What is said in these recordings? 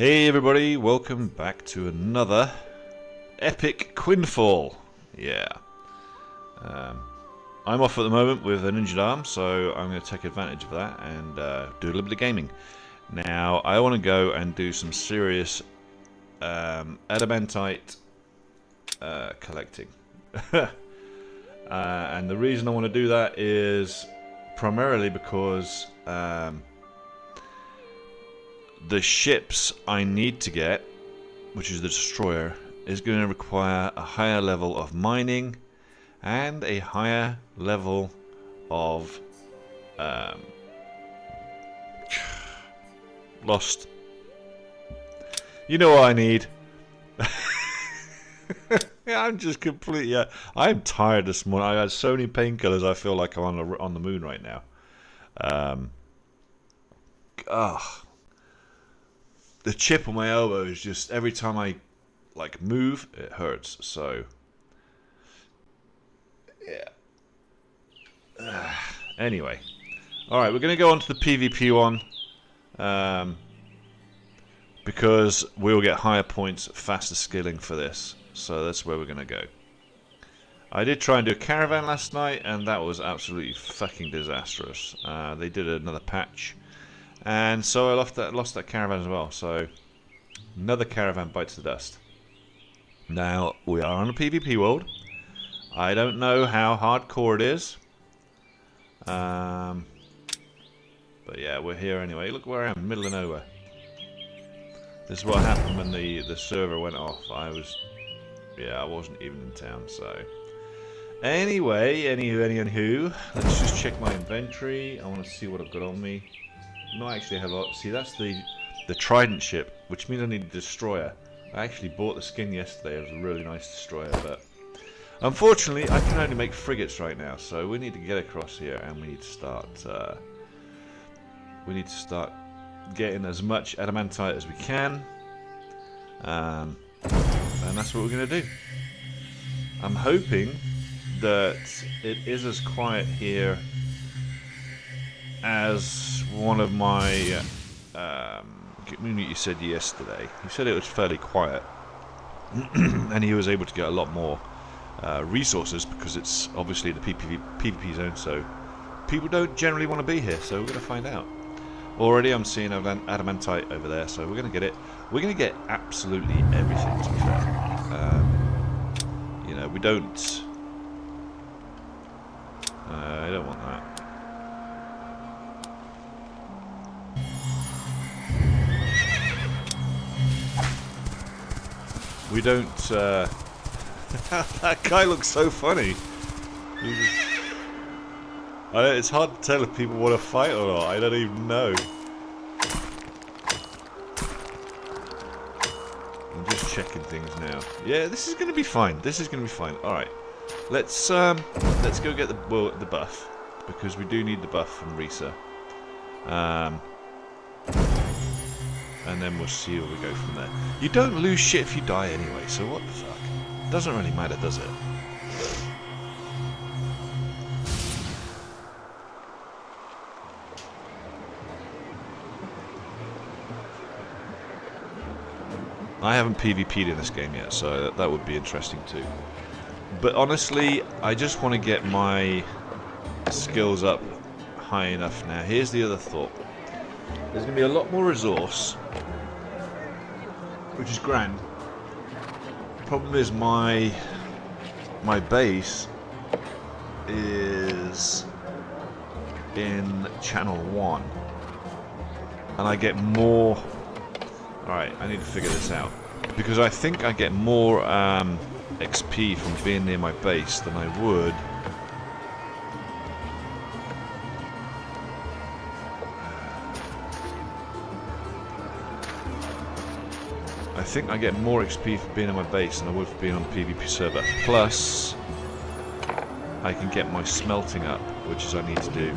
Hey everybody, welcome back to another epic Quinfall. Yeah. I'm off at the moment with an injured arm, so I'm going to take advantage of that and do a little bit of gaming. Now, I want to go and do some serious adamantite collecting. And the reason I want to do that is primarily because the ships I need to get, which is the destroyer, is going to require a higher level of mining and a higher level of lost. You know what I need. Yeah, I'm just completely. I'm tired this morning. I had so many painkillers. I feel like I'm on the moon right now. The chip on my elbow is just every time I move, it hurts. So yeah. Anyway, all right, we're gonna go on to the PvP one because we'll get higher points, faster skilling for this. So that's where we're gonna go. I did try and do a caravan last night, and that was absolutely fucking disastrous. They did another patch. And so I lost that caravan as well. So another caravan bites the dust. Now we are on a PvP world. I don't know how hardcore it is. But yeah, we're here anyway. Look where I am, middle of nowhere. This is what happened when the server went off. I wasn't even in town. So anyway, anywho, let's just check my inventory. I want to see what I've got on me. Not actually have a lot. See, that's the Trident ship, which means I need a destroyer. I actually bought the skin yesterday. It was a really nice destroyer, but unfortunately I can only make frigates right now. So we need to get across here, and we need to start getting as much adamantite as we can, and that's what we're gonna do. I'm hoping that it is as quiet here as one of my community said yesterday. He said it was fairly quiet and he was able to get a lot more resources because it's obviously the PvP zone, so people don't generally want to be here, so we're going to find out. Already I'm seeing adamantite over there, so we're going to get it. We're going to get absolutely everything, to be fair. You know, we don't... I don't want that. We don't, that guy looks so funny. It's hard to tell if people want to fight or not. I don't even know. I'm just checking things now. Yeah, this is going to be fine. This is going to be fine. All right, let's go get the buff, because we do need the buff from Risa. And then we'll see where we go from there. You don't lose shit if you die anyway, so what the fuck? Doesn't really matter, does it? I haven't PvP'd in this game yet, so that would be interesting too. But honestly, I just want to get my skills up high enough now. Here's the other thought. There's going to be a lot more resource, which is grand. The problem is my base is in channel 1, and I get more. Alright, I need to figure this out, because I think I get more XP from being near my base than I would I think I get more XP for being on my base than I would for being on PvP server. Plus, I can get my smelting up, which is I need to do.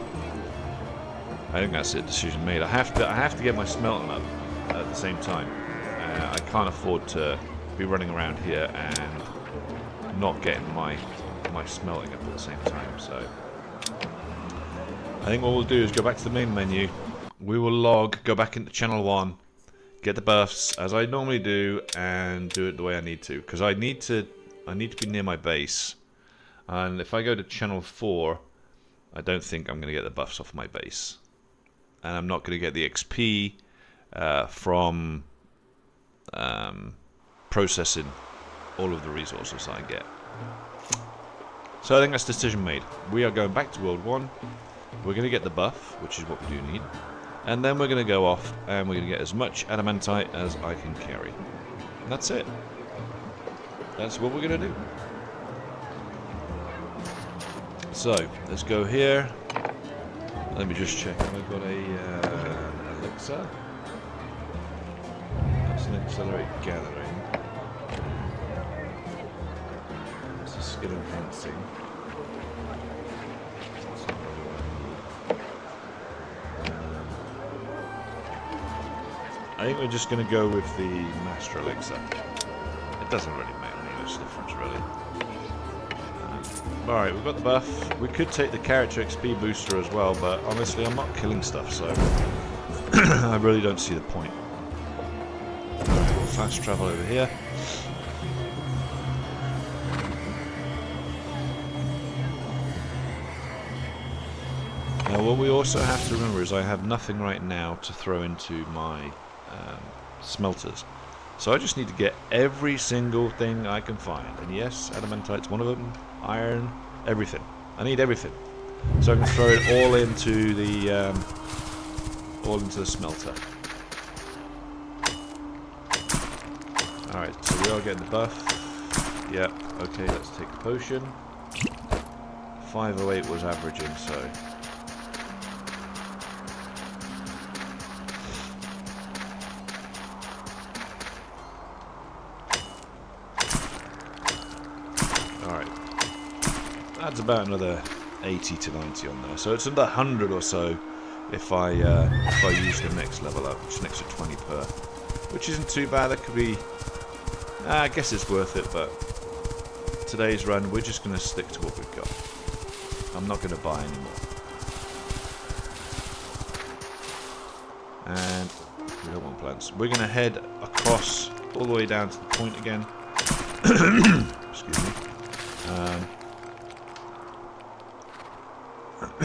I think that's it. Decision made. I have to get my smelting up at the same time. I can't afford to be running around here and not getting my smelting up at the same time. So I think what we'll do is go back to the main menu. We will log, go back into channel 1. get the buffs as I normally do, and do it the way I need to, because I need to be near my base. And if I go to channel 4, I don't think I'm going to get the buffs off my base, and I'm not going to get the XP from processing all of the resources I get. So I think that's decision made. We are going back to World 1. We're going to get the buff, which is what we do need. And then we're going to go off and we're going to get as much adamantite as I can carry. And that's it. That's what we're going to do. So, let's go here. Let me just check. Have I got an elixir? That's an accelerate gathering. It's a skill enhancing. That's not really what I need. I think we're just going to go with the master elixir. It doesn't really make any difference, really. Alright, we've got the buff. We could take the character XP booster as well, but honestly I'm not killing stuff, so I really don't see the point. We'll fast travel over here. Now what we also have to remember is I have nothing right now to throw into my smelters. So I just need to get every single thing I can find. And yes, adamantite's one of them. Iron, everything. I need everything. So I can throw it all into the smelter. Alright, so we are getting the buff. Yep, okay, let's take the potion. 508 was averaging, so... That's about another 80 to 90 on there, so it's another 100 or so if I use the next level up, which is an extra 20 per, which isn't too bad. That could be, I guess it's worth it, but today's run we're just going to stick to what we've got. I'm not going to buy anymore. And we don't want plants. We're going to head across all the way down to the point again. Excuse me.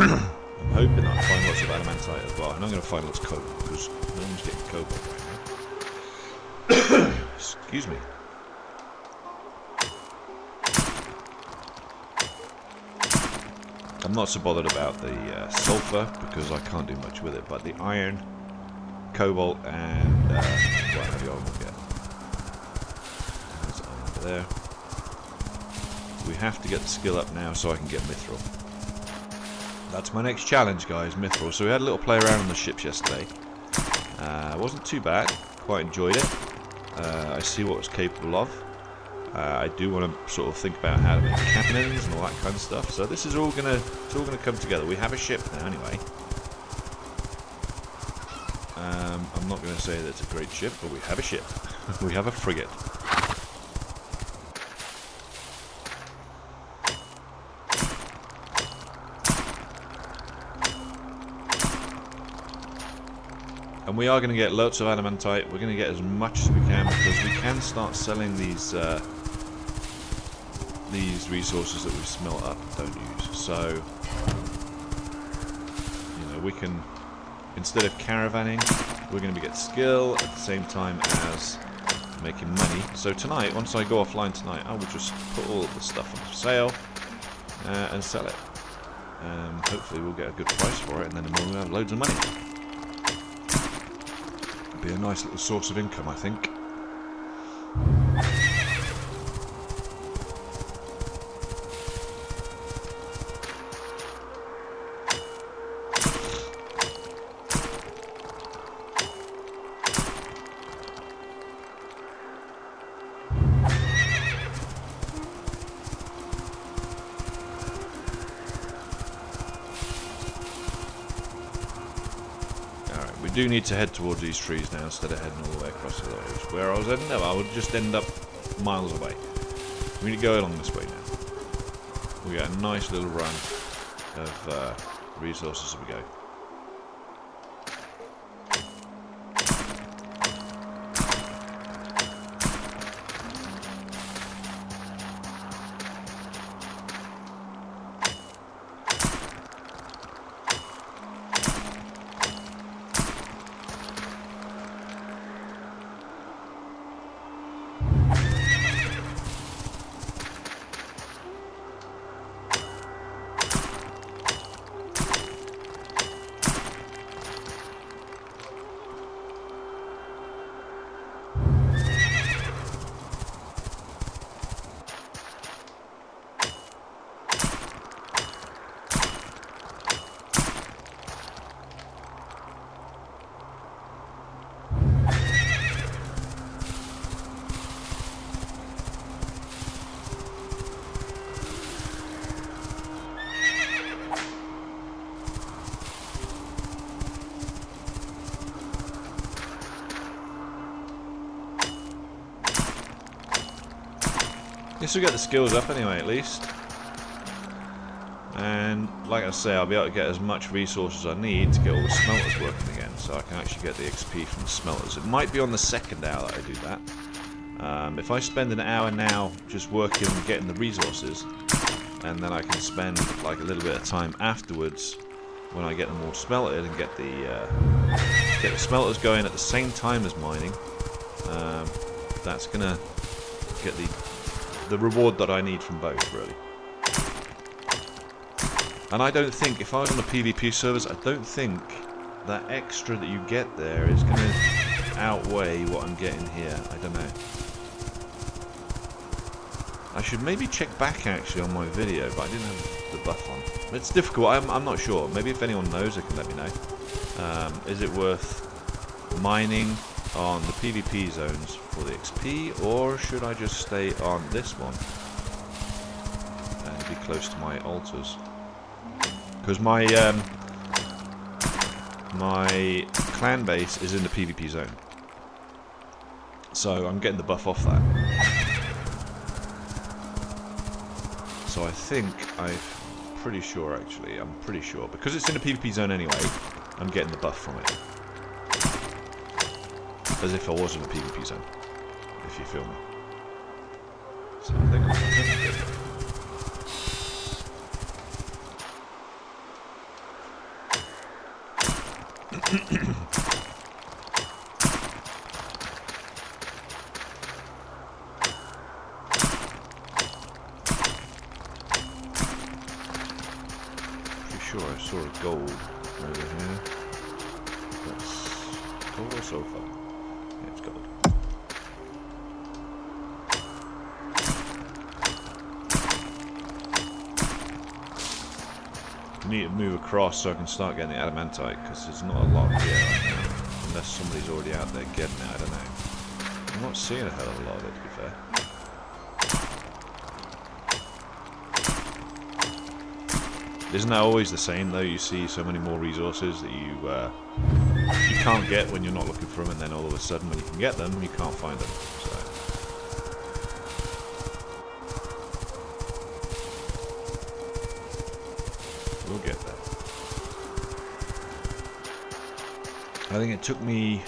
I'm hoping that I find lots of adamantite as well, and I'm going to find lots of cobalt because no one's getting cobalt right now. Excuse me. I'm not so bothered about the sulfur because I can't do much with it, but the iron, cobalt, and what have you all get. There's iron over there. We have to get the skill up now so I can get mithril. That's my next challenge, guys, mithril. So we had a little play around on the ships yesterday. It wasn't too bad. Quite enjoyed it. I see what it's capable of. I do want to sort of think about how to make cannons and all that kind of stuff. So this is all gonna come together. We have a ship now, anyway. I'm not going to say that it's a great ship, but we have a ship. We have a frigate. And we are going to get lots of adamantite. We're going to get as much as we can because we can start selling these resources that we smelt up and don't use. So, you know, we can, instead of caravanning, we're going to get skill at the same time as making money. So tonight, once I go offline tonight, I will just put all of the stuff on sale and sell it. Hopefully we'll get a good price for it, and then in the morning we'll have loads of money. Be a nice little source of income, I think. We do need to head towards these trees now instead of heading all the way across the road. Where I was heading, no, I would just end up miles away. We need to go along this way now. We got a nice little run of resources as we go. This will get the skills up anyway, at least. And like I say, I'll be able to get as much resources I need to get all the smelters working again, so I can actually get the XP from the smelters. It might be on the second hour that I do that. If I spend an hour now just working and getting the resources, and then I can spend like a little bit of time afterwards when I get them all smelted and get the smelters going at the same time as mining, that's gonna get the reward that I need from both, really. And I don't think, if I was on the PvP servers, I don't think that extra that you get there is going to outweigh what I'm getting here. I don't know. I should maybe check back actually on my video, but I didn't have the buff on. It's difficult, I'm not sure. Maybe if anyone knows, they can let me know. Is it worth mining on the PvP zones for the XP, or should I just stay on this one and be close to my altars? Because my clan base is in the PvP zone, so I'm getting the buff off that. So I think I'm pretty sure because it's in the PvP zone anyway, I'm getting the buff from it, as if I was in the PvP zone, if you feel me. So I think I'm good. Pretty sure I saw a gold over here. That's gold or sulfur? Yeah, it's gold. I need to move across so I can start getting the adamantite, because there's not a lot here right now. Unless somebody's already out there getting it, I don't know. I'm not seeing a hell of a lot of it, to be fair. Isn't that always the same though? You see so many more resources that you can't get when you're not looking for them, and then all of a sudden when you can get them, you can't find them. So. We'll get there. I think it took me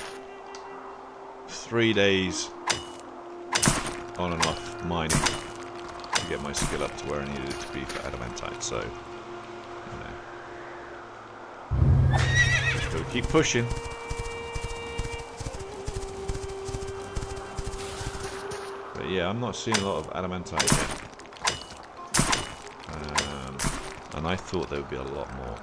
3 days on and off mining to get my skill up to where I needed it to be for adamantite, so just gotta keep pushing. But yeah, I'm not seeing a lot of adamantite yet. And I thought there would be a lot more.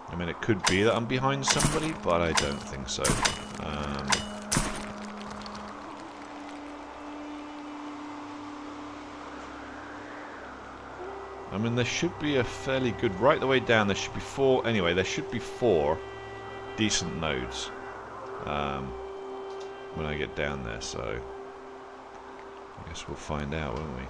I mean, it could be that I'm behind somebody, but I don't think so. I mean, there should be a fairly good... Right the way down, there should be 4... Anyway, there should be 4 decent nodes when I get down there, so I guess we'll find out, won't we?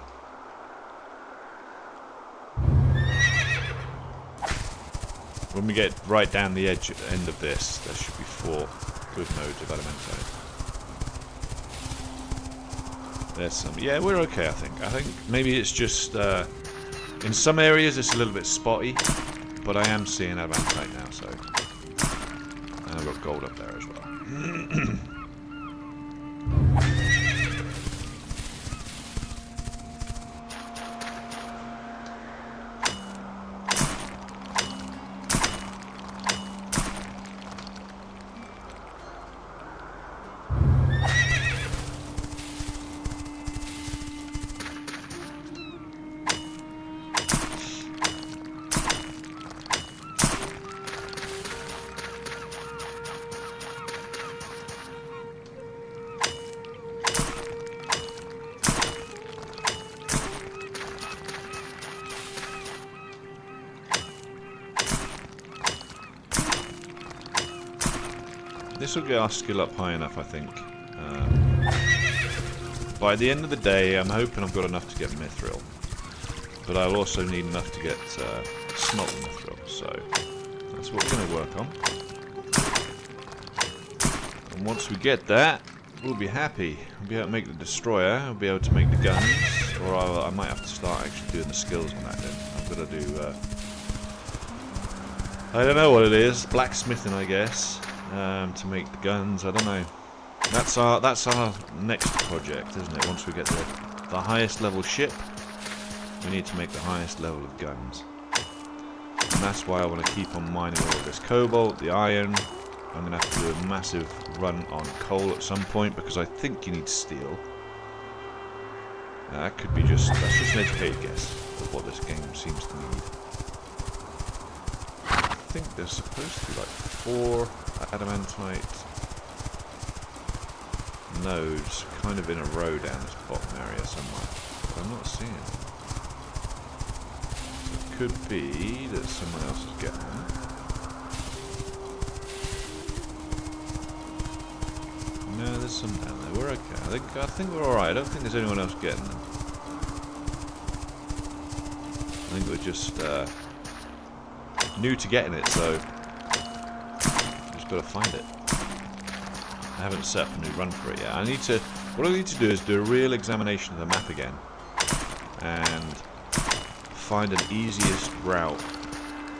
When we get right down the edge at the end of this, there should be 4 good nodes of adamantite. There's some. Yeah, we're okay, I think. I think maybe it's just in some areas it's a little bit spotty, but I am seeing adamantite now, so. And I've got gold up there as well. This will get our skill up high enough, I think. By the end of the day, I'm hoping I've got enough to get mithril. But I'll also need enough to get smelt the mithril. So that's what we're going to work on. And once we get that, we'll be happy. We'll be able to make the destroyer. We'll be able to make the guns. Or I might have to start actually doing the skills on that then. I'm going to do... I don't know what it is. Blacksmithing, I guess. To make the guns. I don't know. That's our next project, isn't it? Once we get the highest level ship, we need to make the highest level of guns. And that's why I want to keep on mining all of this cobalt, the iron. I'm going to have to do a massive run on coal at some point because I think you need steel. That could be that's just an educated guess of what this game seems to need. I think there's supposed to be like 4 adamantite nodes kind of in a row down this bottom area somewhere, but I'm not seeing it. So it could be that someone else is getting them. No, there's some down there. We're okay. I think we're alright. I don't think there's anyone else getting them. I think we're just new to getting it, so just got to find it. I haven't set up a new run for it yet. What I need to do is do a real examination of the map again and find an easiest route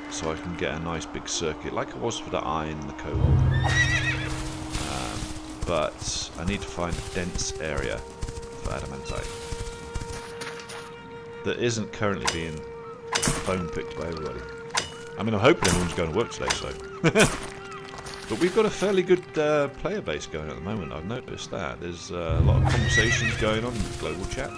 so I can get a nice big circuit like it was for the iron and the cobalt. But I need to find a dense area for adamantite that isn't currently being bone picked by everybody. I mean, I'm hoping everyone's going to work today, so. But we've got a fairly good player base going at the moment. I've noticed that. There's a lot of conversations going on in the global chat.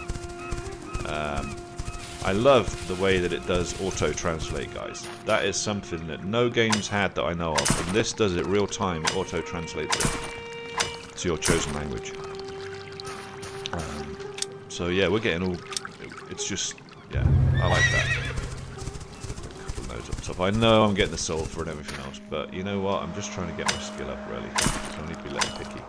I love the way that it does auto-translate, guys. That is something that no games had that I know of. And this does it real time. It auto-translates it to your chosen language. So yeah, we're getting all... It's just... Yeah, I like that. Up top. I know I'm getting the sulfur and everything else, but you know what? I'm just trying to get my skill up, really. So I need to be less picky.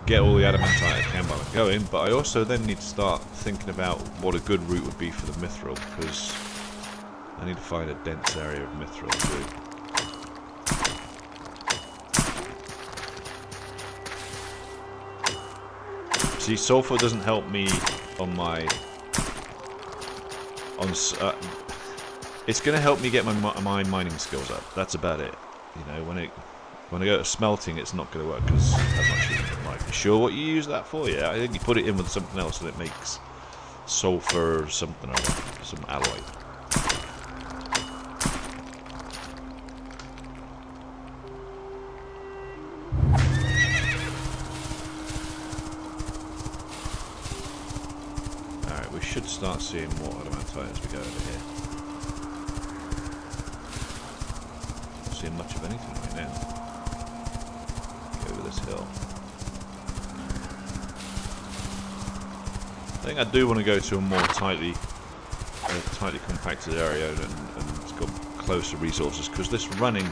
Get all the adamantite I can while I'm going, but I also then need to start thinking about what a good route would be for the mithril, because I need to find a dense area of mithril too. See, sulfur doesn't help me on my... it's going to help me get my mining skills up. That's about it. You know, when I go to smelting, it's not going to work because I'm not sure. Like, you sure what you use that for? Yeah, I think you put it in with something else and it makes sulfur or something or other, some alloy. Should start seeing more adamantite as we go over here. Not seeing much of anything right now. Go over this hill. I think I do want to go to a more tightly compacted area and it's got closer resources, because this running,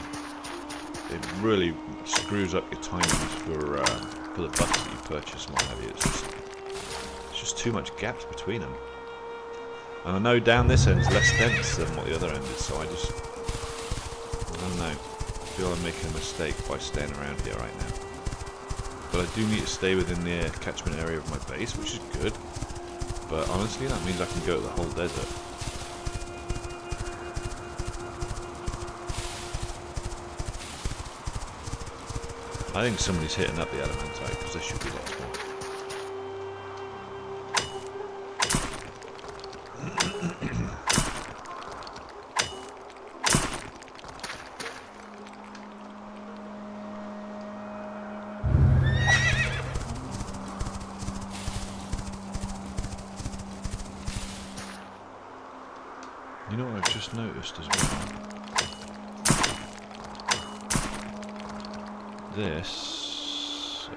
it really screws up your timings for the buffs that you purchase and what have you. It's just too much gaps between them. And I know down this end's less dense than what the other end is, so I don't know. I feel I'm making a mistake by staying around here right now. But I do need to stay within the catchment area of my base, which is good. But honestly, that means I can go to the whole desert. I think somebody's hitting up the adamantite, because there should be lots more. You know what I've just noticed as well? This...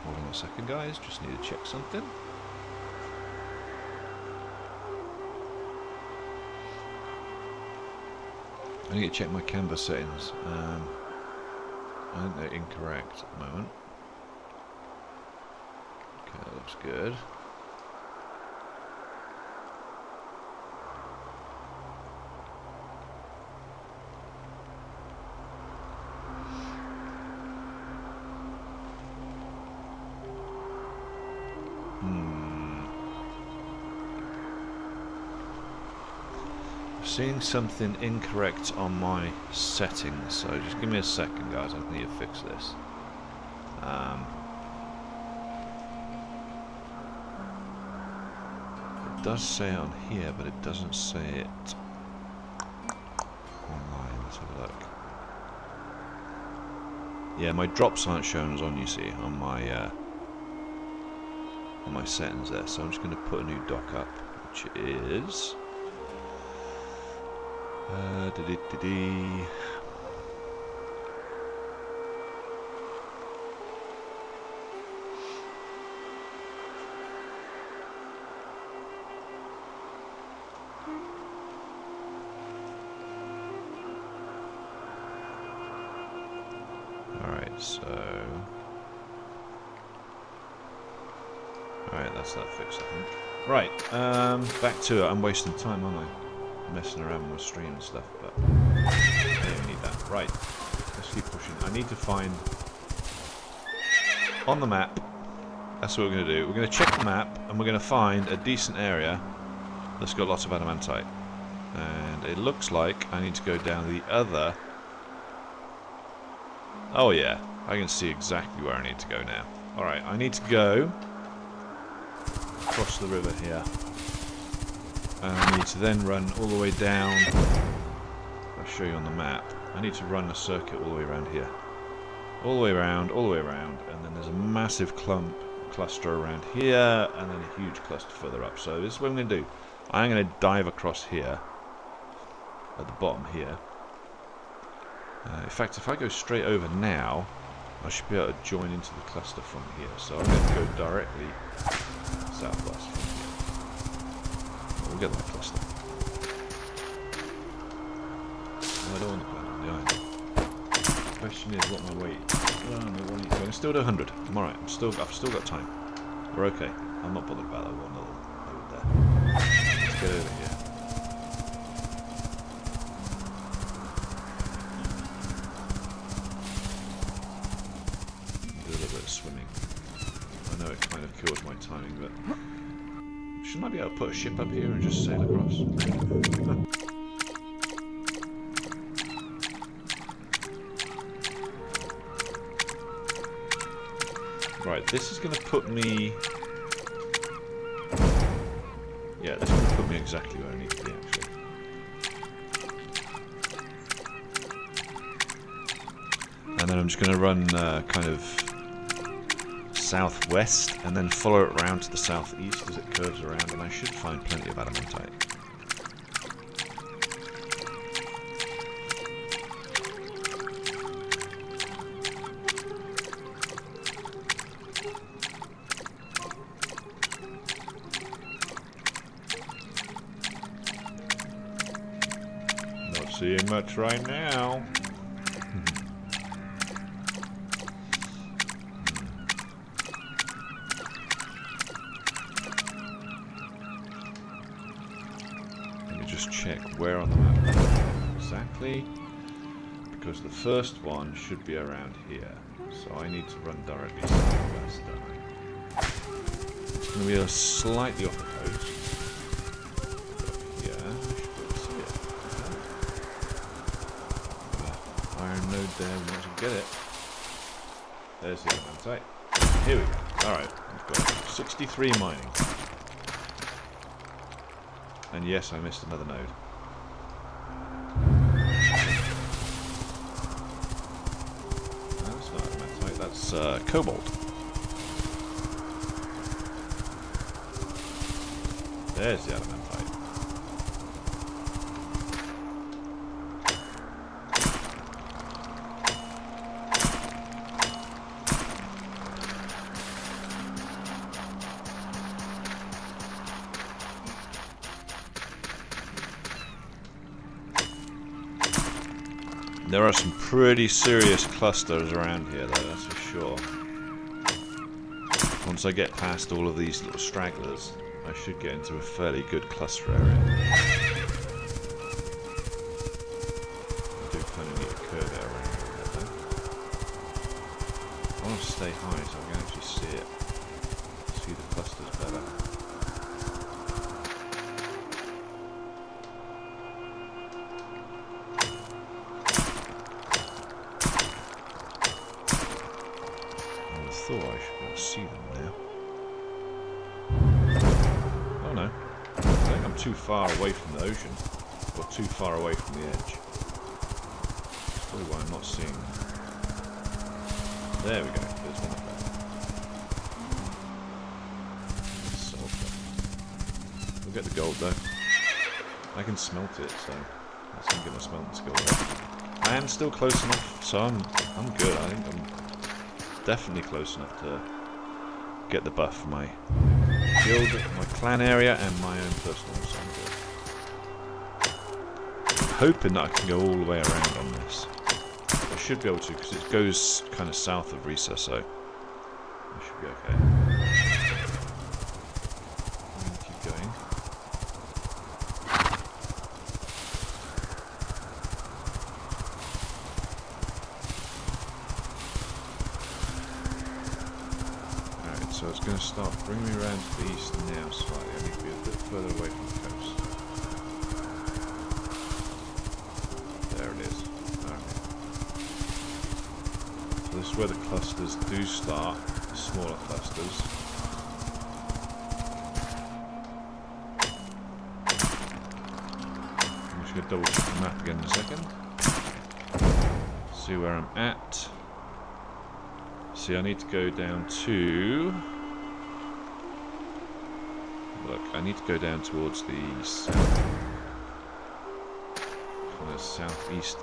hold on a second, guys. Just need to check something. I need to check my canvas settings. I think they're incorrect at the moment. that looks good. Seeing something incorrect on my settings, so just give me a second, guys. I need to fix this. It does say it on here, but it doesn't say it online. Let's have a look. Yeah, my drops aren't shown as on, you see, on my settings there. So I'm just going to put a new dock up, which is. Alright, so... Alright, that's that fixed, I think. Right, back to it. I'm wasting time, aren't I? Messing around with my stream and stuff, but I don't need that. Right, let's keep pushing. I need to find on the map. That's what we're going to do. We're going to check the map and we're going to find a decent area that's got lots of adamantite. And it looks like I need to go down the other. Oh yeah, I can see exactly where I need to go now. Alright, I need to go across the river here. And I need to then run all the way down. I'll show you on the map. I need to run a circuit all the way around here. All the way around, all the way around. And then there's a massive cluster around here. And then a huge cluster further up. So this is what I'm going to do. I'm going to dive across here. At the bottom here. In fact, if I go straight over now, I should be able to join into the cluster from here. So I'm going to go directly southwest from here. We'll get that cluster. No, I don't want to plan on the island. The question is what my weight is. I can still do 100. I'm alright. I've still got time. We're okay. I'm not bothered about that one over there. Let's get over here. Do a little bit of swimming. I know it kind of kills my timing, but shouldn't I be able to put a ship up here and just sail across? Right, this is going to put me... Yeah, this is going to put me exactly where I need to be, actually. And then I'm just going to run kind of southwest and then follow it around to the southeast as it curves around, and I should find plenty of adamantite. Not seeing much right now. Check where on the map exactly, because the first one should be around here, so I need to run directly southwest, don't I? It's going to be slightly off the coast. Yeah, I should be able to see it. Iron node there, we might as well get it. There's the adamantite. Here we go. Alright, we've got 63 mining. And yes, I missed another node. No, that's not adamantite, that's cobalt. There's the adamantite. There are some pretty serious clusters around here, though, that's for sure. once I get past all of these little stragglers, I should get into a fairly good cluster area. I do kind of need a curve it around a bit though. I want to stay high so I can actually see it. See the clusters better. I thought I should be able to see them now. Oh no. I think I'm too far away from the ocean. Or too far away from the edge. That's probably why I'm not seeing them. There we go. There's one up there. Sulfur. We'll get the gold though. I can smelt it, so let's go get my smelting skill there. I am still close enough, so I'm good. I think I'm definitely close enough to get the buff for my guild, my clan area, and my own personal, so I'm hoping that I can go all the way around on this. I should be able to, because it goes kind of south of Risa, so I should be okay. I'm going to keep going. So it's going to start bringing me around to the east now slightly. I need to be a bit further away from the coast. There it is. Okay. So this is where the clusters do start, the smaller clusters. I'm just going to double check the map again in a second. See where I'm at. See, I need to go down to... Look, I need to go down towards the south... kind of southeast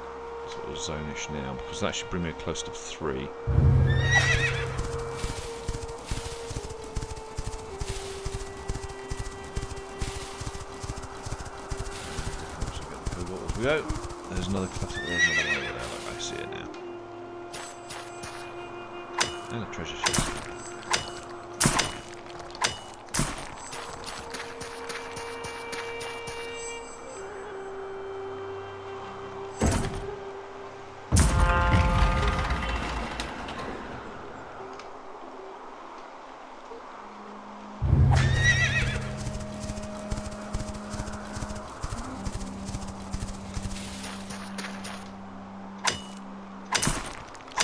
sort of zone-ish now, because that should bring me close to 3. As we go. There's another cluster, there's another one over there, look, I see it now. And a treasure chest.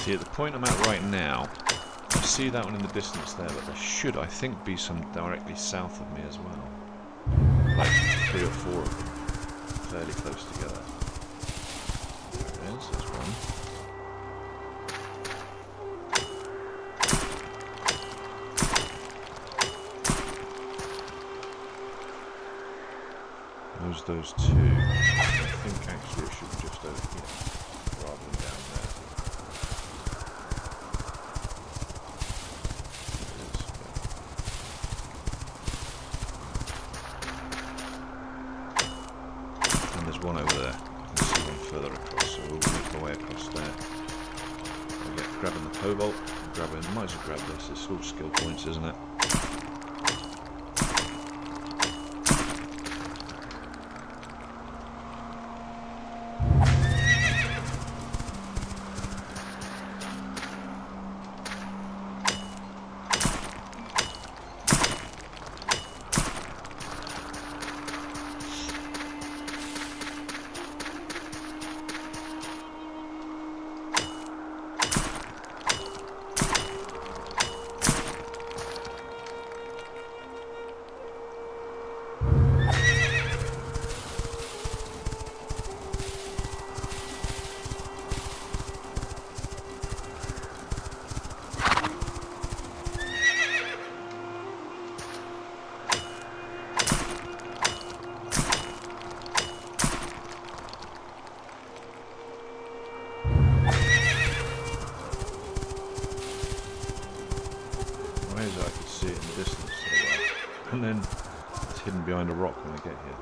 See, at the point I'm at right now, I see that one in the distance there, but there should, I think, be some directly south of me as well. Like 3 or 4 of them, fairly close together. There it is, there's one. Those 2. I think actually it should be just over here, rather than down there. One over there. I can see one further across, so we'll make our way across there. We'll get grabbing the cobalt, might as well grab this, it's all skill points, isn't it? And then it's hidden behind a rock when I get here.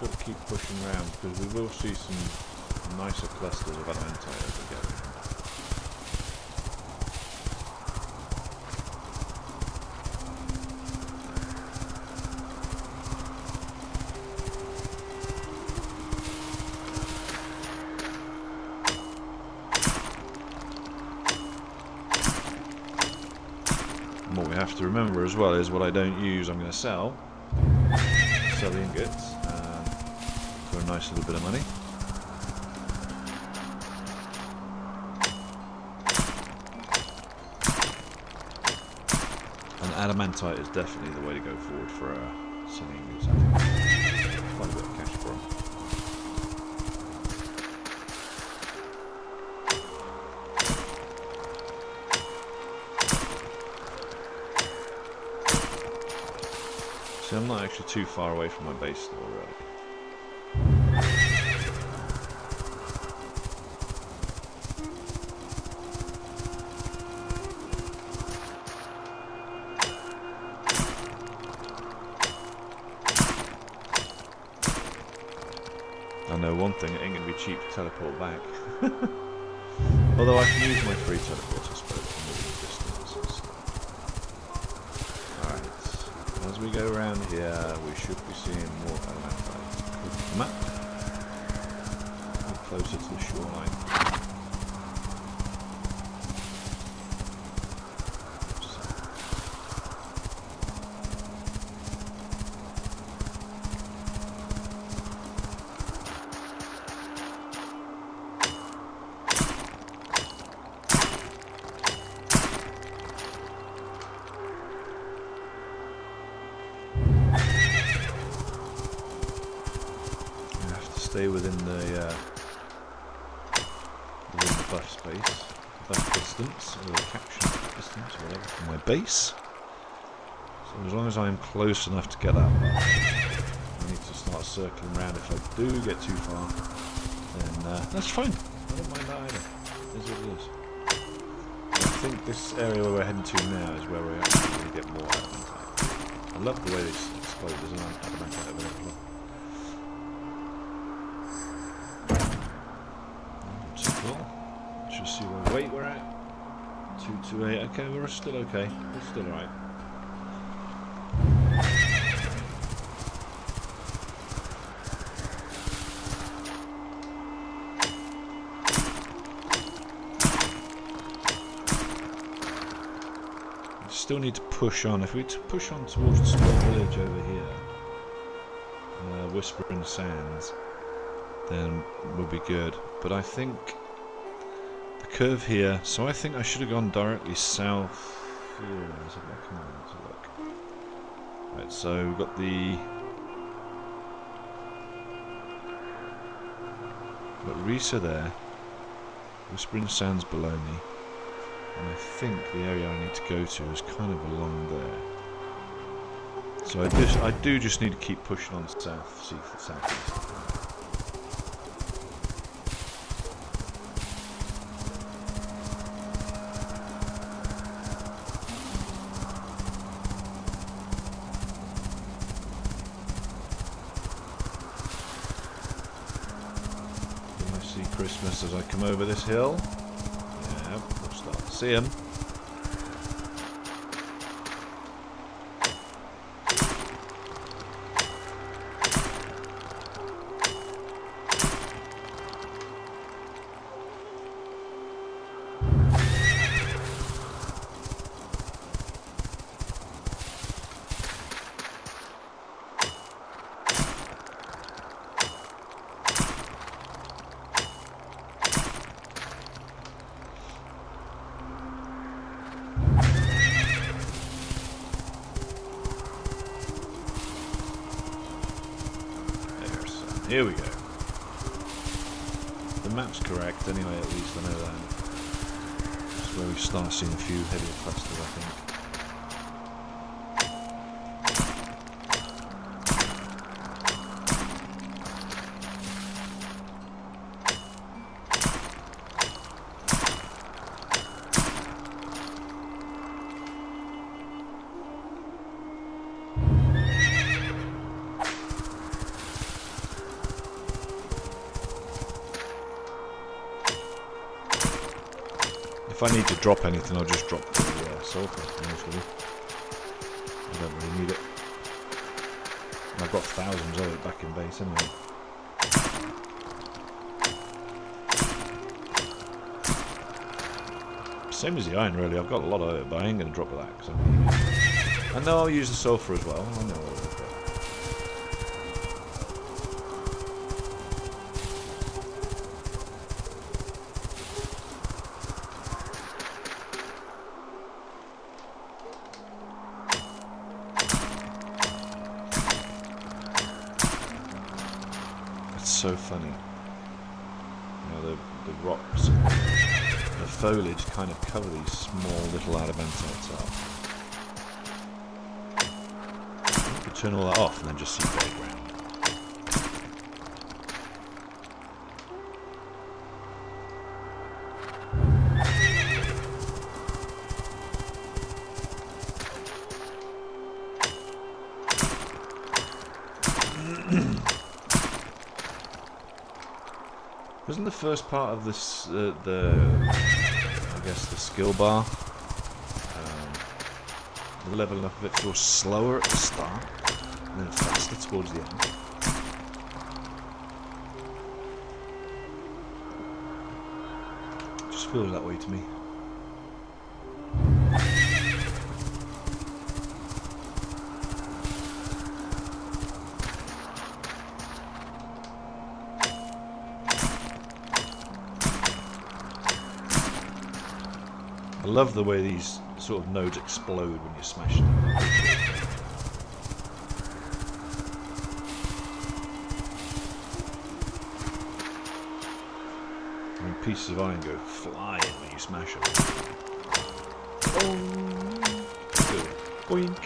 got to keep pushing around because we will see some nicer clusters of adamantite as we go. And what we have to remember as well is what I don't use I'm going to sell the ingots for a nice little bit of money. And adamantite is definitely the way to go forward for selling ingots. Quite a bit of cash for them. See, I'm not actually too far away from my base still, really. I know one thing, it ain't going to be cheap to teleport back. Although I can use my free teleport, I suppose, for moving distance and stuff. Alright, as we go around here, we should be seeing more adamantite. Map. Closer to the shoreline. Stay within the buff space, buff distance, or the capture distance, or whatever, from my base. So as long as I'm close enough to get up, I need to start circling around. If I do get too far, then that's fine. I don't mind that either. It is what it is. I think this area where we're heading to now is where we're actually going to get more adamantite. I love the way this explode. There's an adamantite over there as well. Just see what weight we're at. 228. Okay, we're still okay. We're still alright. We still need to push on. If we push on towards the small village over here, Whispering Sands, then we'll be good. But I think curve here, so I think I should have gone directly south here. Is it like, come on, let's have a look. Right, so we've got Risa there, Whispering Sands below me, and I think the area I need to go to is kind of along there. So I do just need to keep pushing on southeast. Christmas as I come over this hill. Yeah, we'll start to see him. Here we go. The map's correct anyway, at least I know that. That's where we start seeing a few heavier clusters, I think. If I need to drop anything, I'll just drop the sulfur, to be honest with you. I don't really need it. And I've got thousands of it back in base anyway. Same as the iron, really. I've got a lot of it, but I ain't going to drop that because I'm going to use it. And then I'll use the sulfur as well. I know what I've got. It's so funny. You know, the rocks, the foliage kind of cover these small little adamantite up. You could turn all that off and then just see bare ground. Wasn't the first part of this I guess the skill bar, the leveling up of it feels slower at the start and then faster towards the end? It just feels that way to me. I love the way these sort of nodes explode when you smash them. I mean, pieces of iron go flying when you smash them. Boink!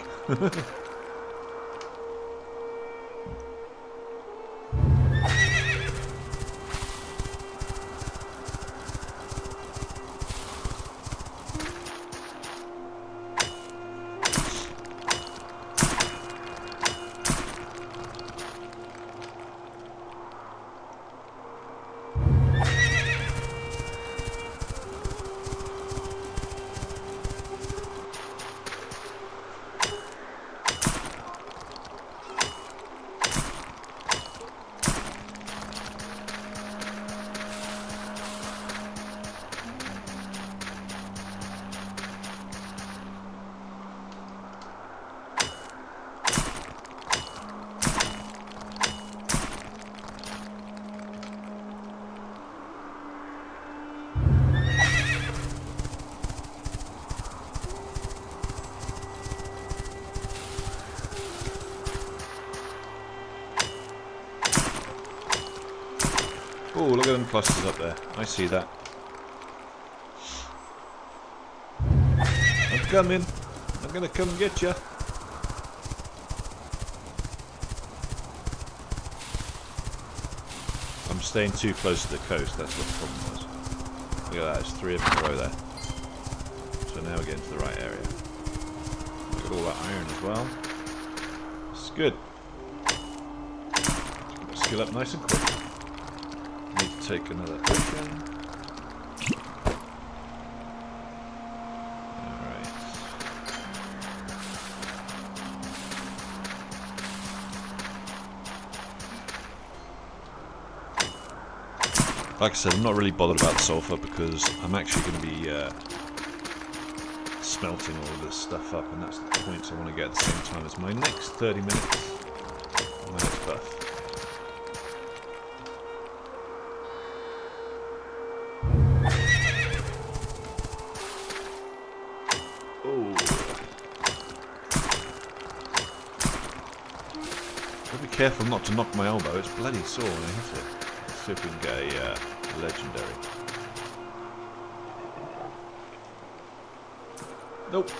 Oh, look at them clusters up there. I see that. I'm coming. I'm gonna come and get you. I'm staying too close to the coast. That's what the problem was. Look at that. There's 3 of them in a row there. So now we're getting to the right area. Look at all that iron as well. It's good. Skill up nice and quick. Need to take another potion. Alright. Like I said, I'm not really bothered about the sulfur because I'm actually going to be smelting all of this stuff up, and that's the points I want to get at the same time as my next 30 minutes. My next buff. Be careful not to knock my elbow, it's bloody sore when I hit it. Let's see if we can get a legendary. Nope.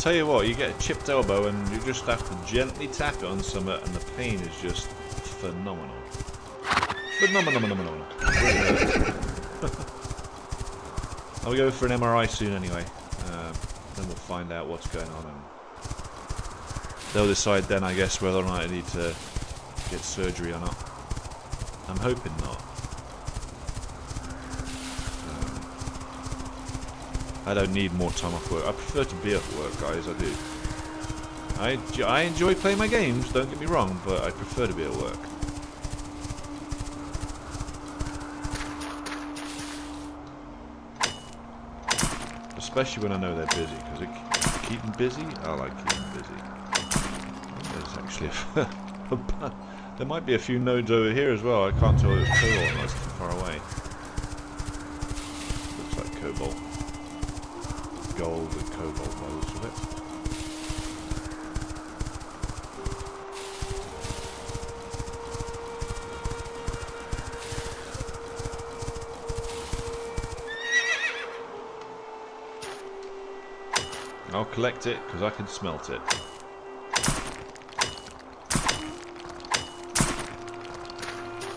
tell you what, you get a chipped elbow and you just have to gently tap it on something and the pain is just phenomenal. Phenomenal. I'll go for an MRI soon anyway. Then we'll find out what's going on and they'll decide then, I guess, whether or not I need to get surgery or not. I'm hoping not. I don't need more time off work. I prefer to be at work, guys, I do. I enjoy playing my games, don't get me wrong, but I prefer to be at work. Especially when I know they're busy, because keep them busy, I like keeping busy. There's actually there might be a few nodes over here as well. I can't tell if it's cobalt or not, it's too far away. Looks like cobalt. Gold and cobalt by the looks of it. I'll collect it because I can smelt it.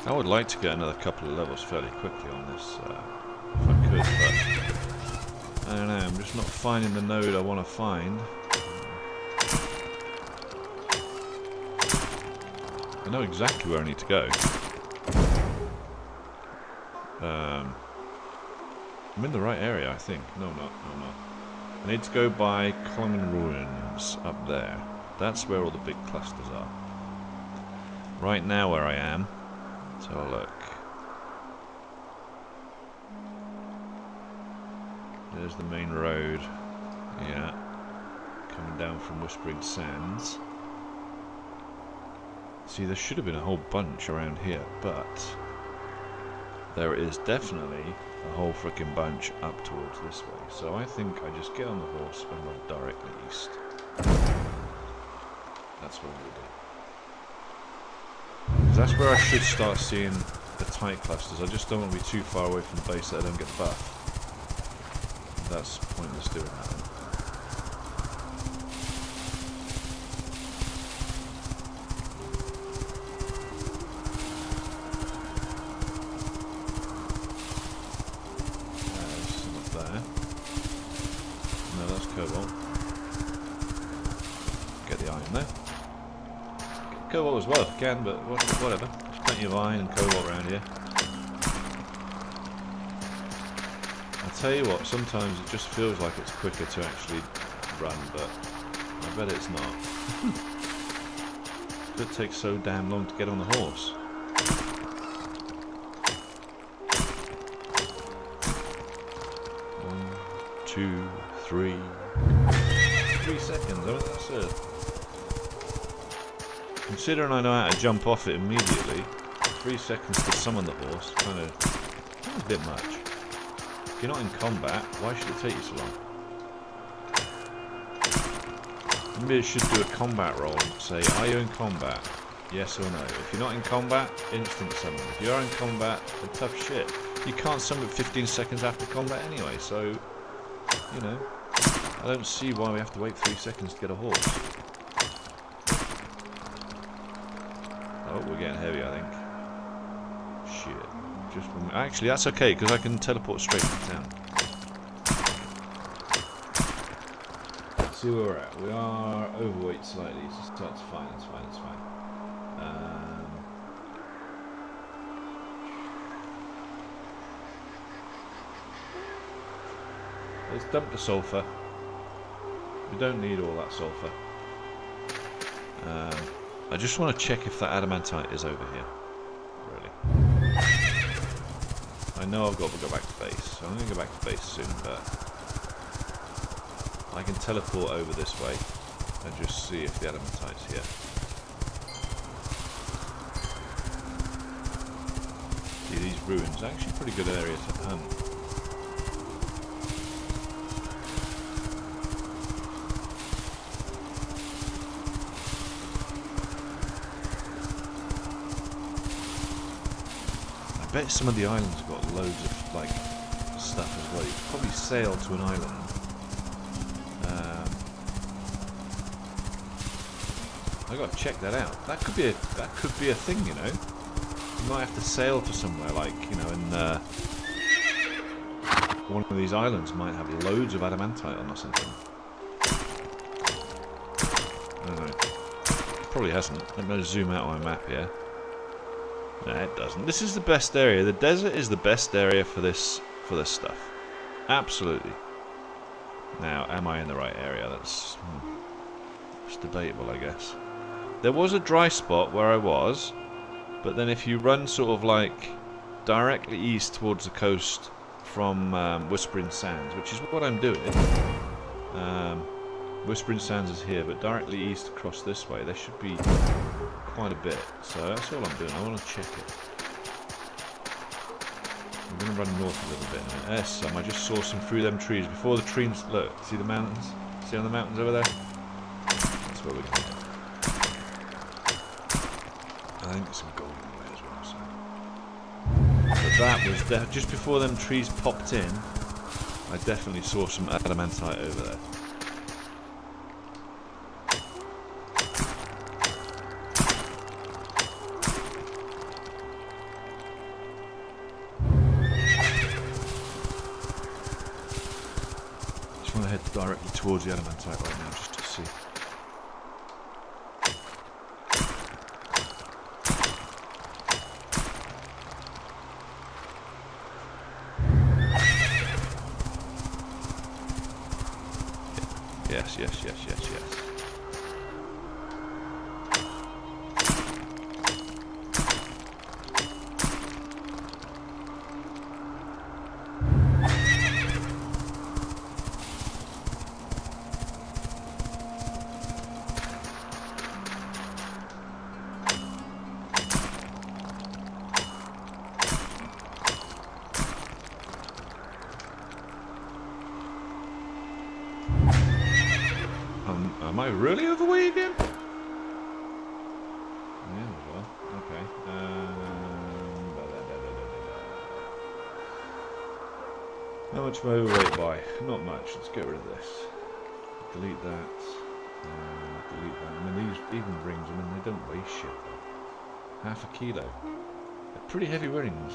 I would like to get another couple of levels fairly quickly on this if I could, but I don't know, I'm just not finding the node I want to find. I know exactly where I need to go. I'm in the right area, I think. No, I'm not. I need to go by Common Ruins up there. That's where all the big clusters are. Right now where I am, let's have a look. There's the main road, yeah, coming down from Whispering Sands. See, there should have been a whole bunch around here, but there is definitely a whole frickin' bunch up towards this way. So I think I just get on the horse and run directly east. That's what I'm going to do. Because that's where I should start seeing the tight clusters. I just don't want to be too far away from the base that I don't get the buff. That's pointless doing that. There's some up there. No, that's cobalt. Get the iron there. Get cobalt as well if I can, but whatever. There's plenty of iron and cobalt around here. Tell you what, sometimes it just feels like it's quicker to actually run, but I bet it's not. It takes so damn long to get on the horse. 1, 2, 3. 3 seconds, I mean, that's it. Considering I know how to jump off it immediately, 3 seconds to summon the horse, kind of a bit much. If you're not in combat, why should it take you so long? Maybe it should do a combat roll and say, are you in combat? Yes or no. If you're not in combat, instant summon. If you are in combat, then tough shit. You can't summon 15 seconds after combat anyway, so, you know, I don't see why we have to wait 3 seconds to get a horse. Oh, we're getting heavy, I think. Shit. Actually, that's okay, because I can teleport straight to town. Let's see where we're at. We are overweight slightly, so that's fine, that's fine, that's fine. Let's dump the sulfur. We don't need all that sulfur. I just want to check if that adamantite is over here. Really. I know I've got to go back to base, so I'm going to go back to base soon, but I can teleport over this way and just see if the adamantite's here. See, these ruins are actually a pretty good area to hunt. I bet some of the islands have got loads of like stuff as well. You could probably sail to an island I got to check that out. That could be a thing, you know. You might have to sail to somewhere like, you know, in one of these islands might have loads of adamantite on or something. I don't know. It probably hasn't. I'm going to zoom out on my map here. No, it doesn't. This is the best area. The desert is the best area for this stuff. Absolutely. Now, am I in the right area? That's debatable, I guess. There was a dry spot where I was, but then if you run sort of like directly east towards the coast from Whispering Sands, which is what I'm doing. Whispering Sands is here, but directly east across this way, there should be quite a bit. So that's all I'm doing. I want to check it. I'm going to run north a little bit. There's some. I just saw some through them trees. Before the trees, look, see the mountains? See on the mountains over there? That's where we're going to go. I think there's some gold in the way as well. So. But that was just before them trees popped in. I definitely saw some adamantite over there. Just want to head directly towards the adamantite right now, just to see. Yes. Am I really overweight again? Yeah, well, okay. How much am I overweight by? Not much. Let's get rid of this. Delete that. Delete that. I mean, these even rings, I mean, they don't weigh shit. Half a kilo. They're pretty heavy rings.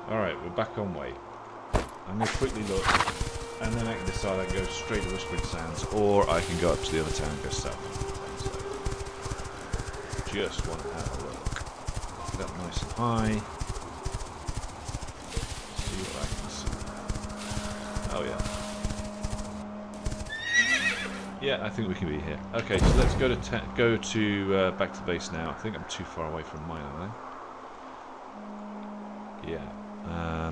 Alright, we're back on weight. I'm going to quickly look, and then I can decide I can go straight to Whispering Sands, or I can go up to the other town and go south. So, just want to have a look. Get up nice and high. See what I can see. Oh yeah. Yeah, I think we can be here. Okay, so let's go to back to base now. I think I'm too far away from mine, aren't I? Yeah.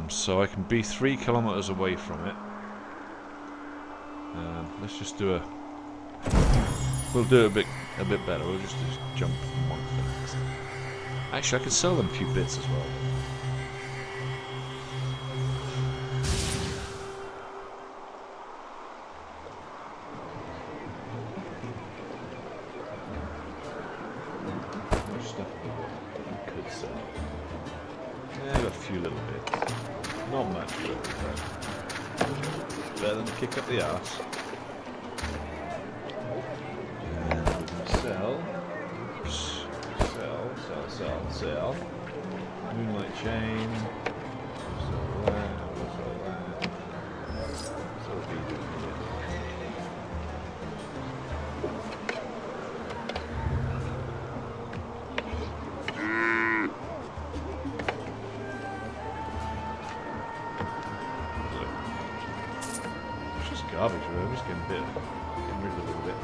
So I can be 3 kilometers away from it. Let's just do we'll do it a bit better. We'll just jump from one to the next. Actually, I could sell them a few bits as well. Much stuff I could sell. Yeah, I got a few little bits. Not much, but better than kick up the arse. And we're going to sell. Moonlight chain. Sell that. Sell beacon here. Garbage, we're just getting rid of it a little bit.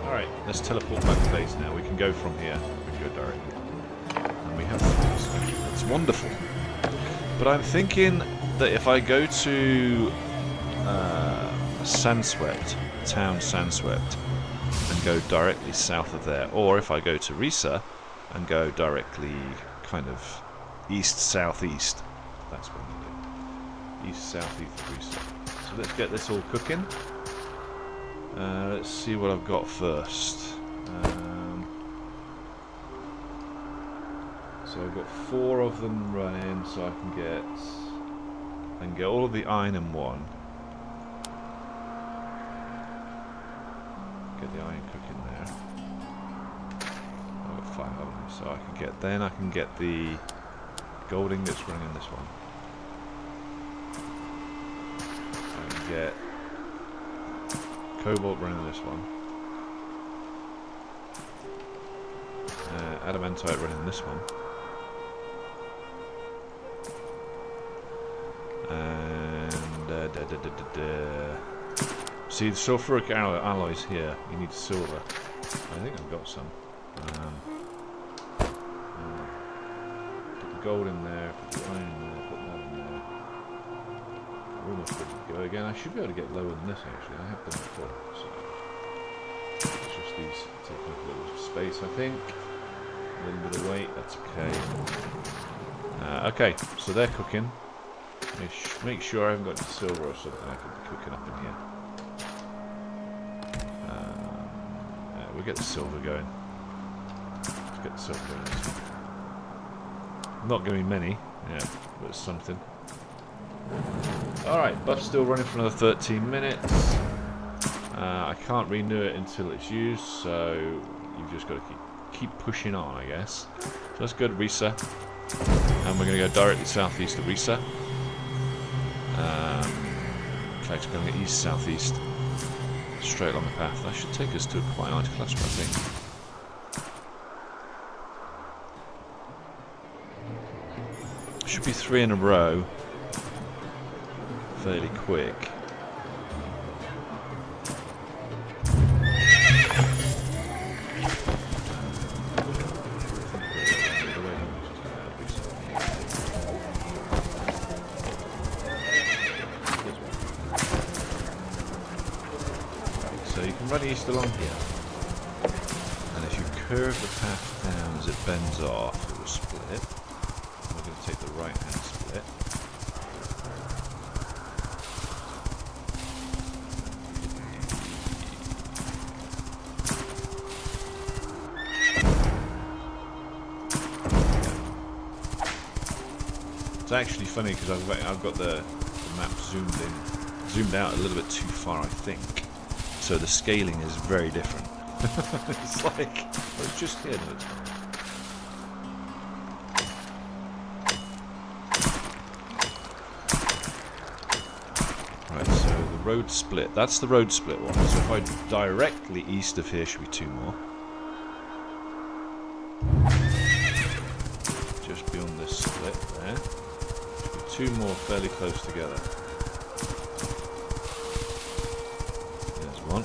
Alright, let's teleport back to base now. We can go from here. We can go directly. And we have things. It's wonderful. But I'm thinking that if I go to Sandswept, town Sandswept, and go directly south of there, or if I go to Risa and go directly kind of east-southeast, that's what I'm going to do. East, southeast of Risa. So let's get this all cooking. Let's see what I've got first. So I've got 4 of them running, so I can get I can get all of the iron in one. Get the iron cooking there. I've got 5 of them, so I can get. Then I can get the gold ingots running in this one. I can get cobalt running in this one. Adamantite running in this one. And see the sulfuric alloys here. You need silver. I think I've got some. Put the gold in there. Put the iron in there. Put that in there. We're almost ready to go again. I should be able to get lower than this actually. I have done before. So it's just these taking up a little bit of space, I think. A little bit of weight. That's okay. Okay, so they're cooking. Make sure I haven't got any silver or something I could be cooking up in here. We'll get the silver going. Let's get the silver going. Not going to be many, yeah, but it's something. Alright, buff's still running for another 13 minutes. I can't renew it until it's used, so you've just got to keep pushing on, I guess. So let's go to Risa. And we're going to go directly southeast of Risa. In fact, we're going to east southeast, straight along the path. That should take us to quite a nice cluster, I think. Should be 3 in a row, fairly quick. So you can run east along here, and if you curve the path down as it bends off, it will split. We're going to take the right hand split. It's actually funny because I've got the map zoomed out a little bit too far, I think. So the scaling is very different. It's like, well, it's just here, no, it's not. Right, so the road split. That's the road split one. So if I directly east of here, should be 2 more. Just beyond this split there. Should be 2 more fairly close together. There's one.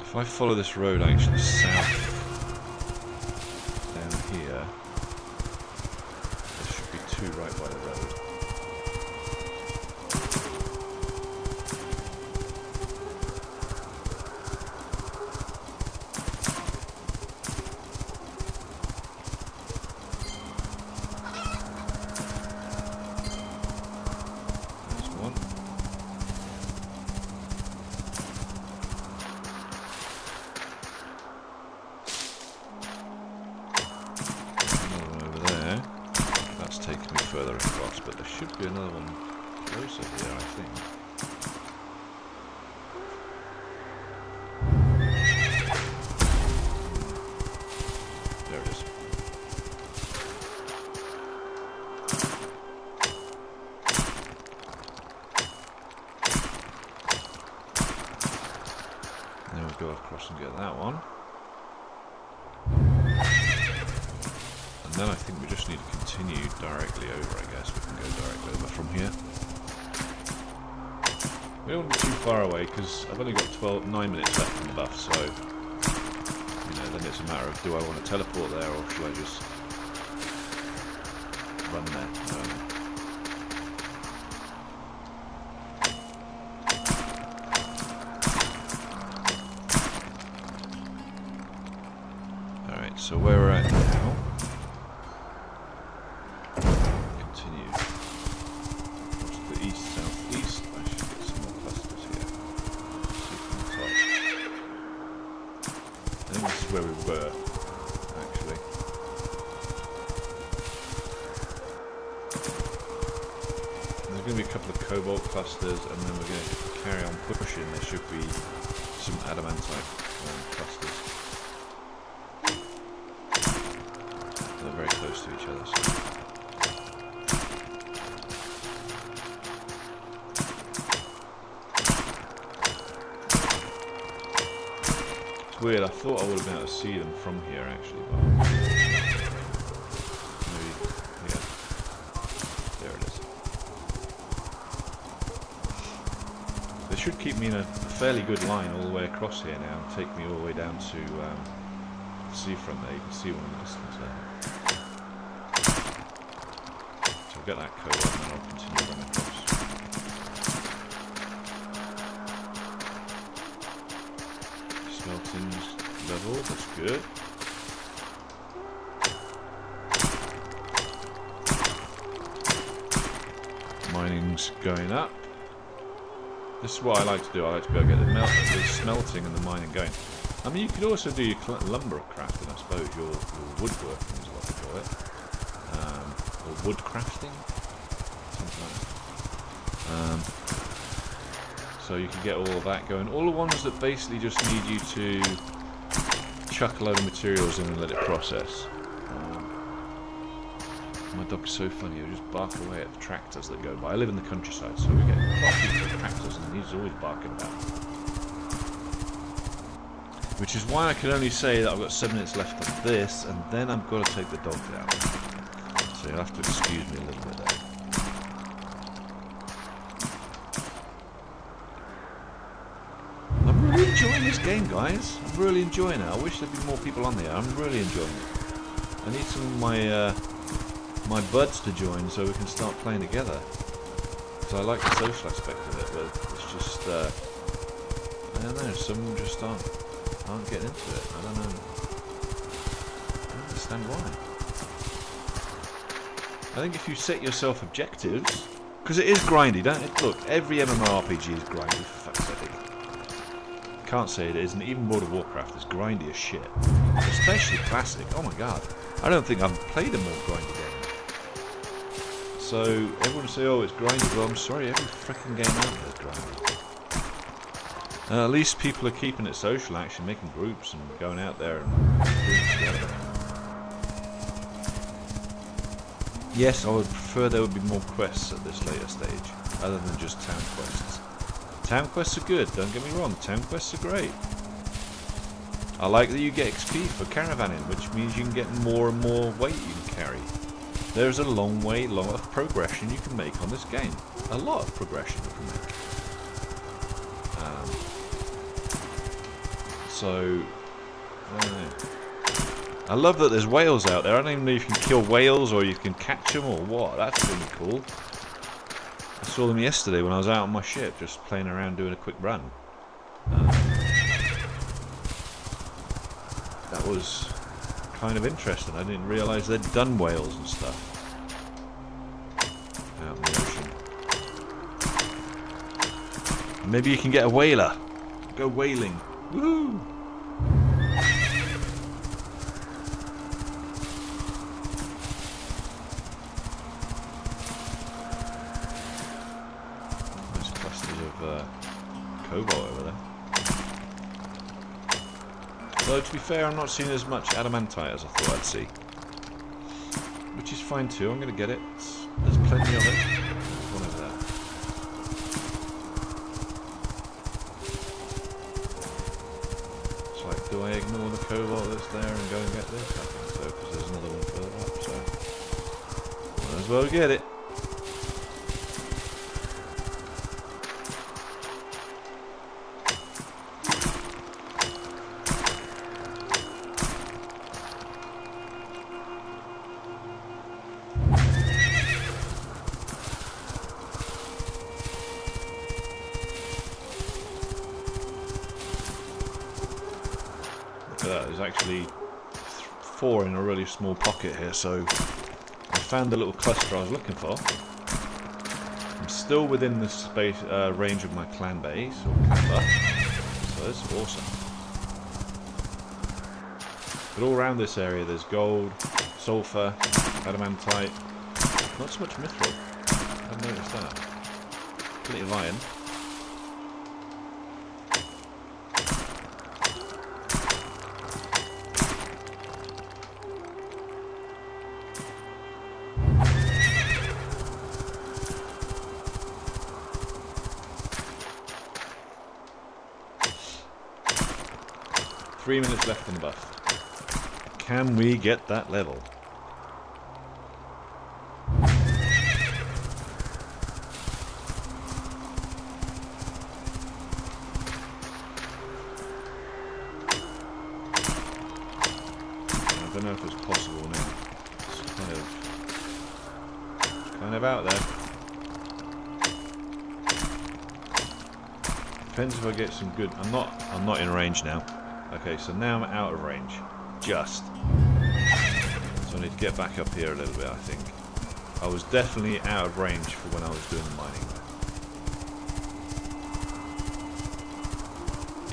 If I follow this road actually south down here, there should be 2 right by the road. There's one. Taking me further across, but there should be another one closer here, I think. There it is. Then we'll go across and get that one. Then I think we just need to continue directly over, I guess. We can go directly over from here. We don't want to be too far away because I've only got 9 minutes left in the buff, so then it's a matter of do I want to teleport there or should I just run there? Alright, so where we're at now. longbow, actually. There's going to be a couple of cobalt clusters, and then we're going to carry on pushing. There should be some adamantite clusters. They're very close to each other. So. It's weird, I thought I would have been able to see them from here actually, but maybe, yeah, there it is. They should keep me in a fairly good line all the way across here now and take me all the way down to the seafront there. You can see one in the distance there. So I'll get that code up and then I'll continue running across. Smelting's level, that's good. Mining's going up. This is what I like to do. I like to be able to get the smelting and the mining going. I mean, you could also do your lumber crafting, I suppose. Your woodworking is what they call it, or wood crafting, something like that. So you can get all of that going. All the ones that basically just need you to chuck a load of materials in and let it process. My dog's so funny, he'll just bark away at the tractors that go by. I live in the countryside, so we get lots of tractors and he's always barking about. Which is why I can only say that I've got 7 minutes left of this, and then I've got to take the dog down. So you'll have to excuse me a little bit there. I'm really enjoying this game, guys. I'm really enjoying it. I wish there'd be more people on there. I'm really enjoying it. I need some of my buds to join so we can start playing together. Because I like the social aspect of it, but it's just, I don't know, some just aren't getting into it. I don't know. I don't understand why. I think if you set yourself objectives, because it is grindy, don't it? Look, every MMORPG is grindy, for fuck's sake. Can't say it isn't. Even World of Warcraft is grindy as shit. Especially Classic. Oh my god. I don't think I've played a more grindy game. So everyone will say, oh, it's grindy. Well, I'm sorry, every freaking game out there is grindy. At least people are keeping it social, actually making groups and going out there and doing it together. Yes, I would prefer there would be more quests at this later stage, other than just town quests. Town quests are good, don't get me wrong, town quests are great. I like that you get XP for caravanning, which means you can get more and more weight you can carry. There's a lot of progression you can make on this game. A lot of progression you can make. So, I don't know. I love that there's whales out there. I don't even know if you can kill whales or you can catch them or what. That's really cool. I saw them yesterday when I was out on my ship, just playing around doing a quick run. That was kind of interesting. I didn't realise they'd done whales and stuff out in the ocean. Maybe you can get a whaler. Go whaling. Woohoo! There's clusters of cobalt over there. Though to be fair, I'm not seeing as much adamantite as I thought I'd see. Which is fine too, I'm going to get it. There's plenty of it. There's one over there. It's like, do I ignore the cobalt that's there and go and get this? I think so, because there's another one further up, so might as well get it. There's actually 4 in a really small pocket here, so I found the little cluster I was looking for. I'm still within the space range of my clan base or clan buff, so this is awesome. But all around this area there's gold, sulfur, adamantite, not so much mithril. I haven't noticed that. Plenty of iron. Minutes left in the buff. Can we get that level? I don't know if it's possible now. It's kind of out there. Depends if I get some good. I'm not in range now. Okay, so now I'm out of range. Just. So I need to get back up here a little bit, I think. I was definitely out of range for when I was doing the mining.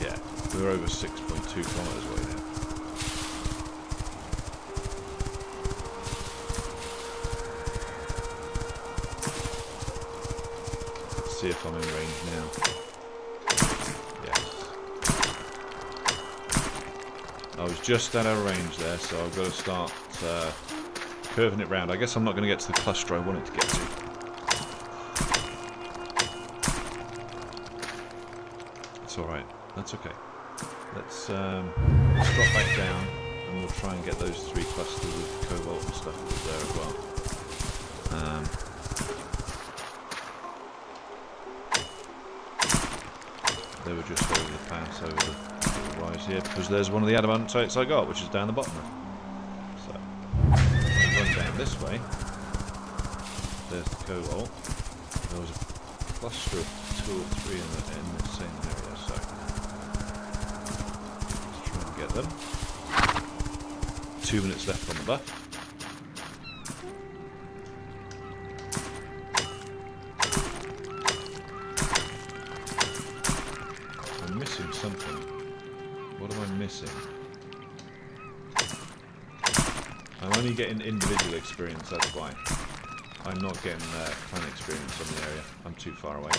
Yeah, we're over 6.2 kilometers away now. Let's see if I'm in range now. I was just out of range there, so I've got to start curving it round. I guess I'm not going to get to the cluster I wanted to get to. It's alright, that's okay. Let's drop back down and we'll try and get those 3 clusters of cobalt and stuff that was there as well. They were just over the pass, over the rise here, because there's one of the adamantites I got, which is down the bottom there. So, I'll run down this way. There's the cobalt. There was a cluster of 2 or 3 in the same area, so let's try and get them. 2 minutes left on the buff. I'm missing something. What am I missing? I'm only getting individual experience, that's why. I'm not getting clan experience on the area. I'm too far away.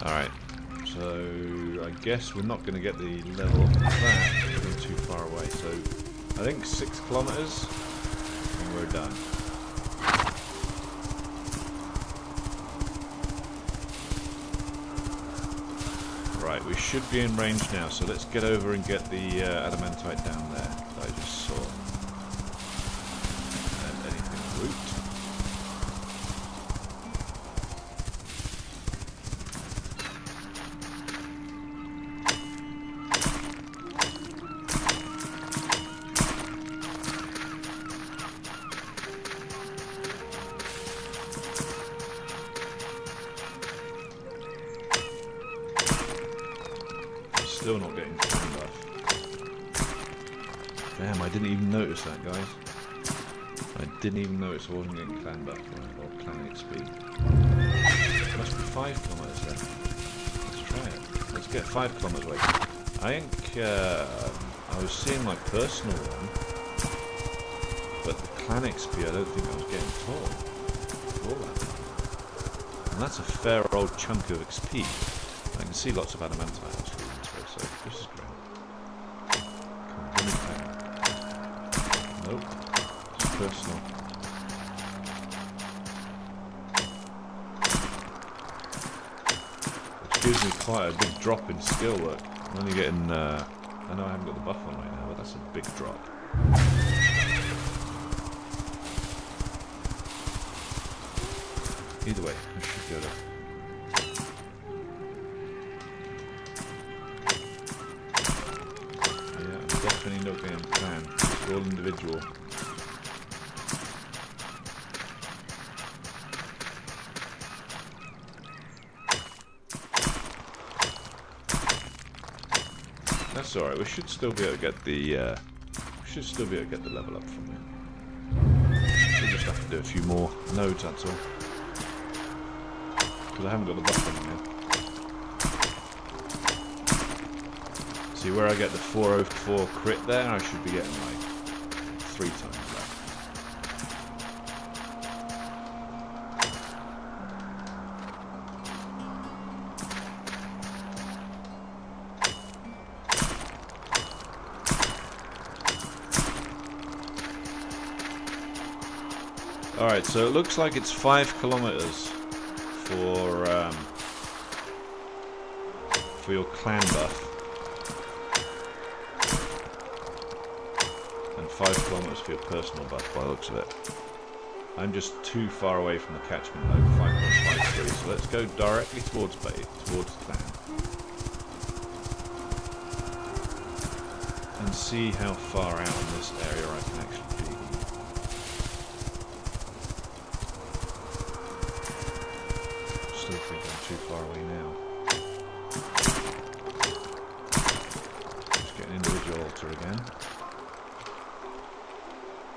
Alright, so I guess we're not going to get the level of that because we're too far away. So I think 6 kilometers and we're done. Right, we should be in range now, so let's get over and get the adamantite down there that I just saw. And anything loot. Still not getting clan buff. Damn, I didn't even notice that, guys. I didn't even notice I wasn't getting clan buff or clan XP. Must be 5 kilometers left. Let's try it. Let's get 5 kilometers away. I think I was seeing my personal one, but the clan XP I don't think I was getting at all. All that. And that's a fair old chunk of XP. I can see lots of adamantite. So this is great. Nope. It's personal. Which gives me quite a big drop in skill work. I'm only getting I know I haven't got the buff on right now, but that's a big drop. Either way, I should go there. Definitely not getting clan. It's all individual. That's alright. We should still be able to get the. Level up from here. We'll just have to do a few more nodes. That's all. Because I haven't got the buff on See where I get the 404 crit there, I should be getting like 3 times that. Alright, so it looks like it's 5 kilometers for your clan buff. And 5 kilometers for your personal buff by the looks of it. I'm just too far away from the catchment though, 5.53, so let's go directly towards clan. And see how far out in this area I can actually be. Still think I'm too far away now. Just get an individual altar again.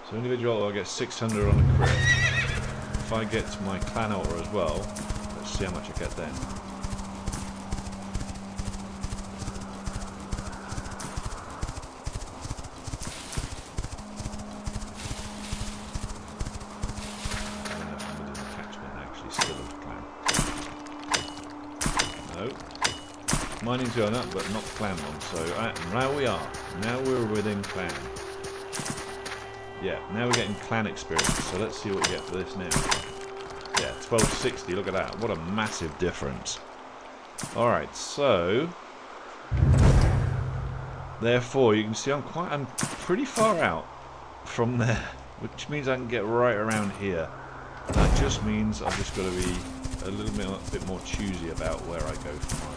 So individual altar, I get 600 on a crit. If I get to my clan altar as well, let's see how much I get then. Mining's going up, but not the clan one. So now we are. Now we're within clan. Yeah, now we're getting clan experience. So let's see what we get for this now. Yeah, 1260. Look at that. What a massive difference. All right, so therefore you can see I'm pretty far out from there, which means I can get right around here. That just means I've just got to be a little bit more choosy about where I go for my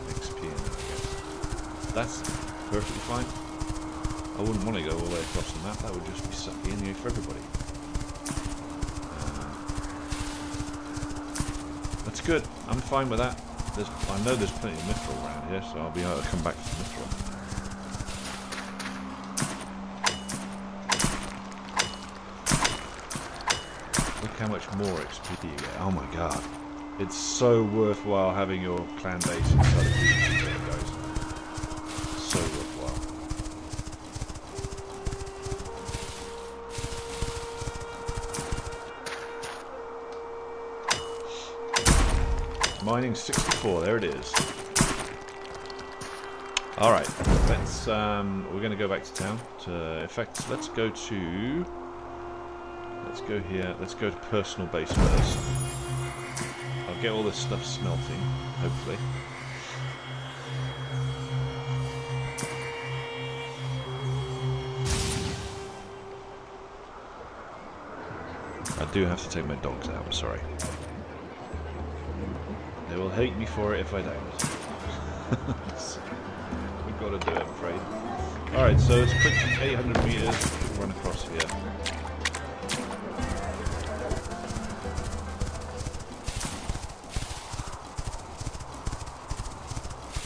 XP in it, I guess. That's perfectly fine. I wouldn't want to go all the way across the map. That would just be sucky anyway for everybody. That's good. I'm fine with that. I know there's plenty of mithril around here, so I'll be able to come back to the mithril. Look how much more XP you get. Oh my god. It's so worthwhile having your clan base inside of these guys. So worthwhile. Mining 64, there it is. Alright, let's we're gonna go back to town. In fact, let's go here, let's go to personal base first. I'll get all this stuff smelting, hopefully. I do have to take my dogs out, I'm sorry. They will hate me for it if I don't. We've got to do it, I'm afraid. Alright, so it's quick 800 meters, run across here.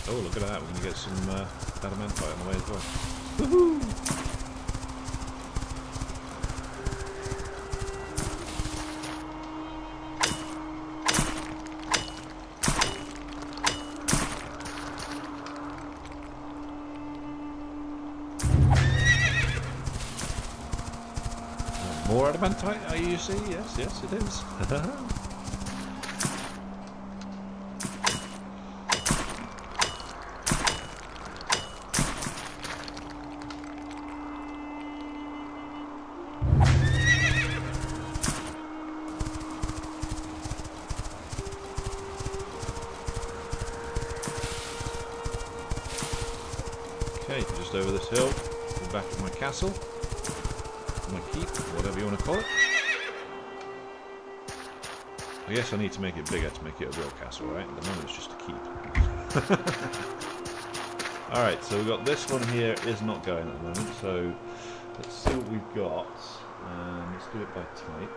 Oh, look at that, we're going to get some adamantite on the way as well. Woohoo! More adamantite, are you see? Yes, yes it is. Okay, just over this hill, we're back at my castle. My keep, whatever you want to call it. I guess I need to make it bigger to make it a real castle, right? At the moment it's just a keep. Alright, so we've got this one here is not going at the moment, so let's see what we've got. Let's do it by type.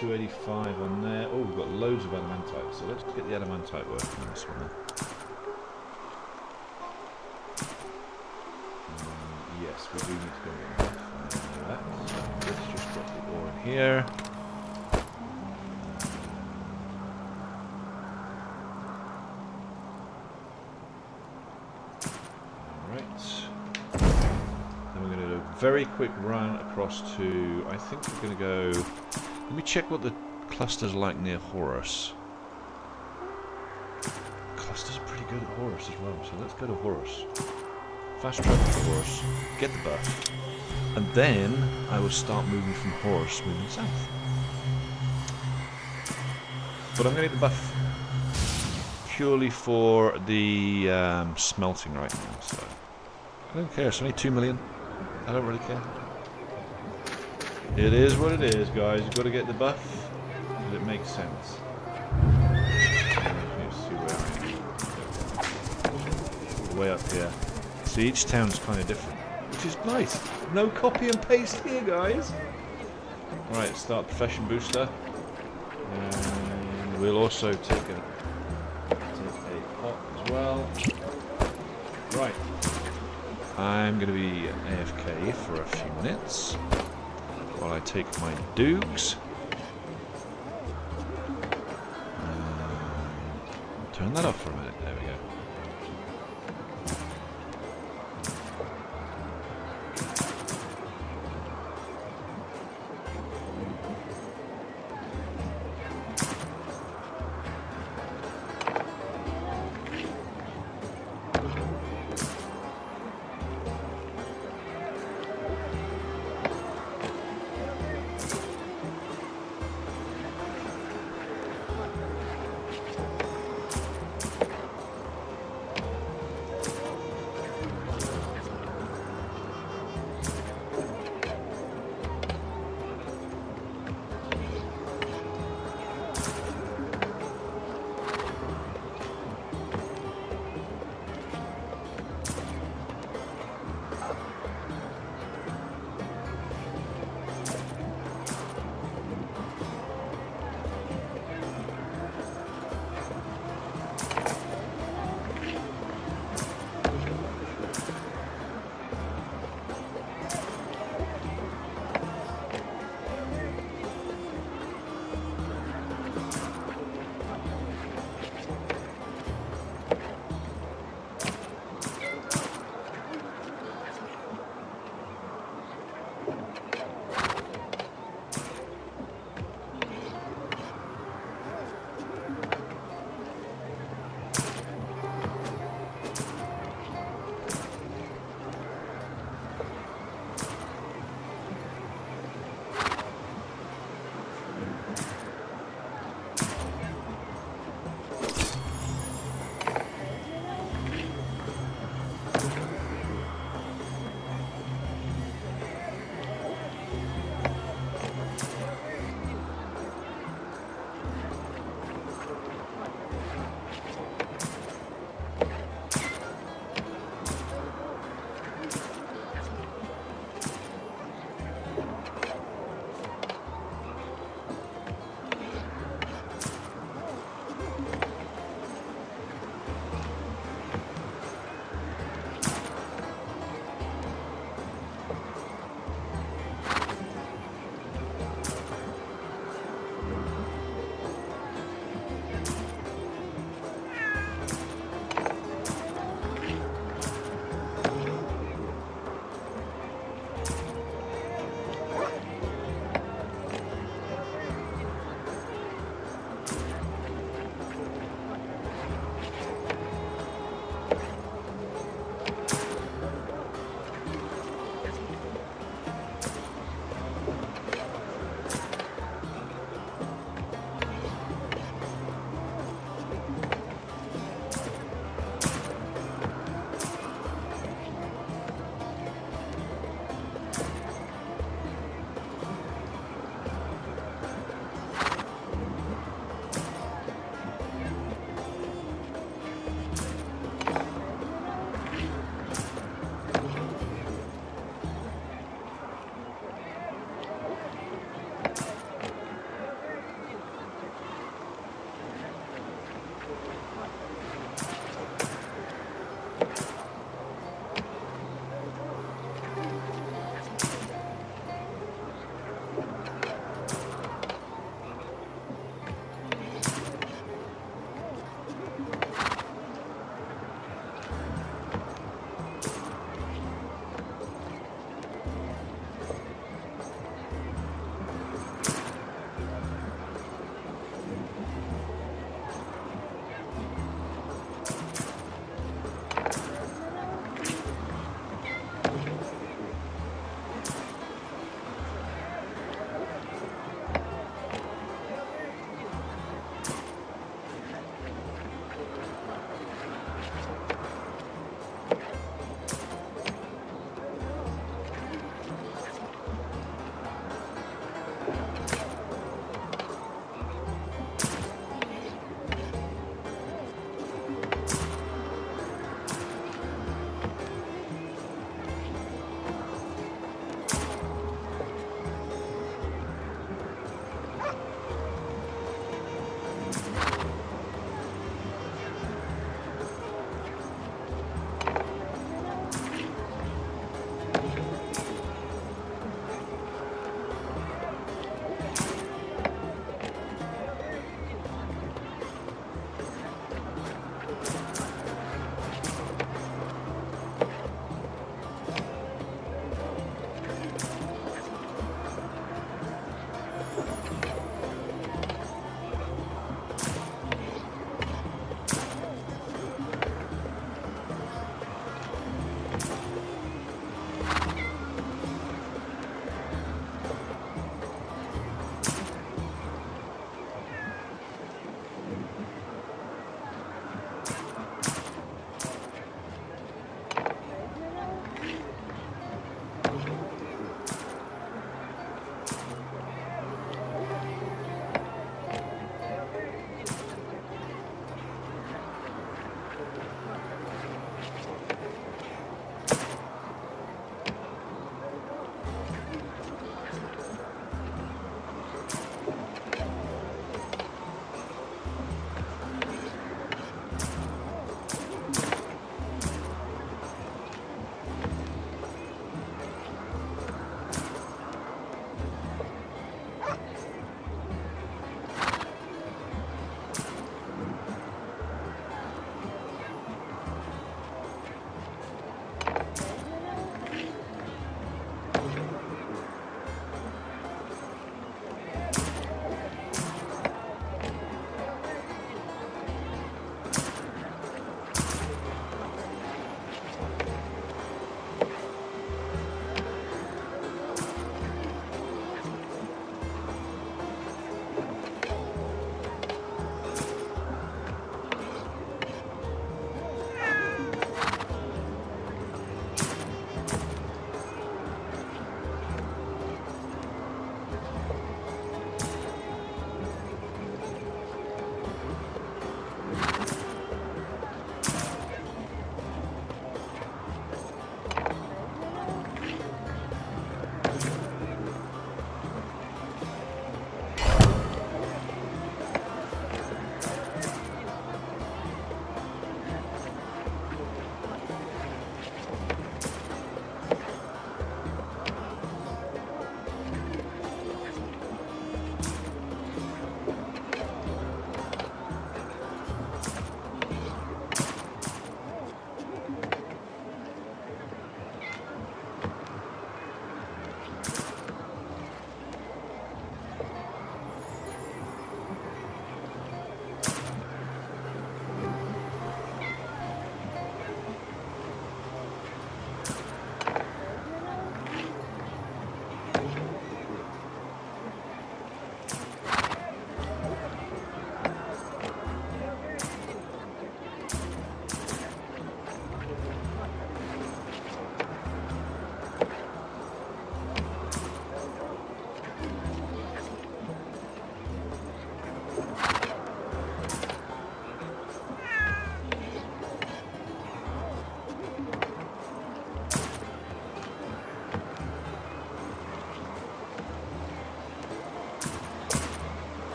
285 on there. Oh, we've got loads of adamantite, so let's get the adamantite working on this one then. Yes, we do need to go in that. So let's just drop the ore in here. very quick run across to, I think we're going to go, let me check what the cluster's like near Horus. Cluster's pretty good at Horus as well, so let's go to Horus. Fast travel to Horus, get the buff, and then I will start moving from Horus, moving south. But I'm going to get the buff purely for the smelting right now, so I don't care, it's only 2 million. I don't really care. It is what it is, guys. You've got to get the buff, but it makes sense. Let's see where I am. Way up here. See, each town's kind of different, which is nice. No copy and paste here, guys. Right, start profession booster, and we'll also take a pot as well. Right. I'm going to be AFK for a few minutes while I take my dukes. Turn that off for a minute. There we go.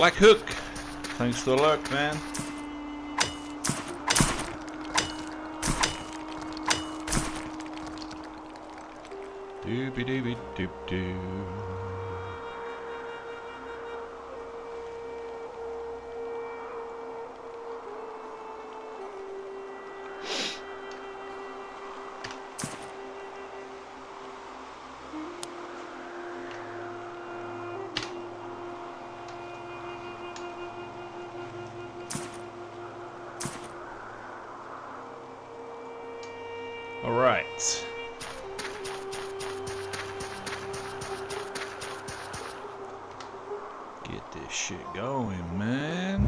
Black Hook, thanks for the lurk, man. Doobie doobie doop doo. All right. Get this shit going, man.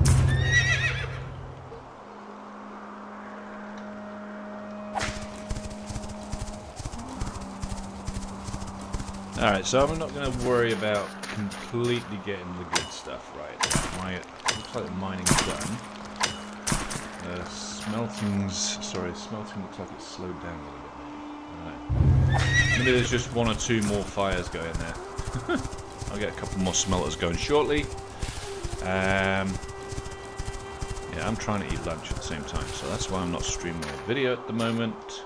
Alright, so I'm not going to worry about completely getting the good stuff right. Looks like the mining's done. Smelting looks like it's slowed down a little bit. Alright. Maybe there's just one or two more fires going there. I'll get a couple more smelters going shortly. Yeah, I'm trying to eat lunch at the same time, so that's why I'm not streaming a video at the moment.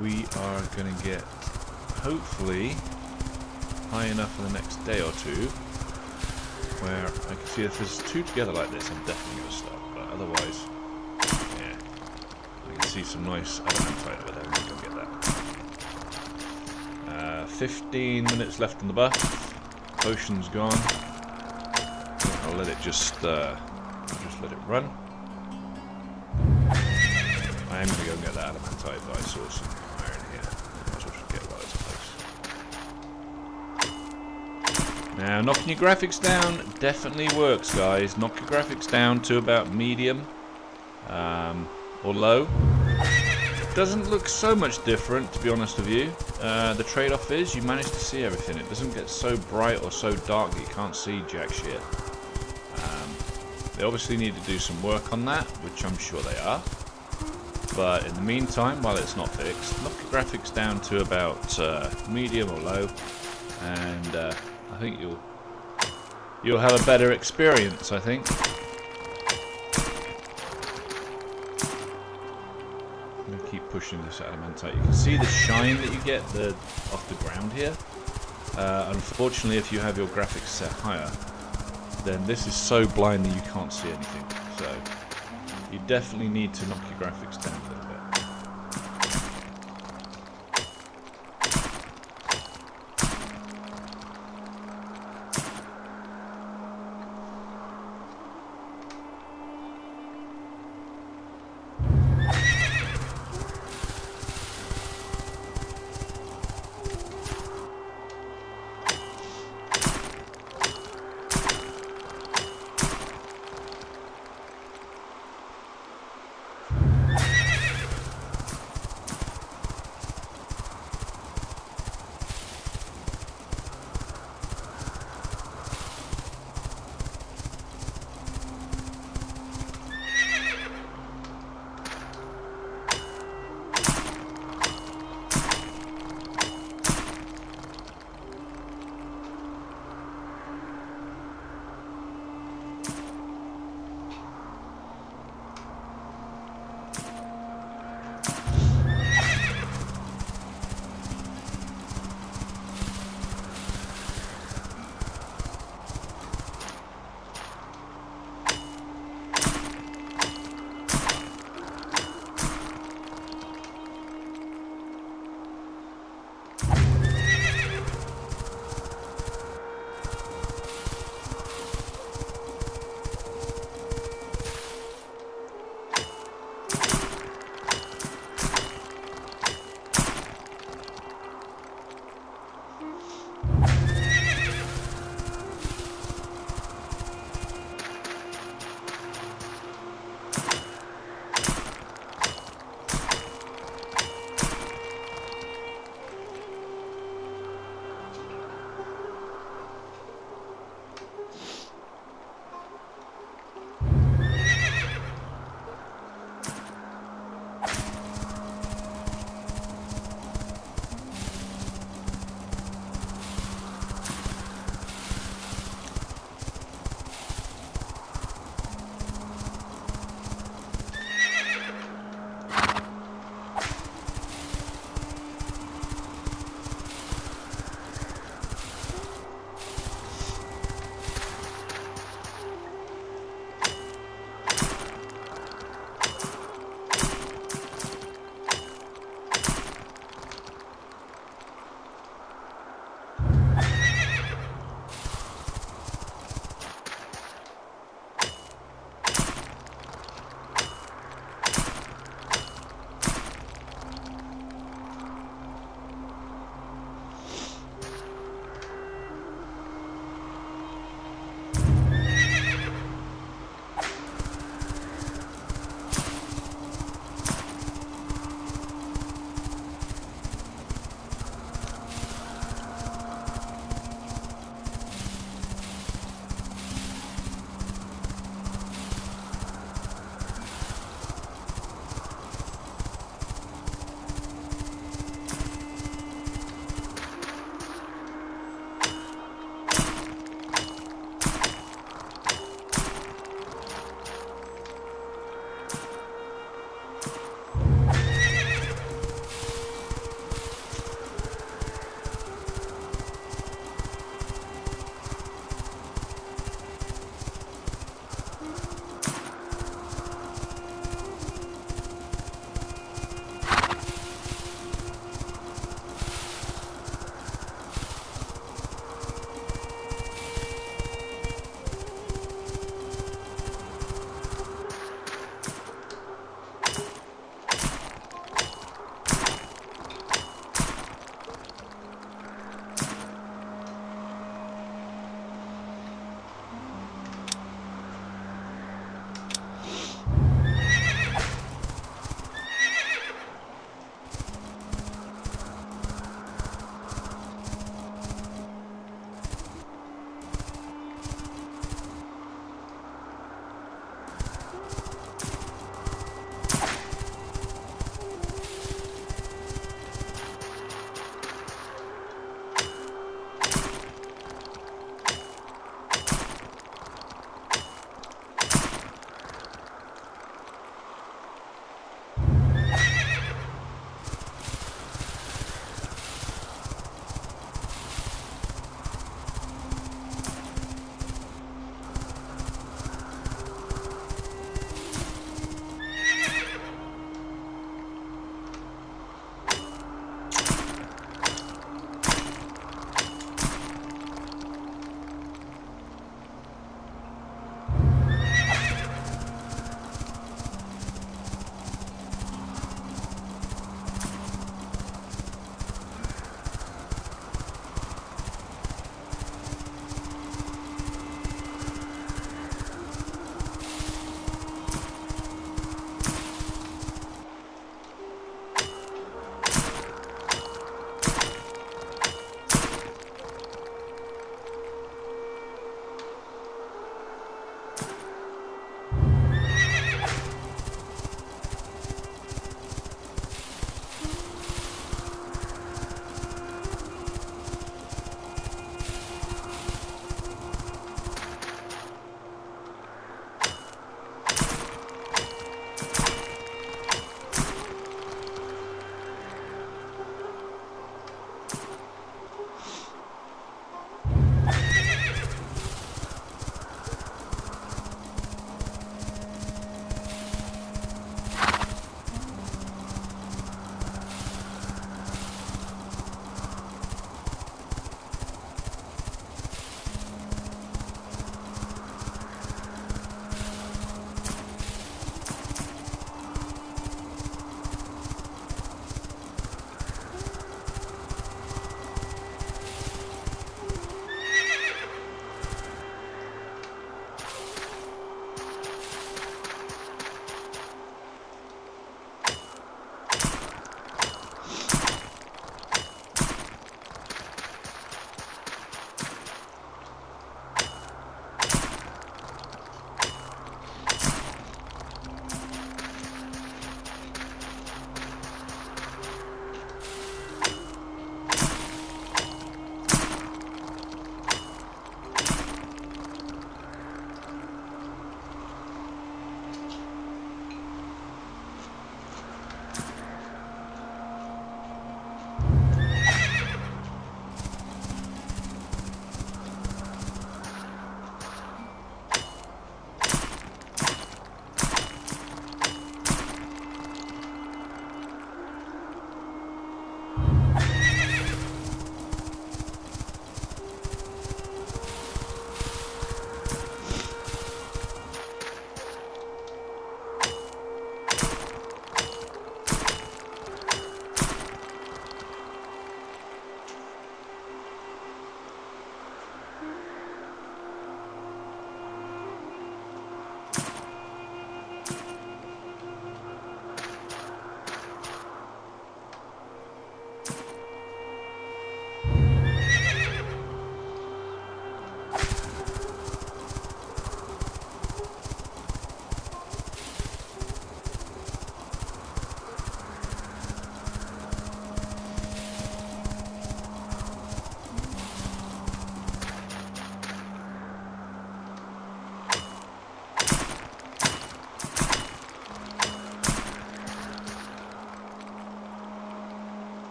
We are going to get, hopefully, high enough for the next day or two, where I can see if there's two together like this, I'm definitely going to stop, but otherwise, yeah, I can see some nice adamantite over there, I'm going to go get that. 15 minutes left on the buff, potion's gone, I'll let it just let it run. I am going to go and get that adamantite, but I saw some iron here. Might as well just get while it's close. Now, knocking your graphics down definitely works, guys. Knock your graphics down to about medium or low. Doesn't look so much different, to be honest with you. The trade-off is you manage to see everything. It doesn't get so bright or so dark that you can't see jack shit. They obviously need to do some work on that, which I'm sure they are. But in the meantime, while it's not fixed, knock your graphics down to about medium or low, and I think you'll have a better experience, I think. I'm going to keep pushing this adamantite. You can see the shine that you get off the ground here. Unfortunately, if you have your graphics set higher, then this is so blind that you can't see anything. So you definitely need to knock your graphics down a little bit.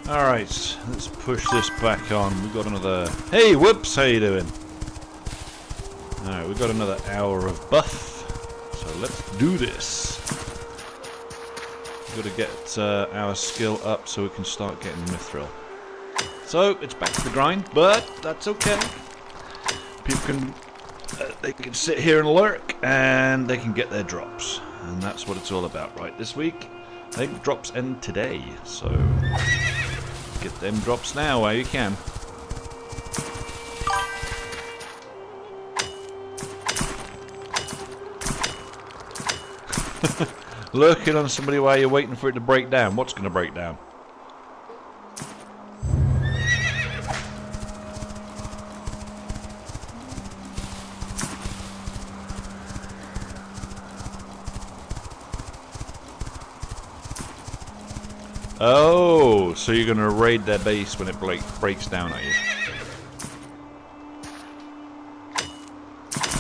Alright, let's push this back on. We've got another... Hey, whoops, how you doing? Alright, we've got another hour of buff. So let's do this. We've got to get our skill up so we can start getting mithril. So, it's back to the grind, but that's okay. People can... they can sit here and lurk, and they can get their drops. And that's what it's all about, right? This week, I think drops end today, so... get them drops now while you can. Lurking on somebody while you're waiting for it to break down. What's going to break down? Oh, so you're going to raid their base when it breaks down, are you?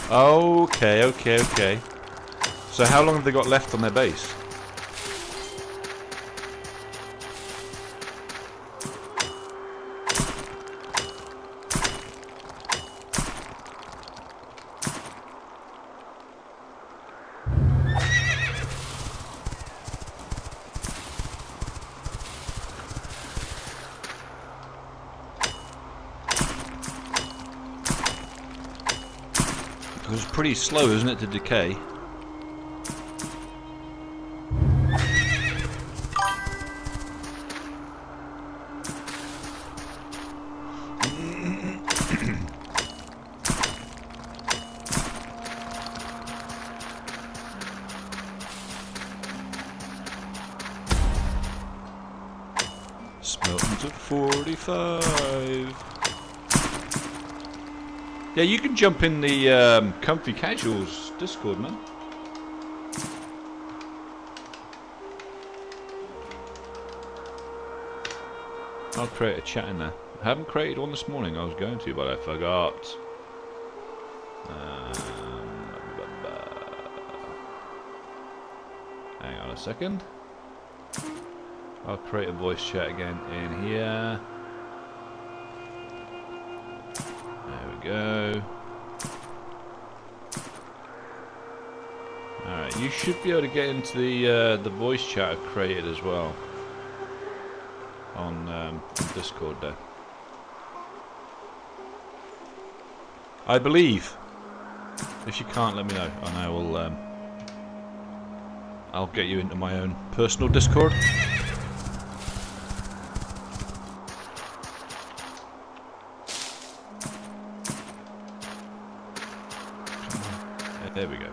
Okay, okay, okay. So how long have they got left on their base? It's pretty slow, isn't it, to decay? Smelting to 45. Yeah, you can jump in the Comfy Casuals Discord, man. I'll create a chat in there. I haven't created one this morning. I was going to, but I forgot. Hang on a second. I'll create a voice chat again in here. There we go. Alright, you should be able to get into the voice chat I've created as well. On Discord there. I believe. If you can't, let me know, and I will. I'll get you into my own personal Discord. There we go.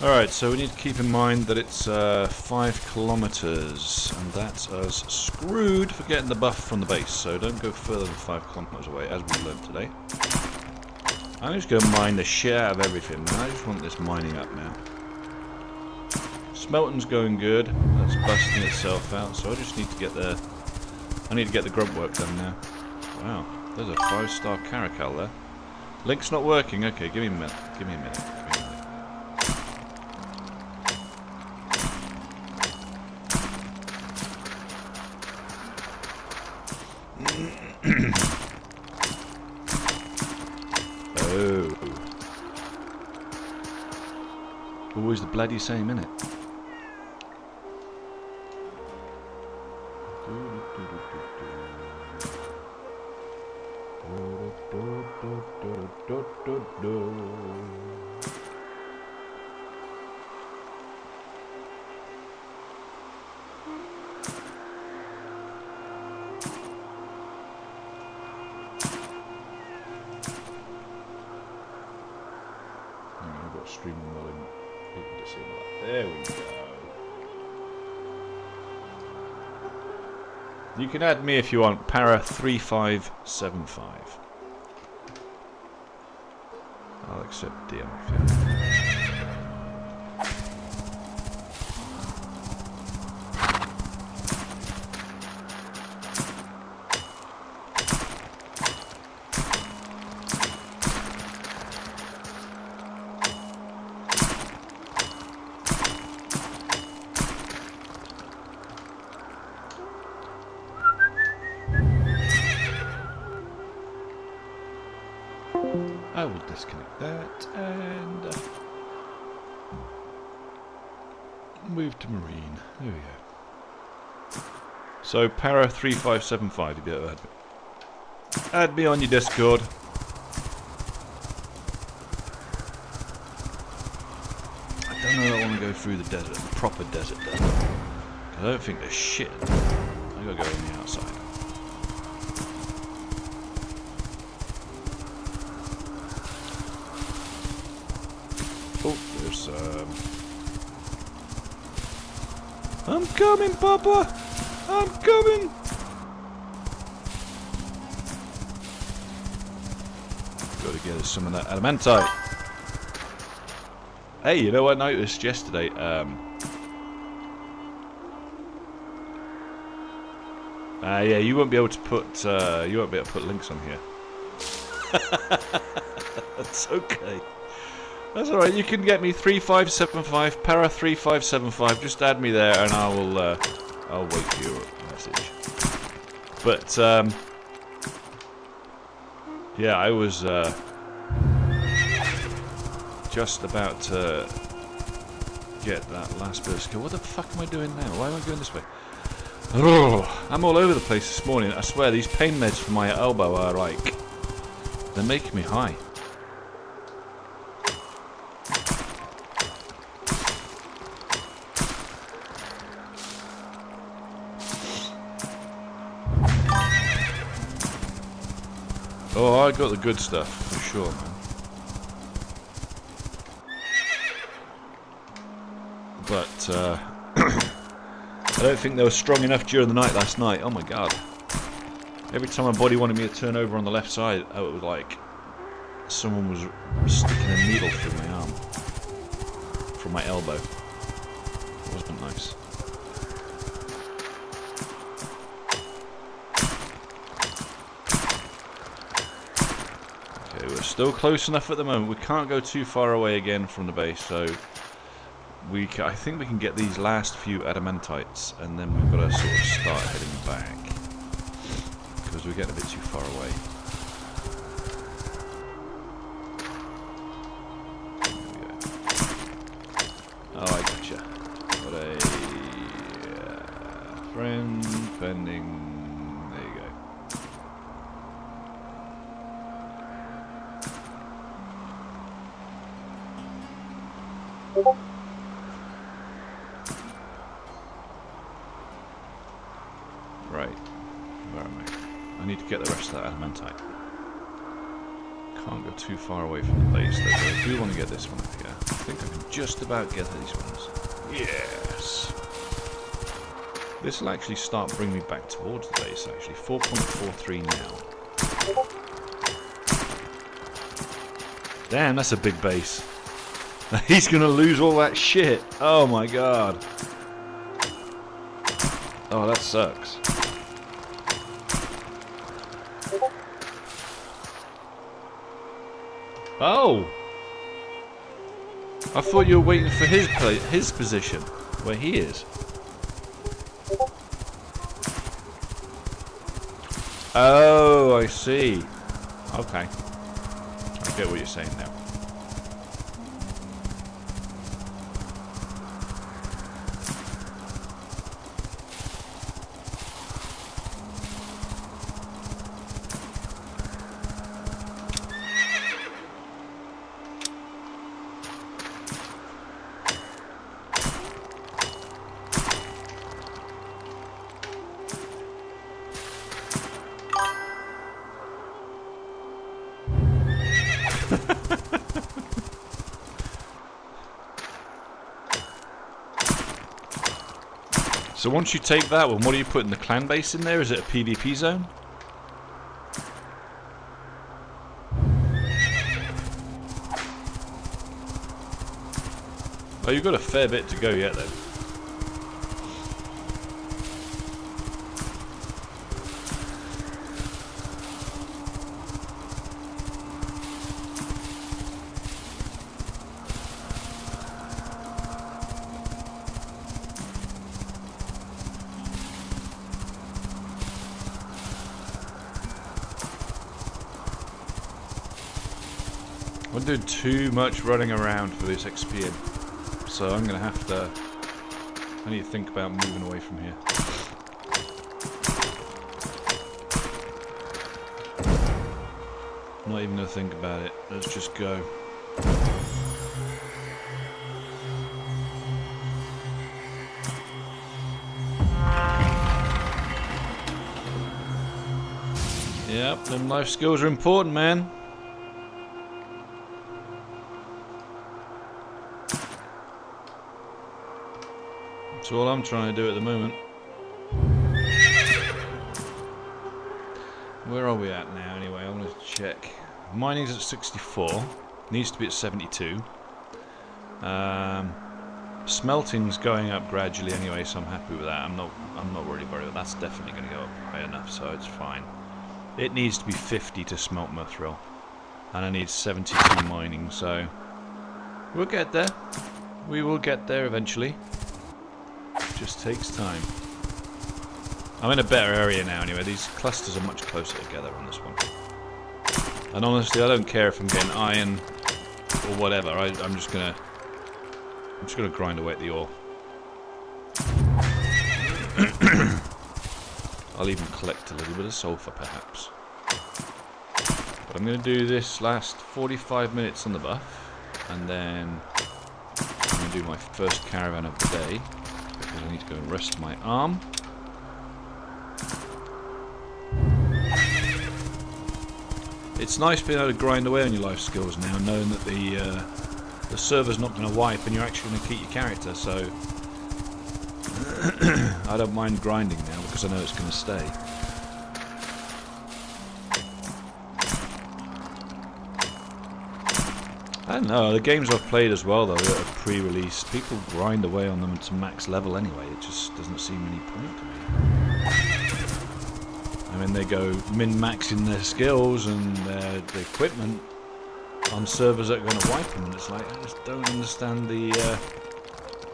Alright, so we need to keep in mind that it's 5 kilometers, and that's us screwed for getting the buff from the base, so don't go further than 5 kilometers away, as we learned today. I'm just going to mine the shit out of everything, man. I just want this mining up now. Smelting's going good, that's busting itself out, so I just need to get the... I need to get the grunt work done now. Wow, there's a 5-star caracal there. Link's not working, okay, give me a minute, give me a minute. Oh. Always the bloody same, innit? There we go. You can add me if you want, Para3575. I'll accept DM if you want. I will disconnect that and move to Marine. There we go. So Para3575, you'd be able to add me on your Discord. I don't know if I want to go through the desert, the proper desert desert. I don't think there's shit. I gotta go on the outside. Oh, there's I'm coming, Papa! I'm coming! Gotta get us some of that adamantite. Hey, you know what I noticed yesterday? Yeah, you won't be able to put links on here. That's okay. That's alright, you can get me 3575, Para3575, just add me there and I'll wait for your message. But yeah, I was just about to get that last bit of skill. What the fuck am I doing now? Why am I going this way? Oh, I'm all over the place this morning. I swear these pain meds for my elbow are like, they're making me high. Oh, I got the good stuff for sure, man. But I don't think they were strong enough during the night last night. Oh my god. Every time my body wanted me to turn over on the left side, it was like someone was sticking a needle through my arm. From my elbow. It wasn't nice. Okay, we're still close enough at the moment. We can't go too far away again from the base, so I think we can get these last few adamantites, and then we've got to sort of start heading back because we're getting a bit too far away. There we go. Oh, I gotcha. Got a friend pending. There you go. Right, where am I? I need to get the rest of that adamantite. Can't go too far away from the base though, but I do want to get this one up here. I think I can just about get these ones. Yes! This will actually start bringing me back towards the base actually. 4.43 now. Damn, that's a big base. He's gonna lose all that shit. Oh my god. Oh, that sucks. Oh! I thought you were waiting for his position, where he is. Oh, I see. Okay. I get what you're saying now. So once you take that one, what are you putting the clan base in there? Is it a PvP zone? Oh, you've got a fair bit to go yet then. I'm doing too much running around for this XP, so I'm gonna have to. I need to think about moving away from here. I'm not even gonna think about it. Let's just go. Yep, them life skills are important, man. That's all I'm trying to do at the moment. Where are we at now anyway? I want to check. Mining's at 64. Needs to be at 72. Smelting's going up gradually anyway, so I'm happy with that. I'm not really worried. That's definitely going to go up high enough, so it's fine. It needs to be 50 to smelt mithril, and I need 72 mining, so we'll get there. We will get there eventually. Just takes time. I'm in a better area now anyway. These clusters are much closer together on this one. And honestly, I don't care if I'm getting iron or whatever. I'm just gonna grind away at the ore. I'll even collect a little bit of sulfur perhaps. But I'm gonna do this last 45 minutes on the buff, and then I'm gonna do my first caravan of the day because I need to go and rest my arm. It's nice being able to grind away on your life skills now, knowing that the server's not going to wipe and you're actually going to keep your character, so I don't mind grinding now because I know it's going to stay. I don't know, the games I've played as well though that are pre-released, people grind away on them to max level anyway, it just doesn't seem any point to me. I mean, they go min-maxing their skills and their equipment on servers that are going to wipe them, and it's like, I just don't understand the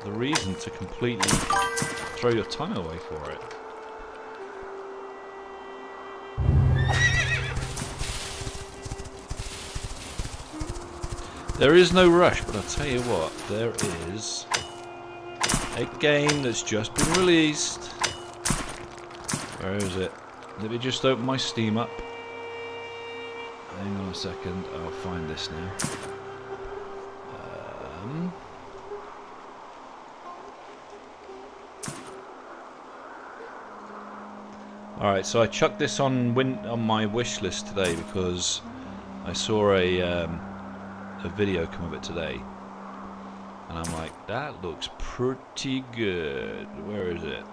reason to completely throw your time away for it. There is no rush, but I'll tell you what, there is a game that's just been released. Where is it? Let me just open my Steam up. Hang on a second, I'll find this now. Alright, so I chucked this on my wish list today because I saw a video come of it today. And I'm like, that looks pretty good. Where is it?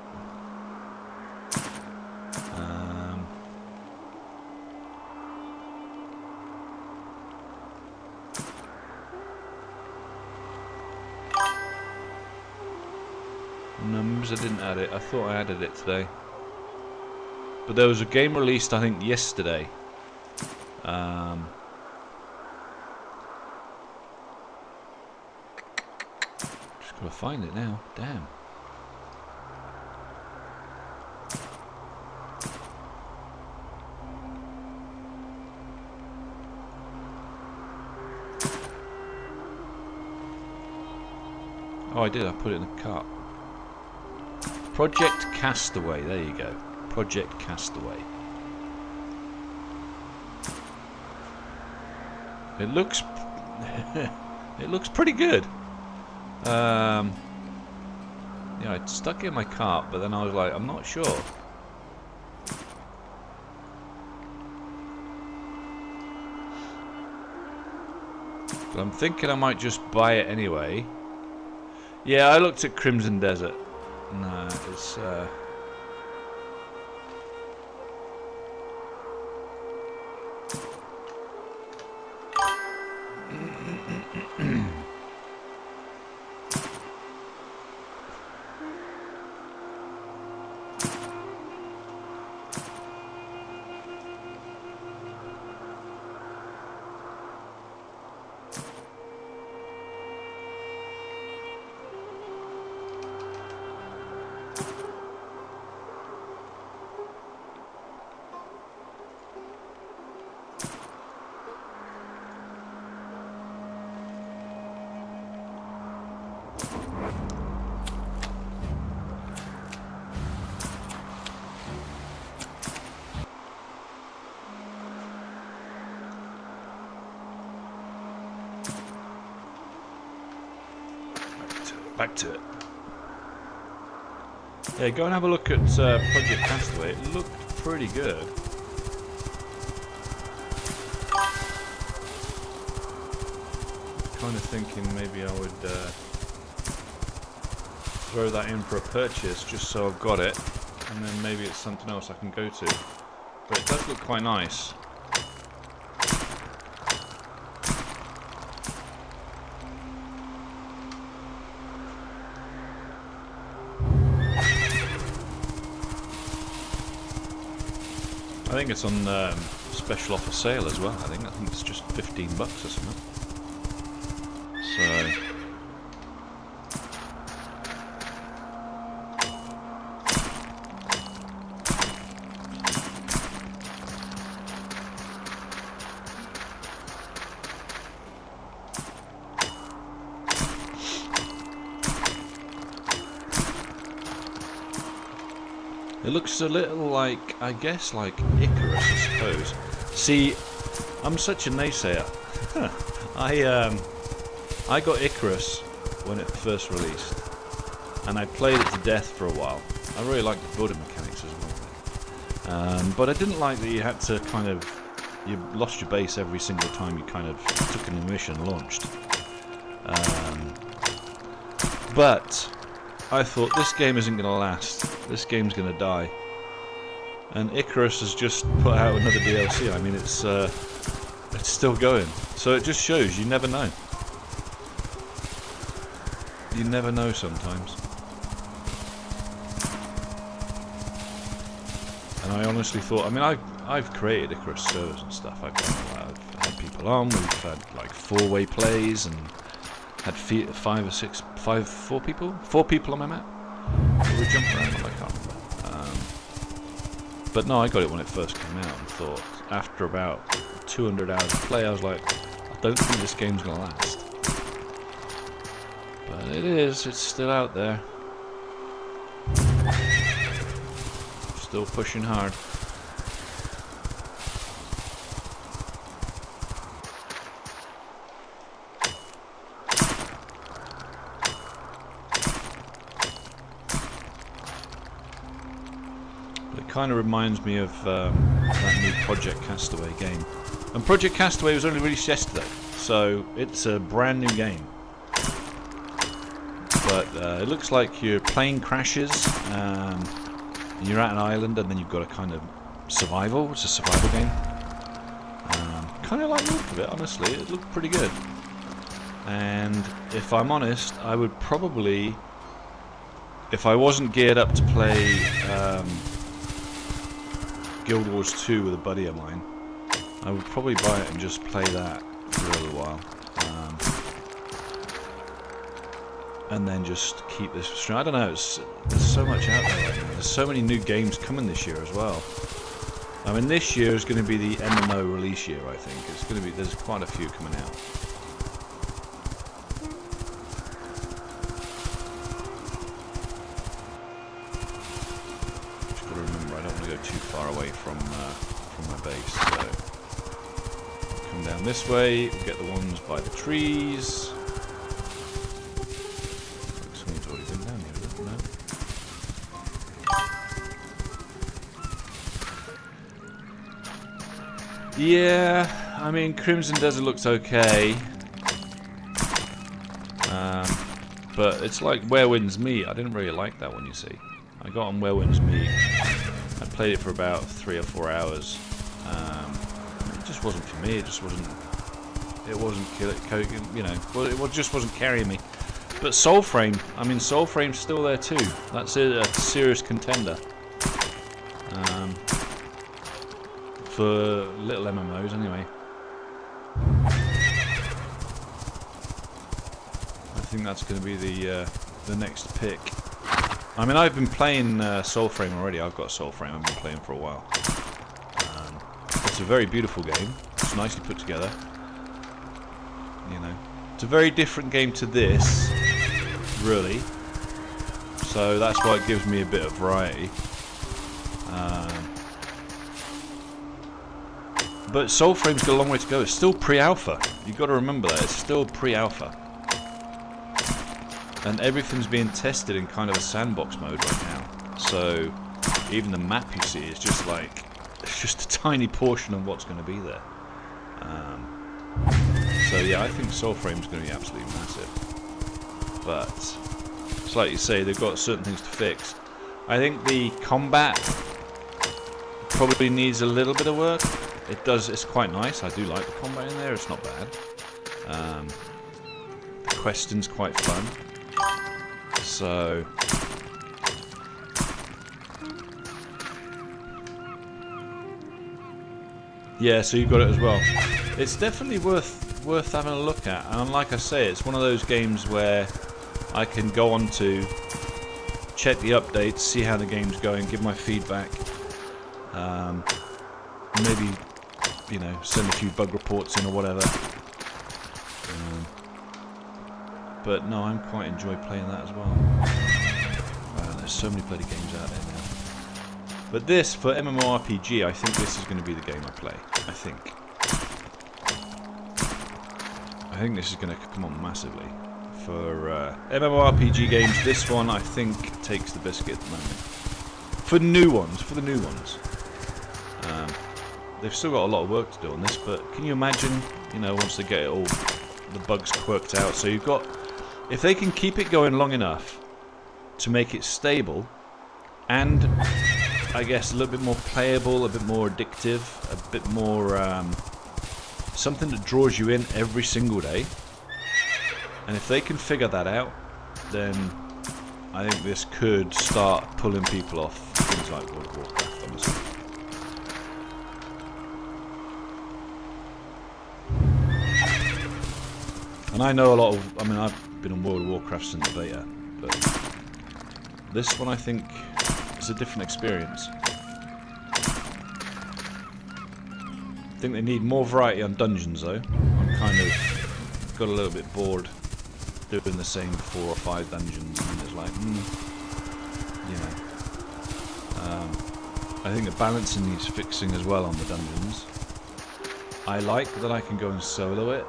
Numbers, I didn't add it. I thought I added it today. But there was a game released, I think, yesterday. Just gotta find it now. Damn. Oh, I did. I put it in the cart. Project Castaway. There you go. Project Castaway. It looks it looks pretty good. Yeah, I stuck it in my cart, but then I was like, I'm not sure. But I'm thinking I might just buy it anyway. Yeah, I looked at Crimson Desert. No, it's back to it. Yeah, go and have a look at Project Castaway. It looked pretty good. Kind of thinking maybe I would throw that in for a purchase just so I've got it, and then maybe it's something else I can go to. But it does look quite nice. I think it's on special offer sale as well. I think it's just $15 or something. So It looks a little like, I guess, like Icarus, I suppose. See, I'm such a naysayer. I got Icarus when it first released, and I played it to death for a while. I really liked the building mechanics as well. But I didn't like that you had to kind of, you lost your base every single time you kind of took an mission and launched. But I thought, this game isn't going to last. This game's going to die. And Icarus has just put out another DLC. I mean, it's still going. So it just shows you never know. You never know sometimes. And I honestly thought, I mean, I've created Icarus servers and stuff. I've had people on. We've had like 4-way plays and had 4 people on my map. We jumped around, I can't remember. But no, I got it when it first came out and thought, after about 200 hours of play, I was like, I don't think this game's going to last. But it is, it's still out there. Still pushing hard. It kind of reminds me of that new Project Castaway game. And Project Castaway was only released yesterday, so it's a brand new game. But it looks like your plane crashes, you're at an island, and then you've got a kind of survival. It's a survival game. Kind of like the look of it, honestly. It looked pretty good. And if I'm honest, I would probably, if I wasn't geared up to play Guild Wars 2 with a buddy of mine, I would probably buy it and just play that for a little while. And then just keep this straight. I don't know, there's so much out there right now. There's so many new games coming this year as well. I mean, this year is going to be the MMO release year, I think. It's going to be, there's quite a few coming out. Just got to remember, I don't want to go too far away from my base. So come down this way, we'll get the ones by the trees. Yeah, I mean, Crimson Desert looks okay. But it's like Where Winds Meet. I didn't really like that one, you see. I got on Where Winds Meet. I played it for about 3 or 4 hours. It just wasn't for me. It just wasn't. It wasn't, you know. Well, it just wasn't carrying me. But Soulframe. I mean, Soulframe's still there too. That's a serious contender. For little MMOs, anyway. I think that's going to be the next pick. I mean, I've been playing Soulframe already. I've got Soulframe. I've been playing for a while. It's a very beautiful game. It's nicely put together. You know, it's a very different game to this, really. So that's why it gives me a bit of variety. But Soulframe's got a long way to go. It's still pre-alpha. You've got to remember that. It's still pre-alpha. And everything's being tested in kind of a sandbox mode right now. So even the map you see is just like, it's just a tiny portion of what's going to be there. So yeah, I think Soulframe's going to be absolutely massive. But it's like you say, they've got certain things to fix. I think the combat probably needs a little bit of work. It does, it's quite nice. I do like the combat in there, it's not bad. The question's quite fun. So yeah, so you've got it as well. It's definitely worth having a look at. And like I say, it's one of those games where I can go on to check the updates, see how the game's going, give my feedback. Maybe, you know, send a few bug reports in or whatever. But no, I'm quite enjoy playing that as well. Wow, there's so many bloody games out there now. But this, for MMORPG, I think this is going to be the game I play. I think this is going to come on massively. For MMORPG games, this one I think takes the biscuit at the moment. For the new ones. They've still got a lot of work to do on this, but can you imagine, you know, once they get it all, the bugs quirked out, so you've got, if they can keep it going long enough to make it stable, and I guess a little bit more playable, a bit more addictive, a bit more something that draws you in every single day, and if they can figure that out, then I think this could start pulling people off things like World of Warcraft, honestly. And I know a lot of, I mean, I've been on World of Warcraft since the beta, but this one I think is a different experience. I think they need more variety on dungeons though. I'm kind of got a little bit bored doing the same 4 or 5 dungeons, and it's like, you know. I think the balancing needs fixing as well on the dungeons. I like that I can go and solo it,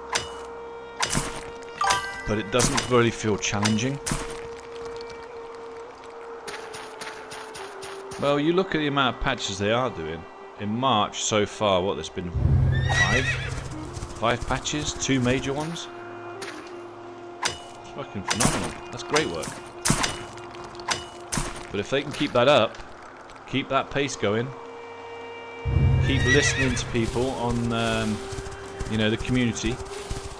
but it doesn't really feel challenging. Well, you look at the amount of patches they are doing. In March so far, what, there's been 5 patches, 2 major ones. It's fucking phenomenal. That's great work. But if they can keep that up, keep that pace going, keep listening to people on, you know, the community.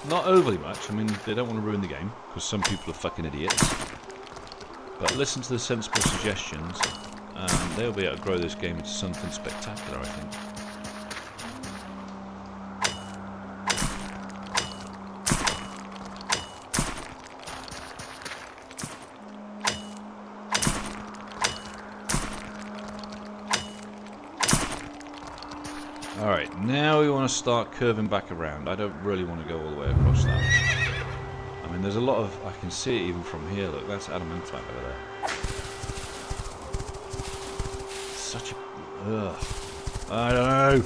Not overly much. I mean, they don't want to ruin the game, because some people are fucking idiots. But listen to the sensible suggestions, and they'll be able to grow this game into something spectacular, I think. Alright, now we want to start curving back around. I don't really want to go all the way across that. I mean, there's a lot of... I can see it even from here. Look, that's adamantite over there. Such a... Ugh. I don't know.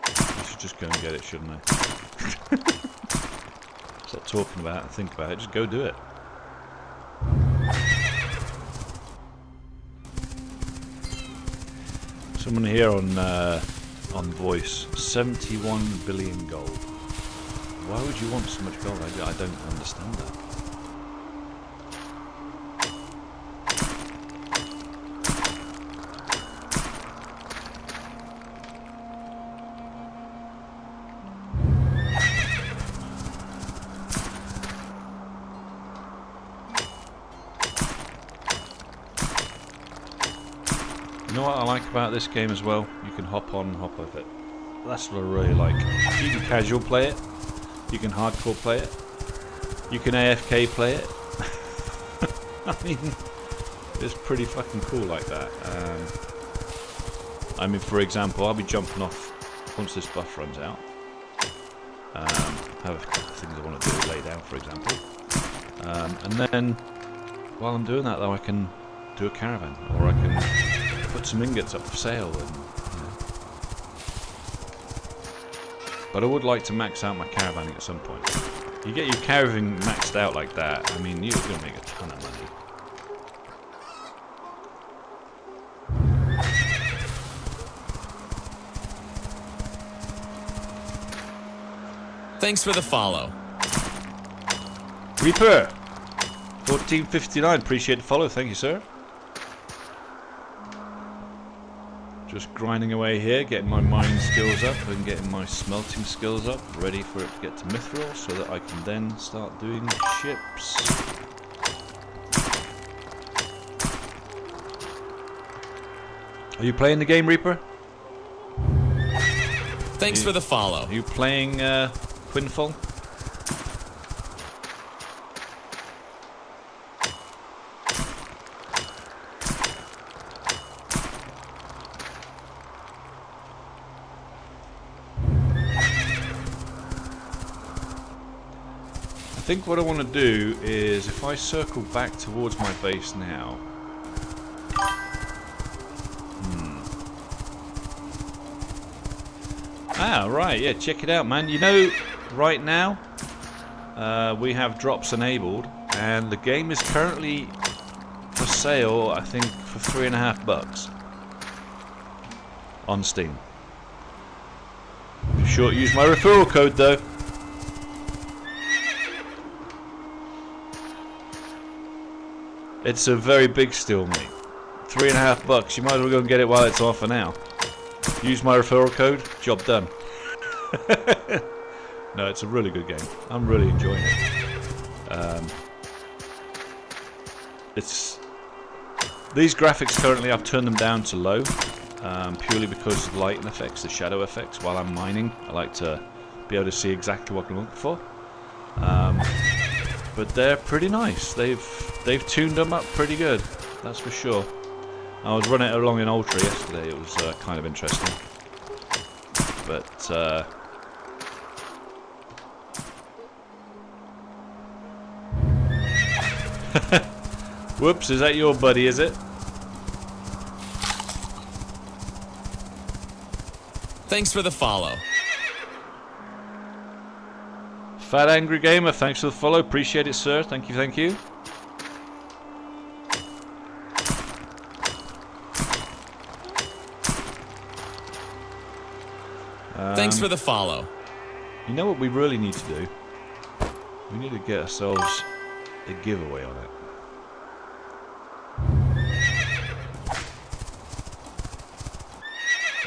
I should just go and get it, shouldn't I? Stop talking about it and think about it. Just go do it. Someone here on voice, 71 billion gold. Why would you want so much gold? I don't understand that. You know what I like about this game as well? You can hop on and hop off it. That's what I really like. You can casual play it. You can hardcore play it. You can AFK play it. I mean, it's pretty fucking cool like that. I mean, for example, I'll be jumping off once this buff runs out. Have a couple of things I want to do, lay down, for example. And then, while I'm doing that though, I can do a caravan, or I can put some ingots up for sale, and, you know. But I would like to max out my caravanning at some point. You get your caravan maxed out like that, I mean, you're going to make a ton of money. Thanks for the follow. Reaper 1459, appreciate the follow, thank you, sir. Just grinding away here, getting my mining skills up and getting my smelting skills up, ready for it to get to Mithril so that I can then start doing ships. Are you playing the game, Reaper? Thanks for the follow. Are you playing Quinfall? I think what I want to do is, if I circle back towards my base now, Ah, right, yeah, check it out, man. You know, right now, we have drops enabled, and the game is currently for sale, I think, for $3.50 on Steam. Be sure to use my referral code, though. It's a very big steal, mate. $3.50. You might as well go and get it while it's offer now. Use my referral code. Job done. No, it's a really good game. I'm really enjoying it. It's these graphics currently. I've turned them down to low, purely because of lighting effects, the shadow effects. While I'm mining, I like to be able to see exactly what I'm looking for. But they're pretty nice. They've tuned them up pretty good. That's for sure. I was running it along in Ultra yesterday. It was kind of interesting. But whoops, is that your buddy, is it? Thanks for the follow. Fat Angry Gamer, thanks for the follow. Appreciate it, sir. Thank you, thank you. Thanks for the follow. You know what we really need to do? We need to get ourselves a giveaway on it.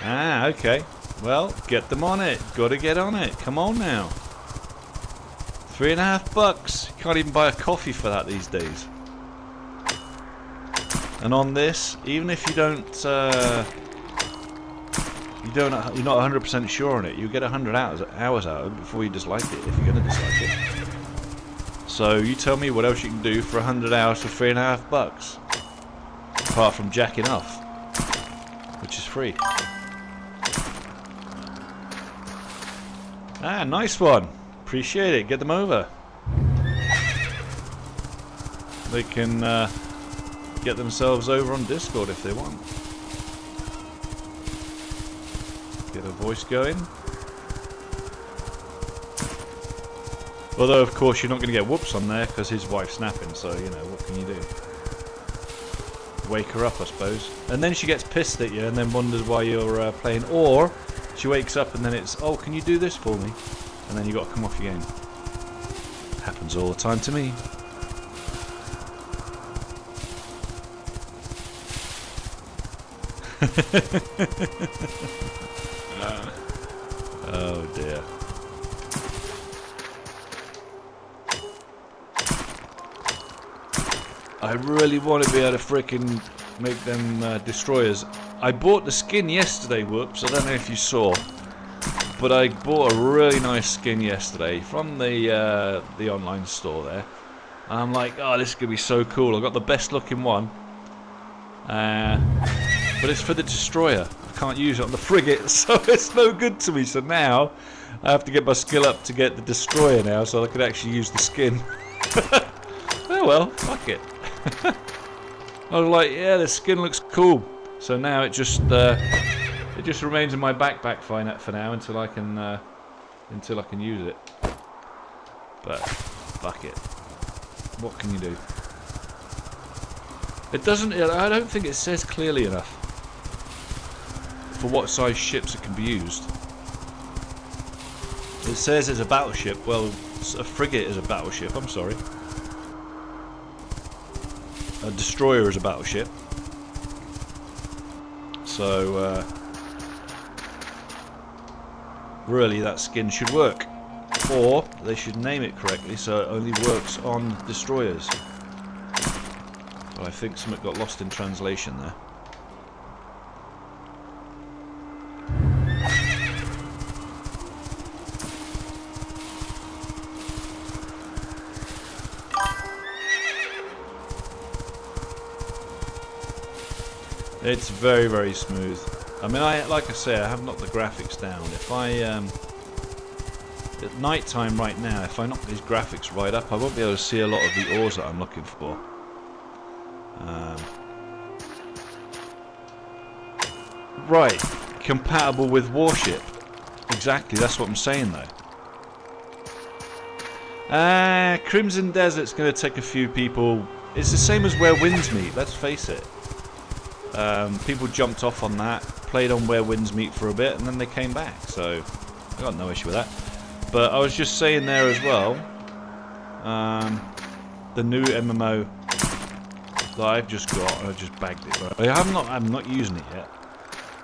Ah, okay. Well, get them on it. Gotta get on it. Come on now. $3.50. You can't even buy a coffee for that these days. And on this, even if you don't, you're not 100% sure on it, you get 100 hours out of it before you dislike it, if you're gonna dislike it. So you tell me what else you can do for 100 hours for $3.50, apart from jacking off, which is free. Ah, nice one. Appreciate it. Get them over. They can get themselves over on Discord if they want. Get a voice going. Although, of course, you're not going to get whoops on there because his wife's napping, so, you know, what can you do? Wake her up, I suppose. And then she gets pissed at you and then wonders why you're playing. Or she wakes up and then it's, oh, can you do this for me? And then you got to come off your game. Happens all the time to me. Oh dear. I really want to be able to frickin' make them destroyers. I bought the skin yesterday, whoops, I don't know if you saw. But I bought a really nice skin yesterday from the online store there. And I'm like, oh, this is going to be so cool. I got the best looking one. But it's for the destroyer. I can't use it on the frigate, so it's no good to me. So now I have to get my skill up to get the destroyer now so I could actually use the skin. Oh well, fuck it. I was like, yeah, the skin looks cool. So now it just remains in my backpack for now until I can use it. But fuck it. What can you do? It doesn't. I don't think it says clearly enough for what size ships it can be used. It says it's a battleship. Well, a frigate is a battleship. I'm sorry. A destroyer is a battleship. So really, that skin should work, or they should name it correctly so it only works on destroyers. But I think something got lost in translation there. It's very, very smooth. I mean, like I say, I have knocked the graphics down. If I at night time right now, if I knock these graphics right up, I won't be able to see a lot of the ores that I'm looking for. Right, compatible with Warship. Exactly, that's what I'm saying though. Crimson Desert's going to take a few people. It's the same as Where Winds Meet, let's face it. People jumped off on that, played on Where Winds Meet for a bit, and then they came back. So I got no issue with that. But I was just saying there as well, the new MMO that I've just got, I just bagged it. But I'm not using it yet.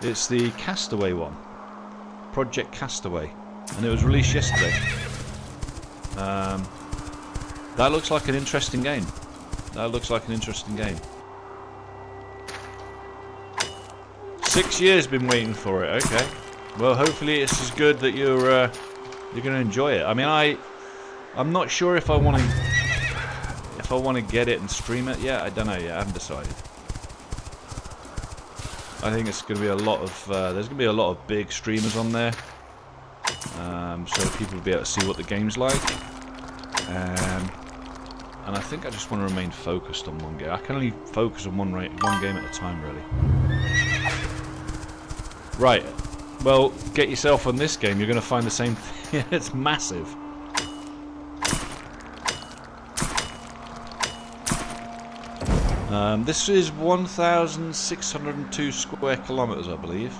It's the Castaway one, Project Castaway, and it was released yesterday. That looks like an interesting game. 6 years been waiting for it. Okay, well hopefully it's as good that you're going to enjoy it. I mean, I'm not sure if I want to get it and stream it yet. I don't know yet. I haven't decided. I think it's going to be a lot of there's going to be a lot of big streamers on there, so people will be able to see what the game's like. And I think I just want to remain focused on one game. I can only focus on one game at a time, really. Right. Well, get yourself on this game. You're going to find the same thing. It's massive. This is 1,602 square kilometers, I believe.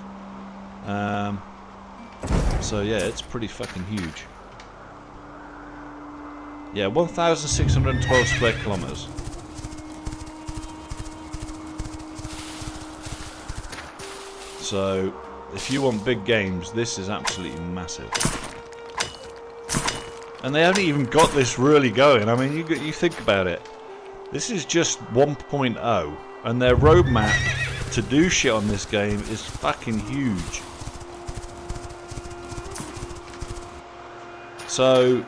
So yeah, it's pretty fucking huge. Yeah, 1,612 square kilometers. So, if you want big games, this is absolutely massive. And they haven't even got this really going. I mean, you think about it. This is just 1.0, and their roadmap to do shit on this game is fucking huge. So,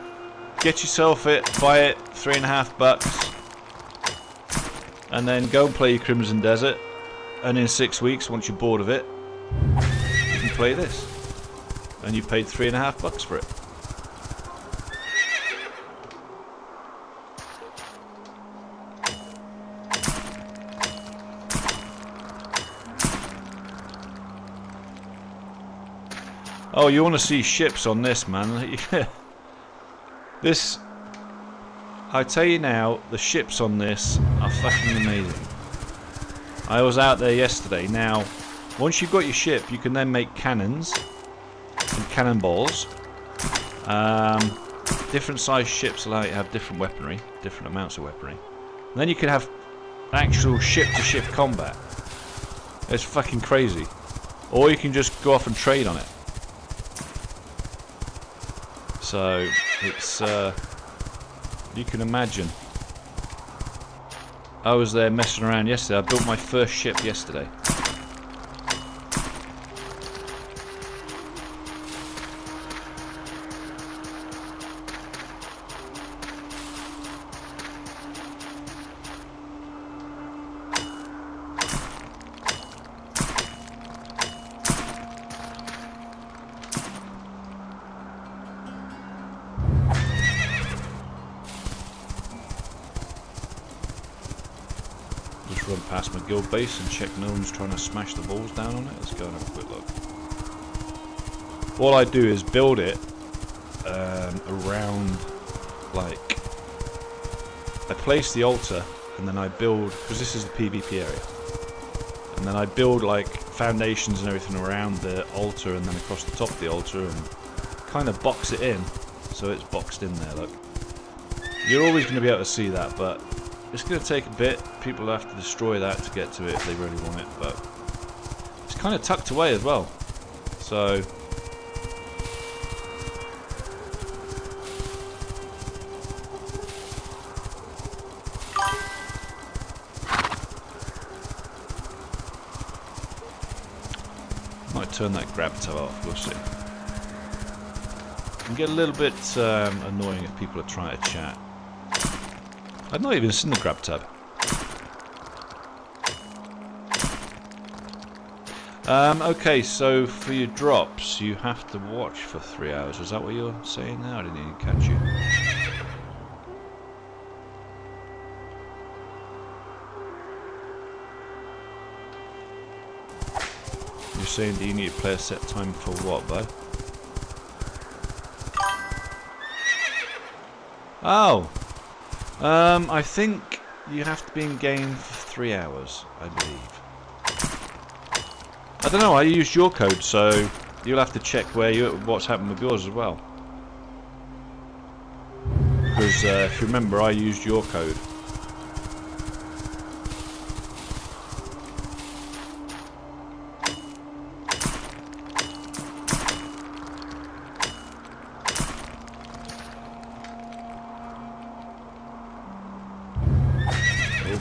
get yourself it, buy it, $3.50, and then go and play your Crimson Desert. And in 6 weeks, once you're bored of it, you can play this, and you paid $3.50 for it. Oh, you want to see ships on this, man? This, I tell you now, the ships on this are fucking amazing. I was out there yesterday. Now, once you've got your ship, you can then make cannons and cannonballs. Different size ships allow you to have different weaponry, different amounts of weaponry. And then you can have actual ship-to-ship combat. It's fucking crazy. Or you can just go off and trade on it. So, it's, you can imagine. I was there messing around yesterday. I built my first ship yesterday. Run past my guild base and check no one's trying to smash the balls down on it. Let's go and have a quick look. All I do is build it around, like, I place the altar and then I build, because this is the PvP area, and then I build like foundations and everything around the altar and then across the top of the altar and kind of box it in so it's boxed in there. Look, you're always going to be able to see that, but it's going to take a bit. People have to destroy that to get to it if they really want it, but it's kind of tucked away as well. So might turn that grab tab off, we'll see. It can get a little bit annoying if people are trying to chat. I've not even seen the grab tab. Okay, so for your drops, you have to watch for 3 hours. Is that what you're saying now? I didn't even catch you. You're saying, do you need to play a set time for what, though? Oh. I think you have to be in game for 3 hours, I believe. I don't know, I used your code, so you'll have to check what's happened with yours as well. Because if you remember, I used your code.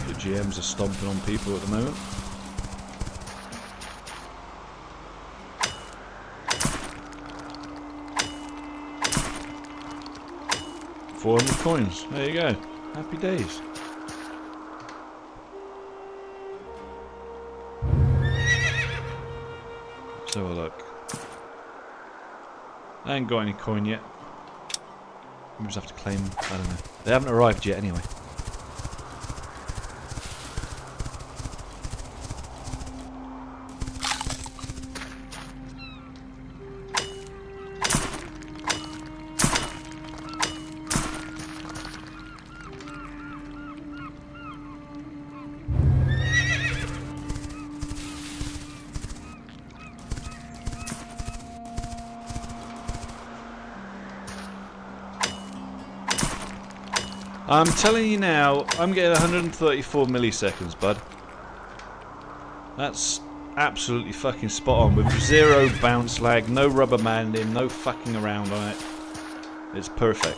The GMs are stomping on people at the moment. $400 There you go. Happy days. Let's have a look. I ain't got any coin yet. We just have to claim. I don't know. They haven't arrived yet anyway. I'm telling you now, I'm getting 134 milliseconds, bud. That's absolutely fucking spot on, with 0 bounce lag, no rubber banding, no fucking around on it. It's perfect.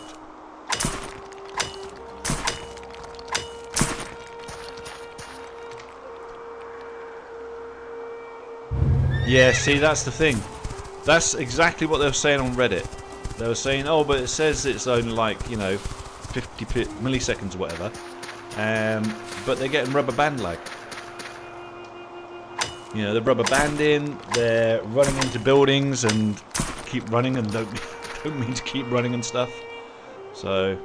Yeah, see, that's the thing. That's exactly what they were saying on Reddit. They were saying, oh, but it says it's only like, you know, 50 milliseconds or whatever, but they're getting rubber band lag. You know, they're rubber banding, they're running into buildings and keep running and don't mean to keep running and stuff. So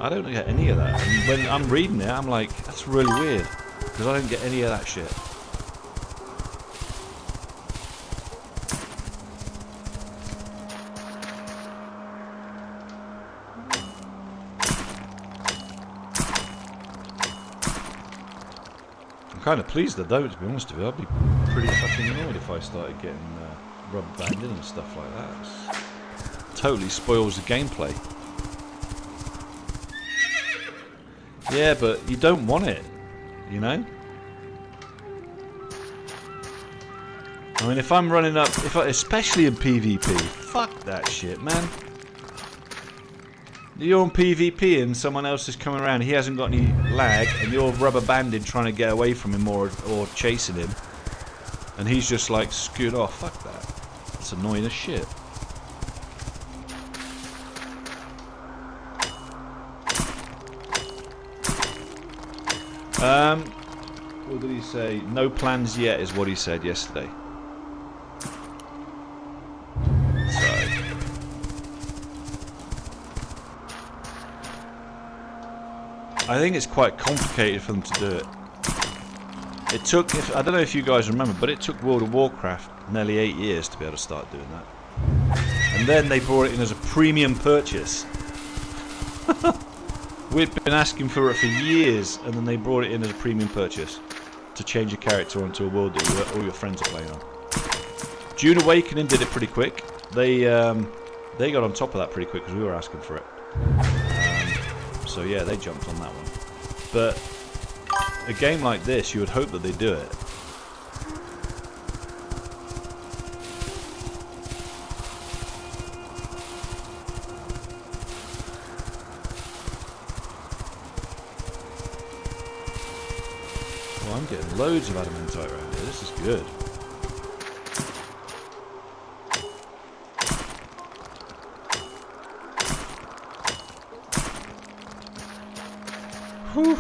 I don't get any of that. And when I'm reading it, I'm like, that's really weird, because I don't get any of that shit. I'm kind of pleased I don't, to be honest with you. I'd be pretty fucking annoyed if I started getting rubber banded and stuff like that. It totally spoils the gameplay. Yeah, but you don't want it, you know? I mean, if I'm running up, especially in PvP, fuck that shit, man. You're on PvP and someone else is coming around, he hasn't got any lag, and you're rubber banded trying to get away from him or chasing him, and he's just like, scoot off. Fuck that. That's annoying as shit. What did he say? No plans yet is what he said yesterday. I think it's quite complicated for them to do it. It took, I don't know if you guys remember, but it took World of Warcraft nearly 8 years to be able to start doing that. And then they brought it in as a premium purchase. We'd been asking for it for years, and then they brought it in as a premium purchase to change your character onto a world that all your friends are playing on. Dune Awakening did it pretty quick. They got on top of that pretty quick because we were asking for it. So yeah, they jumped on that one. But a game like this, you would hope that they do it. Well, I'm getting loads of adamantite around here. This is good. Whew.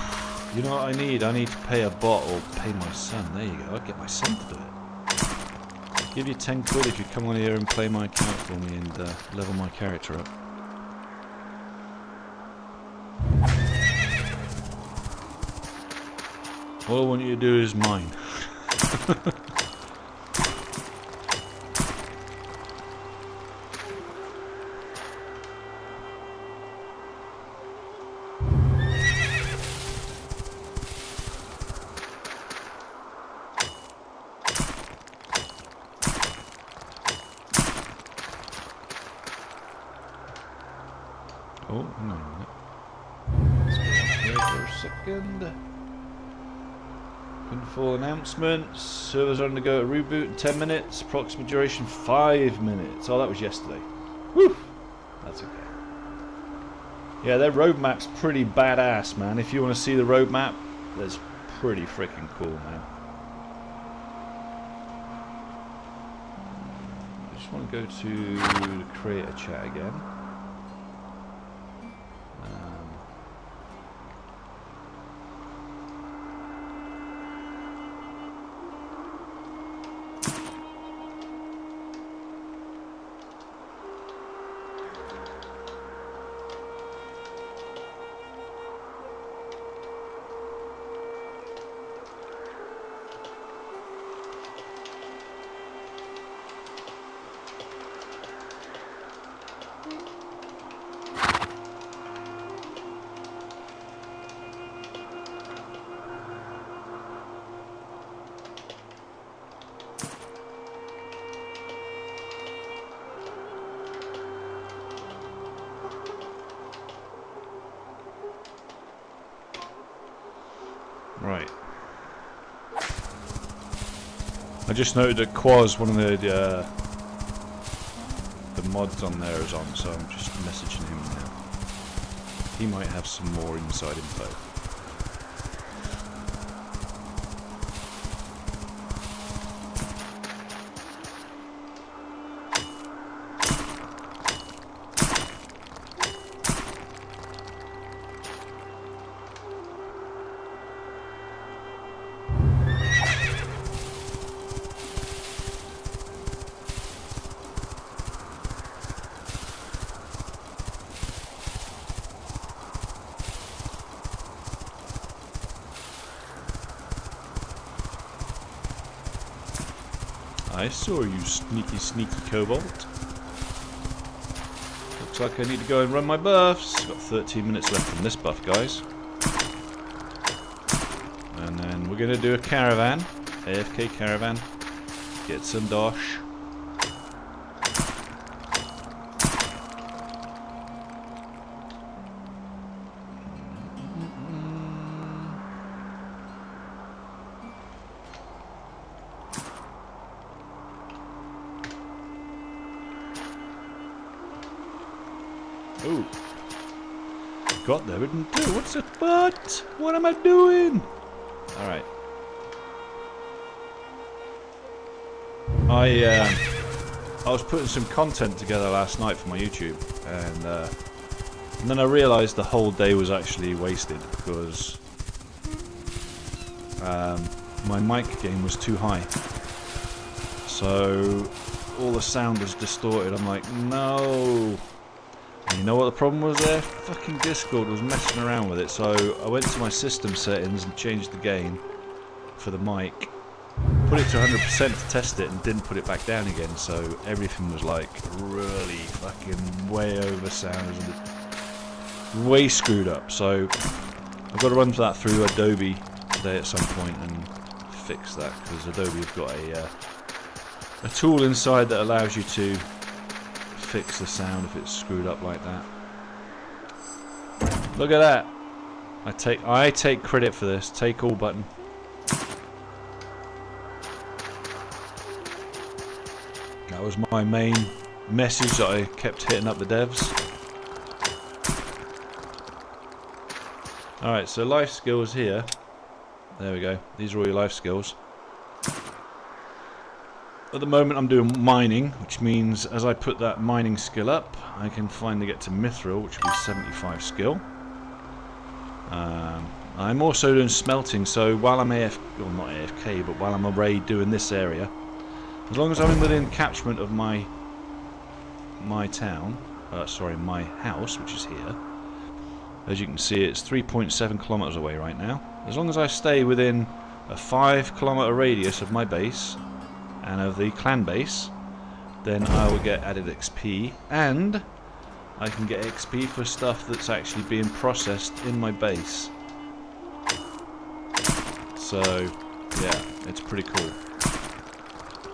You know what I need? I need to pay a bot or pay my son. There you go. I'll get my son to do it. Give you 10 quid if you come on here and play my account for me and level my character up. All I want you to do is mine. second. Quinfall announcements. Servers are undergo a reboot in 10 minutes. Approximate duration 5 minutes. Oh, that was yesterday. Whew. That's okay. Yeah, their roadmap's pretty badass, man. If you want to see the roadmap, that's pretty freaking cool, man. I just want to go to create a chat again. Right. I just noted that Quaz, one of the mods on there is on, so I'm just messaging him now. He might have some more inside info. I saw you, sneaky, sneaky kobold. Looks like I need to go and run my buffs. Got 13 minutes left on this buff, guys. And then we're going to do a caravan. AFK caravan. Get some dosh. Oh, got there, didn't do. What's it? What? What am I doing? All right. I was putting some content together last night for my YouTube, and then I realised the whole day was actually wasted because my mic gain was too high, so all the sound was distorted. I'm like, no. And you know what the problem was there? Fucking Discord was messing around with it, so I went to my system settings and changed the gain for the mic, put it to 100% to test it, and didn't put it back down again, so everything was like really fucking way over sound, way screwed up. So I've got to run that through Adobe today at some point and fix that, because Adobe have got a tool inside that allows you to fix the sound if it's screwed up like that. Look at that. I take credit for this. Take all button. That was my main message that I kept hitting up the devs. Alright, so life skills here. There we go. These are all your life skills. At the moment I'm doing mining, which means as I put that mining skill up, I can finally get to mithril, which will be 75 skill. I'm also doing smelting, so while I'm not AFK, but while I'm away doing this area, as long as I'm within catchment of my town, my house, which is here, as you can see it's 3.7 kilometers away right now. As long as I stay within a 5-kilometer radius of my base, and of the clan base, then I will get added XP, and I can get XP for stuff that's actually being processed in my base. So yeah, it's pretty cool.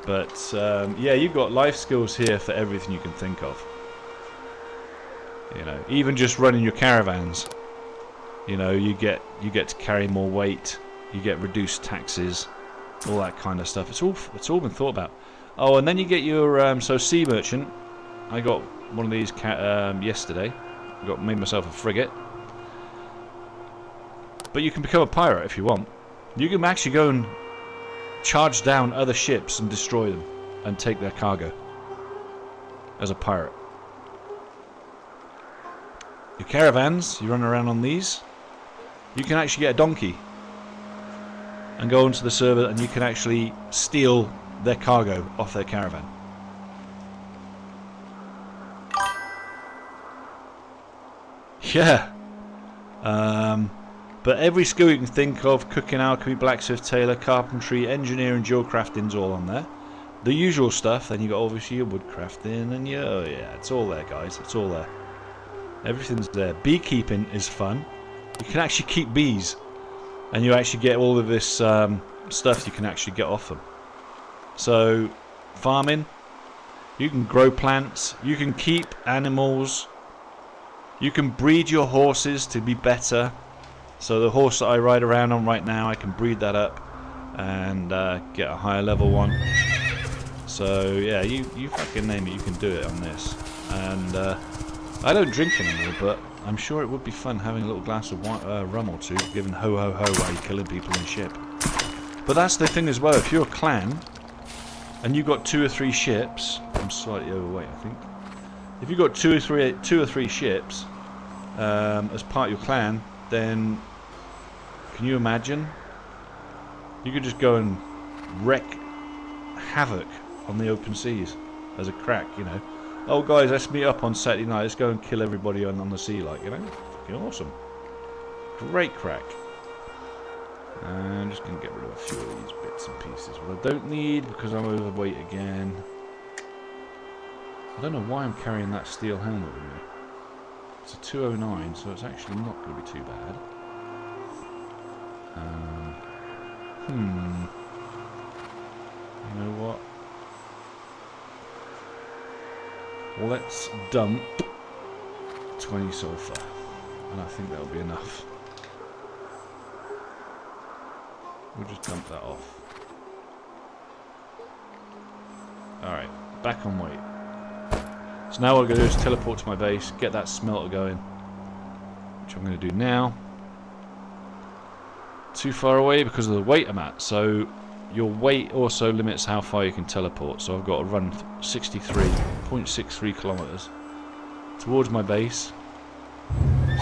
But yeah, you've got life skills here for everything you can think of. You know, even just running your caravans. You know, you get to carry more weight, you get reduced taxes, all that kind of stuff. It's all been thought about. Oh, and then you get your so sea merchant. I got one of these yesterday. Made myself a frigate. But you can become a pirate if you want. You can actually go and charge down other ships and destroy them and take their cargo as a pirate. Your caravans, you run around on these. You can actually get a donkey and go onto the server, and you can actually steal their cargo off their caravan. Yeah. But every skill you can think of, cooking, alchemy, blacksmith, tailor, carpentry, engineering, jewel crafting's all on there. The usual stuff, then you got obviously your woodcrafting and yeah, it's all there, guys. It's all there. Everything's there. Beekeeping is fun. You can actually keep bees, and you actually get all of this stuff you can actually get off them. So, farming, you can grow plants, you can keep animals, you can breed your horses to be better. So the horse that I ride around on right now, I can breed that up and get a higher level one. So yeah, you fucking name it, you can do it on this. And I don't drink anymore, but I'm sure it would be fun having a little glass of rum or two, giving ho ho ho while you're killing people in ship. But that's the thing as well, if you're a clan and you've got 2 or 3 ships, I'm slightly overweight I think. If you've got two or three ships as part of your clan, then can you imagine? You could just go and wreak havoc on the open seas as a crack, you know. Oh guys, let's meet up on Saturday night, let's go and kill everybody on the sea, like, you know. Fucking awesome. Great crack. I'm just going to get rid of a few of these bits and pieces. What I don't need, because I'm overweight again. I don't know why I'm carrying that steel helmet with me. It's a 209, so it's actually not going to be too bad. You know what? Let's dump 20 sulfur, and I think that'll be enough. We'll just dump that off. Alright, back on weight. So now what I'm going to do is teleport to my base, get that smelter going, which I'm going to do now. Too far away because of the weight I'm at, so your weight also limits how far you can teleport. So I've got to run 63.63 kilometers towards my base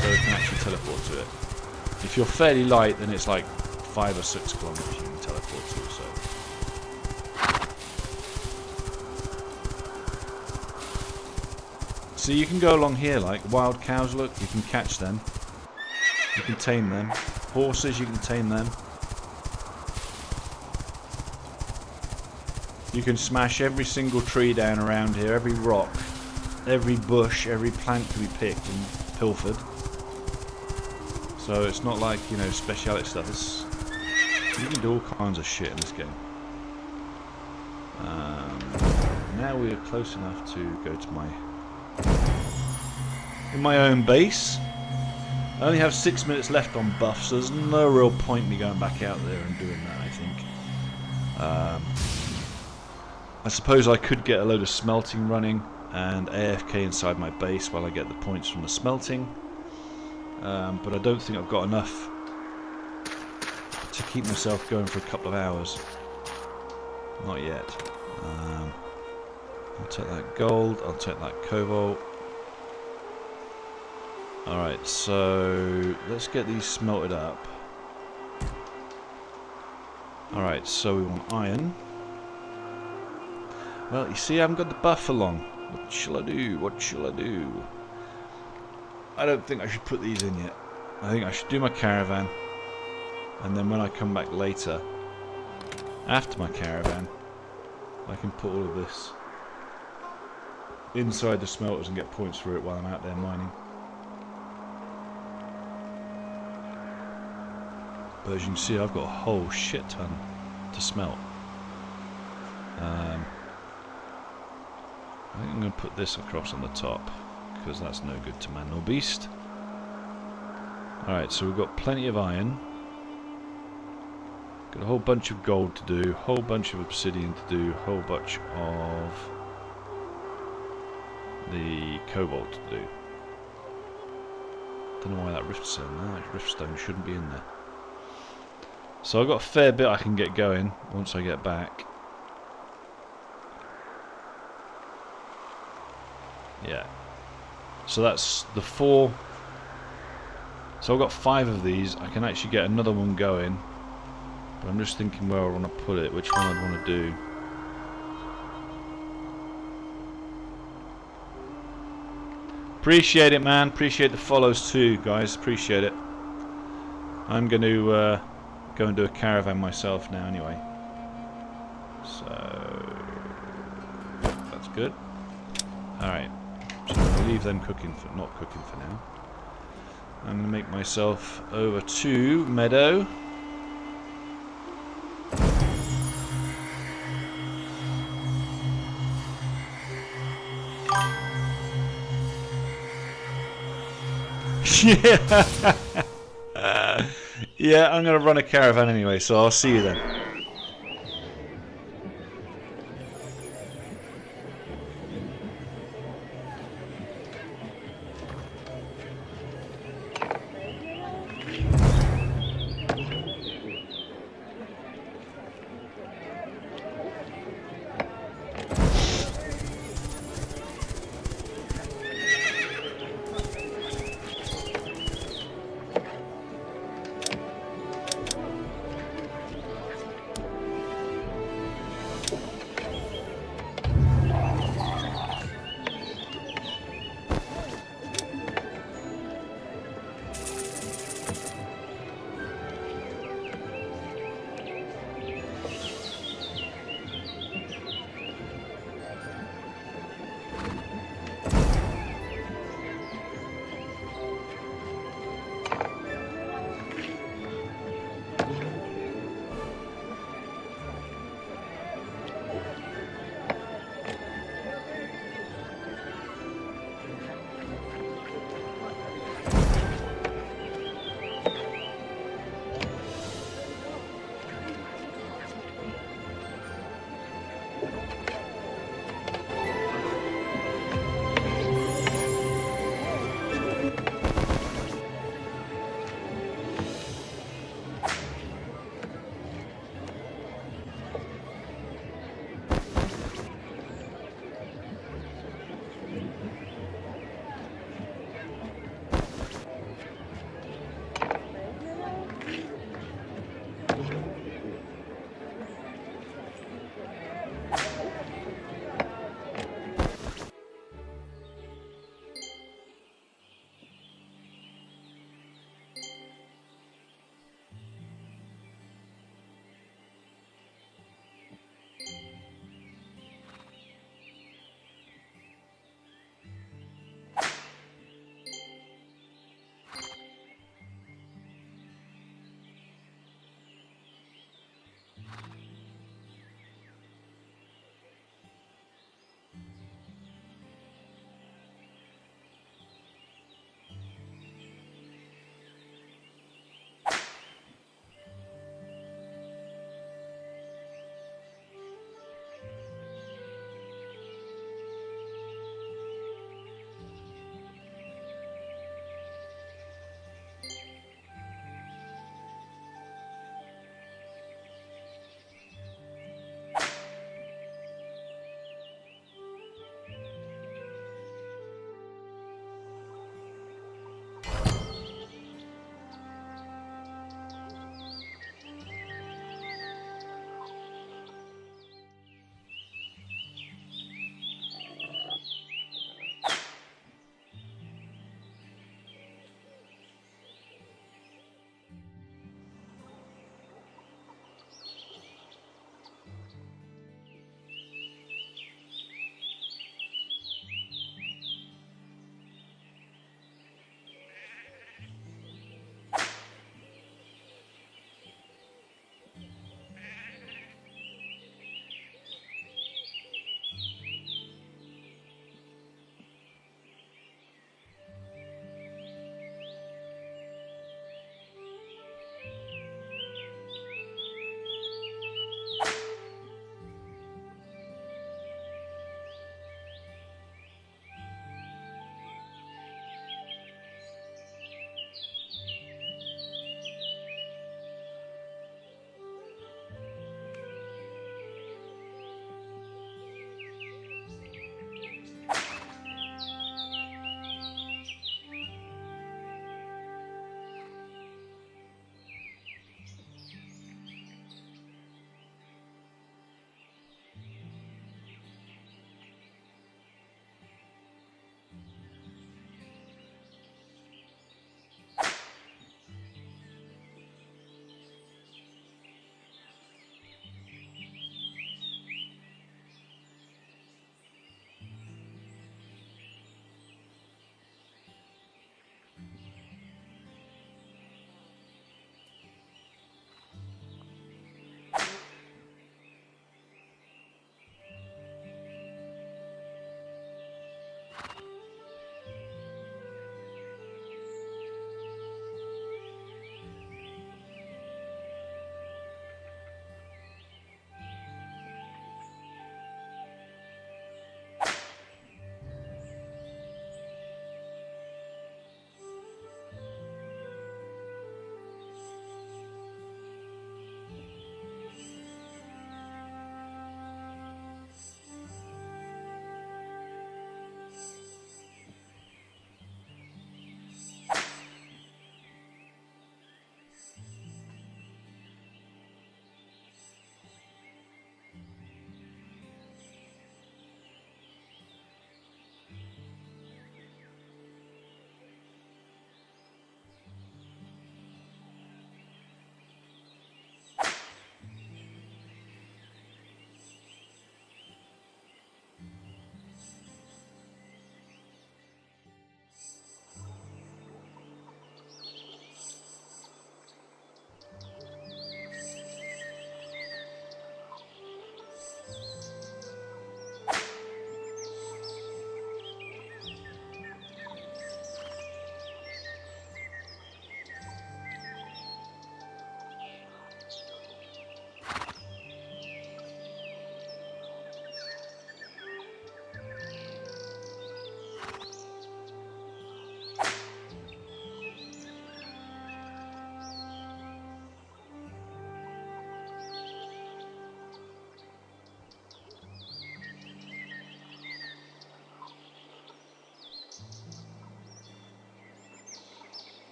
so I can actually teleport to it. If you're fairly light, then it's like 5 or 6 kilometers you can teleport to. So you can go along here like wild cows, look, you can catch them. You can tame them. Horses, you can tame them. You can smash every single tree down around here, every rock, every bush, every plant can be picked and pilfered. So it's not like, you know, speciality stuff. You can do all kinds of shit in this game. Now we are close enough to go to my own base. I only have 6 minutes left on buff, so there's no real point me going back out there and doing that, I think. I suppose I could get a load of smelting running and AFK inside my base while I get the points from the smelting. But I don't think I've got enough to keep myself going for a couple of hours. Not yet. I'll take that gold, I'll take that cobalt. Alright, so let's get these smelted up. Alright, so we want iron. Well, you see, I haven't got the buff along. What shall I do? What shall I do? I don't think I should put these in yet. I think I should do my caravan. And then when I come back later, after my caravan, I can put all of this inside the smelters and get points for it while I'm out there mining. But as you can see, I've got a whole shit ton to smelt. I think I'm going to put this across on the top, because that's no good to man nor beast. Alright, so we've got plenty of iron. Got a whole bunch of gold to do, a whole bunch of obsidian to do, a whole bunch of the cobalt to do. Don't know why that riftstone shouldn't be in there. So I've got a fair bit I can get going once I get back. Yeah. So that's the 4. So I've got 5 of these. I can actually get another one going. But I'm just thinking where I want to put it, which one I'd want to do. Appreciate it, man. Appreciate the follows too, guys. Appreciate it. I'm going to go and do a caravan myself now anyway. So that's good. Alright. So I'll leave them not cooking for now. I'm going to make myself over to Meadow. Yeah. Yeah, I'm going to run a caravan anyway, so I'll see you then.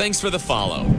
Thanks for the follow.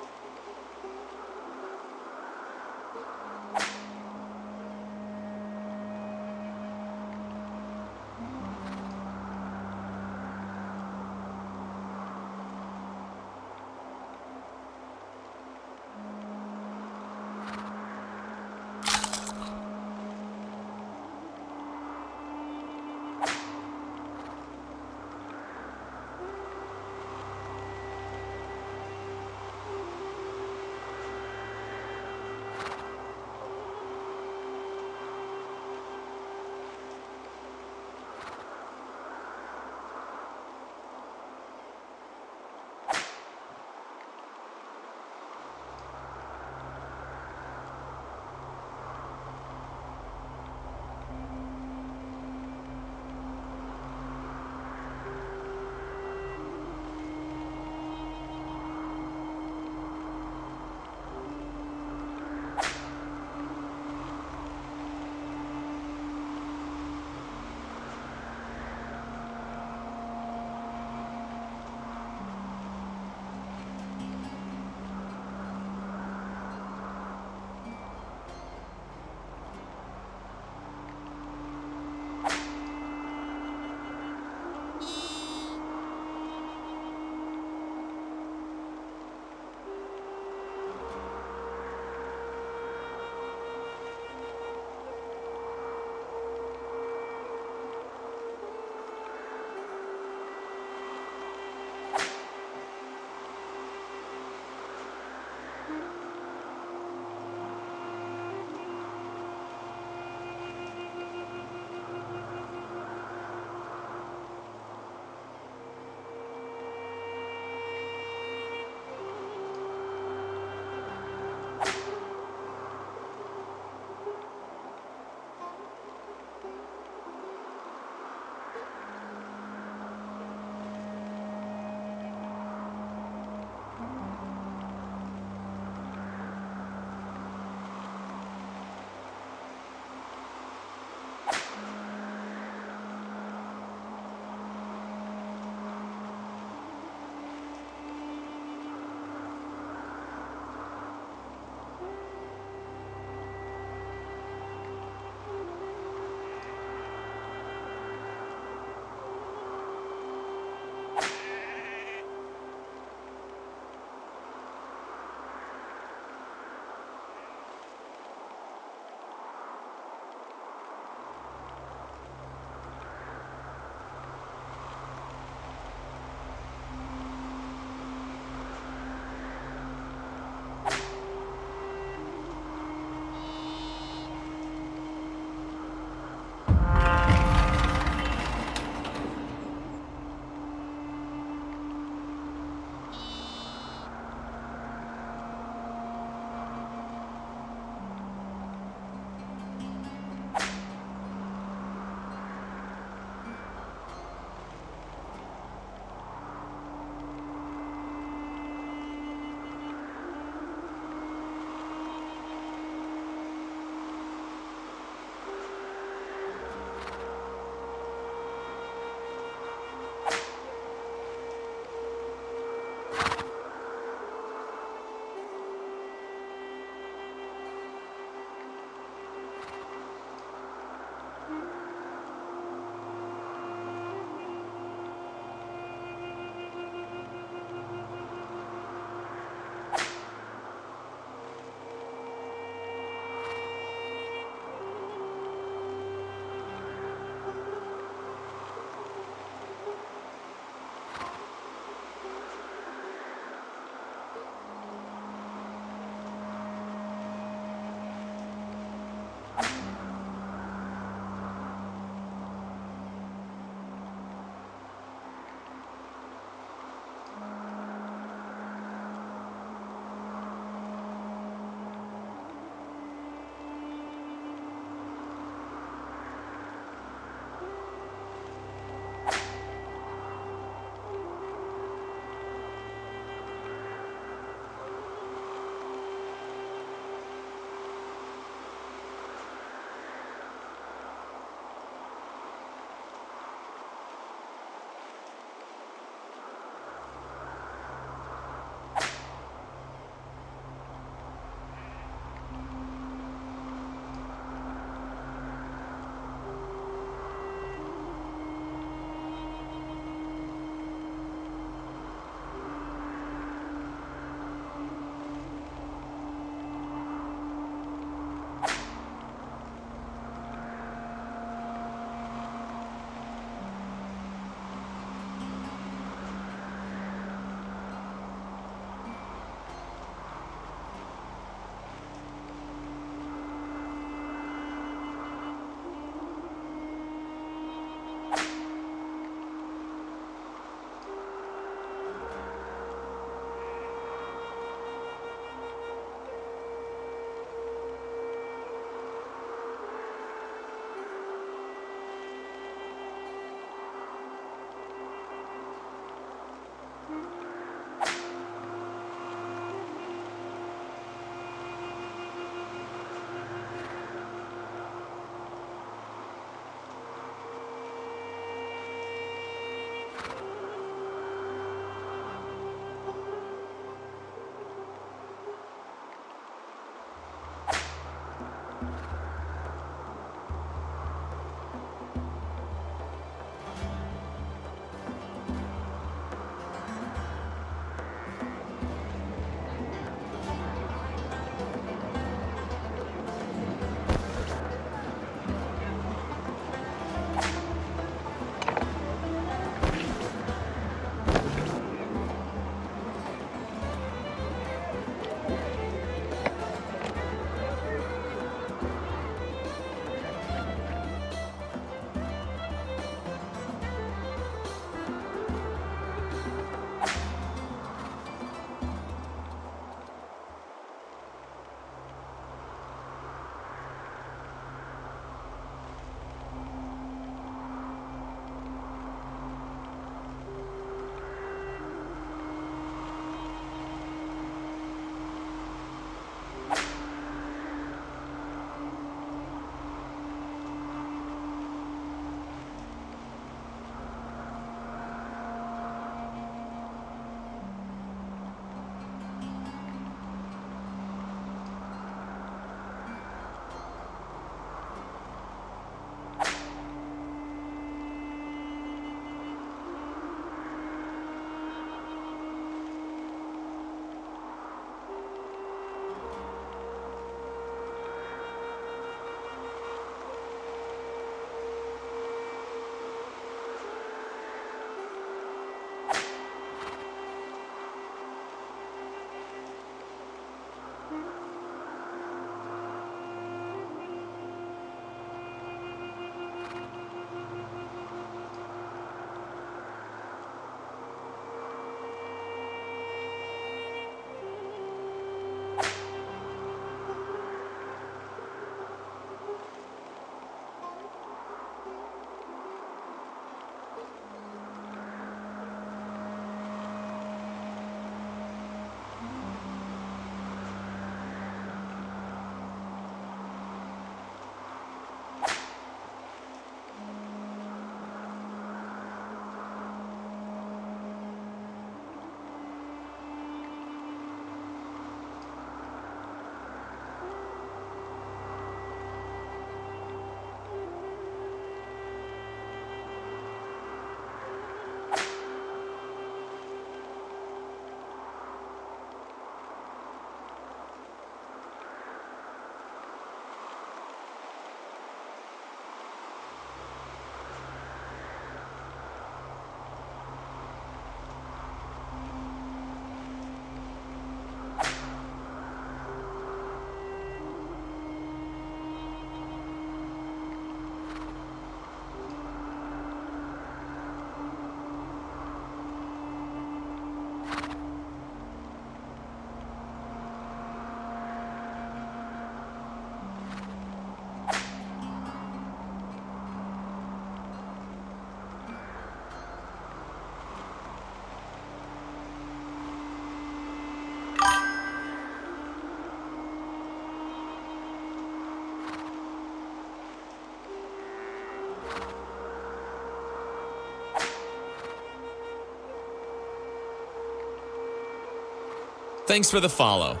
Thanks for the follow.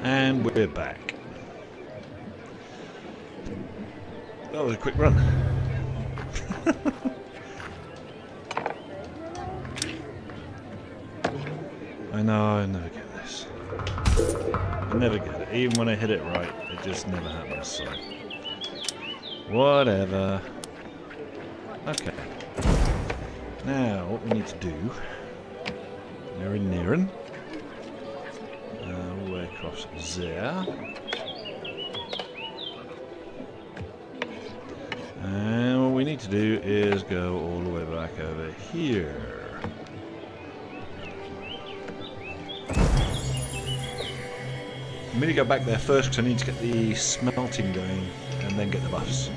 And we're back. That was a quick run. I know, I never get this. I never get it. Even when I hit it right, it just never happens, so... Whatever. Okay. Now, what we need to do... Nearing. All the way across there. And what we need to do is go all the way back over here. I'm going to go back there first because I need to get the smelting going and then get the buffs.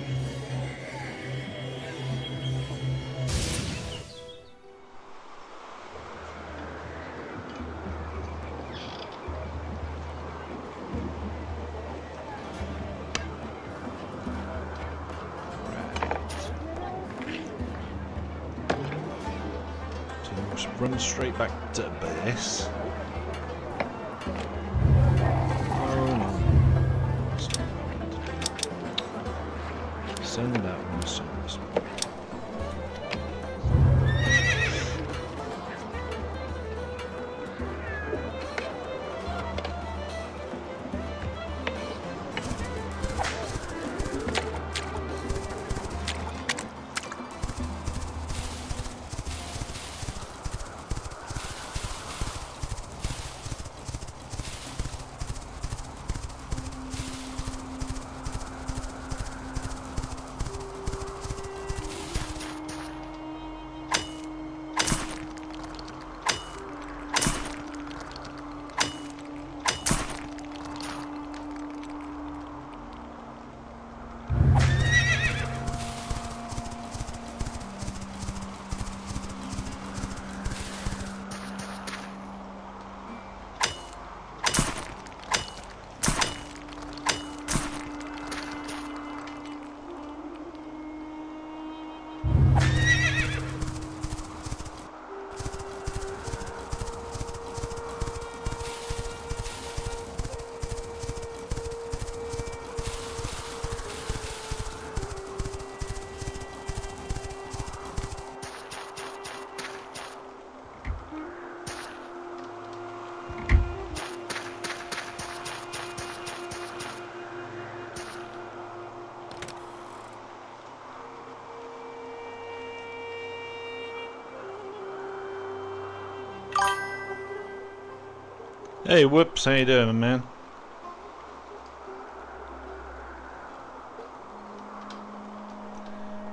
Run straight back to base. Oh no. That's not what I wanted to do. Send that one, send this one. Hey, Whoops, how you doing, man?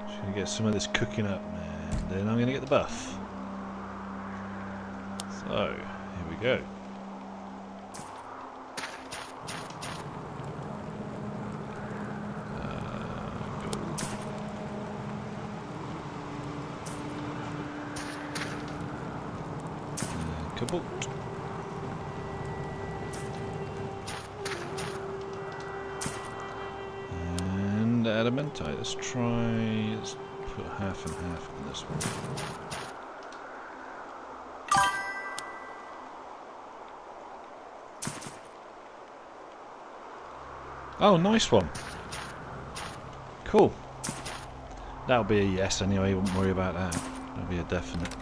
Just gonna get some of this cooking up, man. Then I'm gonna get the buff. So, here we go. Kaboot. Adamantite. Let's put half and half on this one. Oh, nice one. Cool. That'll be a yes anyway, you won't worry about that. That'll be a definite.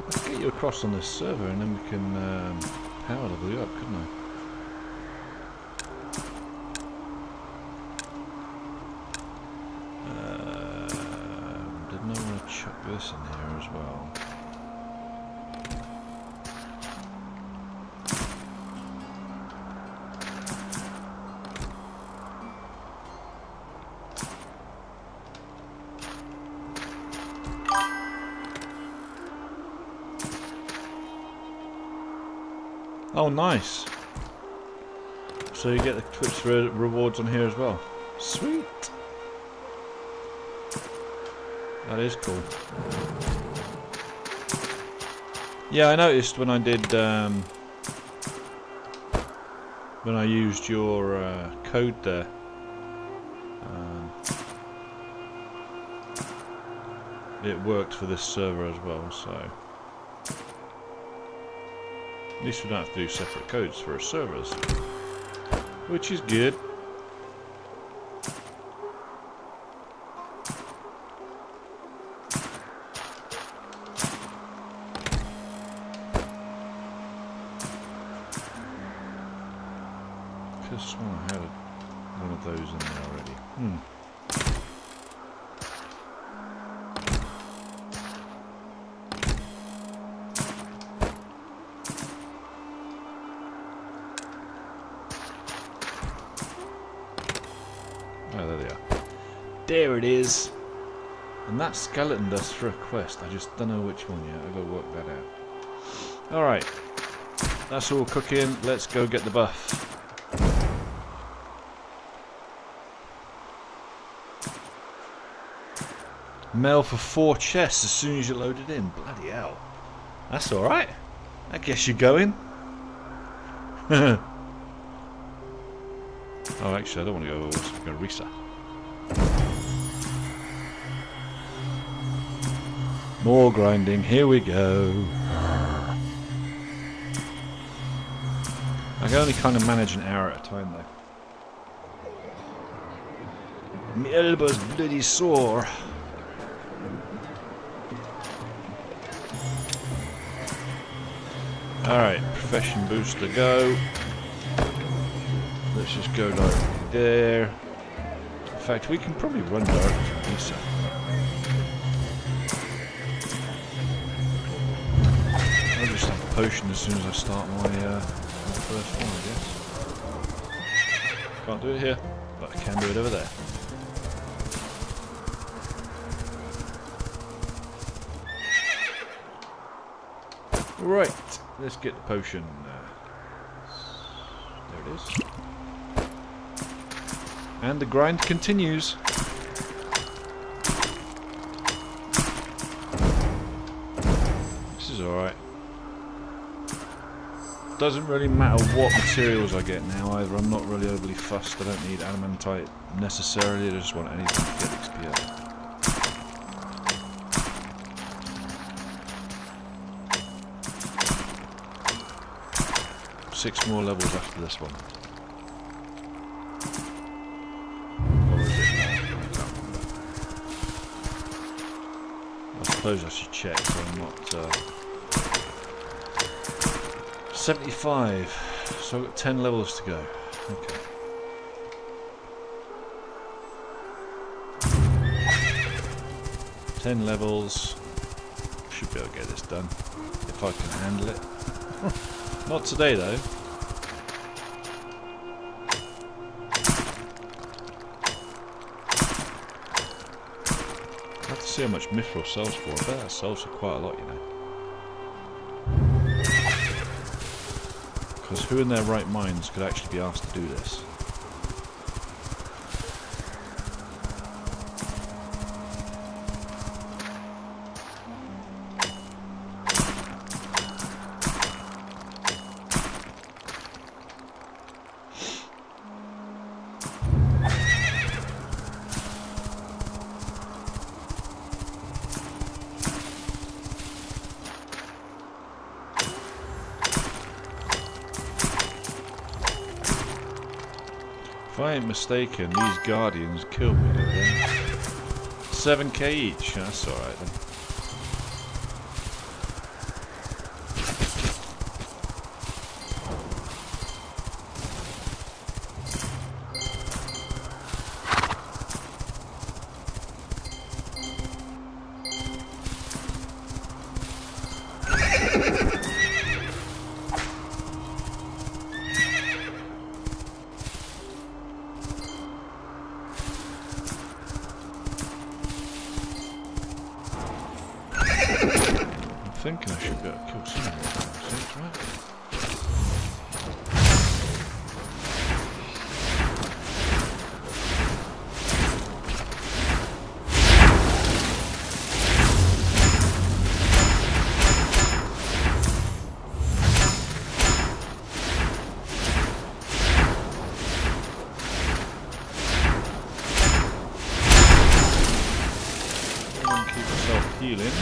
Let's get you across on this server and then we can power level you up, couldn't I? Chuck this in here as well. Oh, nice. So you get the Twitch rewards on here as well. Sweet. That is cool. Yeah, I noticed when I did, when I used your code there. It worked for this server as well, so. At least we don't have to do separate codes for our servers, which is good. Could have sworn I had one of those in there already. Oh, there they are. There it is! And that skeleton does for a quest. I just don't know which one yet. I've got to work that out. Alright. That's all cooking. Let's go get the buff. Mail for 4 chests as soon as you load it in. Bloody hell. That's alright. I guess you're going. Oh, actually, I don't want to go Risa. More grinding. Here we go. I can only kind of manage an hour at a time, though. My elbow's bloody sore. Alright, profession booster go. Let's just go directly there. In fact, we can probably run directly to Lisa. I'll just have a potion as soon as I start my first one, I guess. Can't do it here, but I can do it over there. Right, let's get the potion. There it is. And the grind continues. This is alright. Doesn't really matter what materials I get now either. I'm not really overly fussed. I don't need adamantite necessarily. I just want anything to get XP up. Six more levels after this one. Or is it more? I can't remember. I suppose I should check so I'm not... 75. So I've got 10 levels to go. Okay. Ten levels. Should be able to get this done. If I can handle it. Not today though. I have to see how much Mithril sells for. I bet that sells for quite a lot, you know. Because who in their right minds could actually be asked to do this? If I ain't mistaken, these guardians killed me, didn't they? 7k each, that's alright then. I'm thinking I should be able to kill some of them, right? And keep myself healing.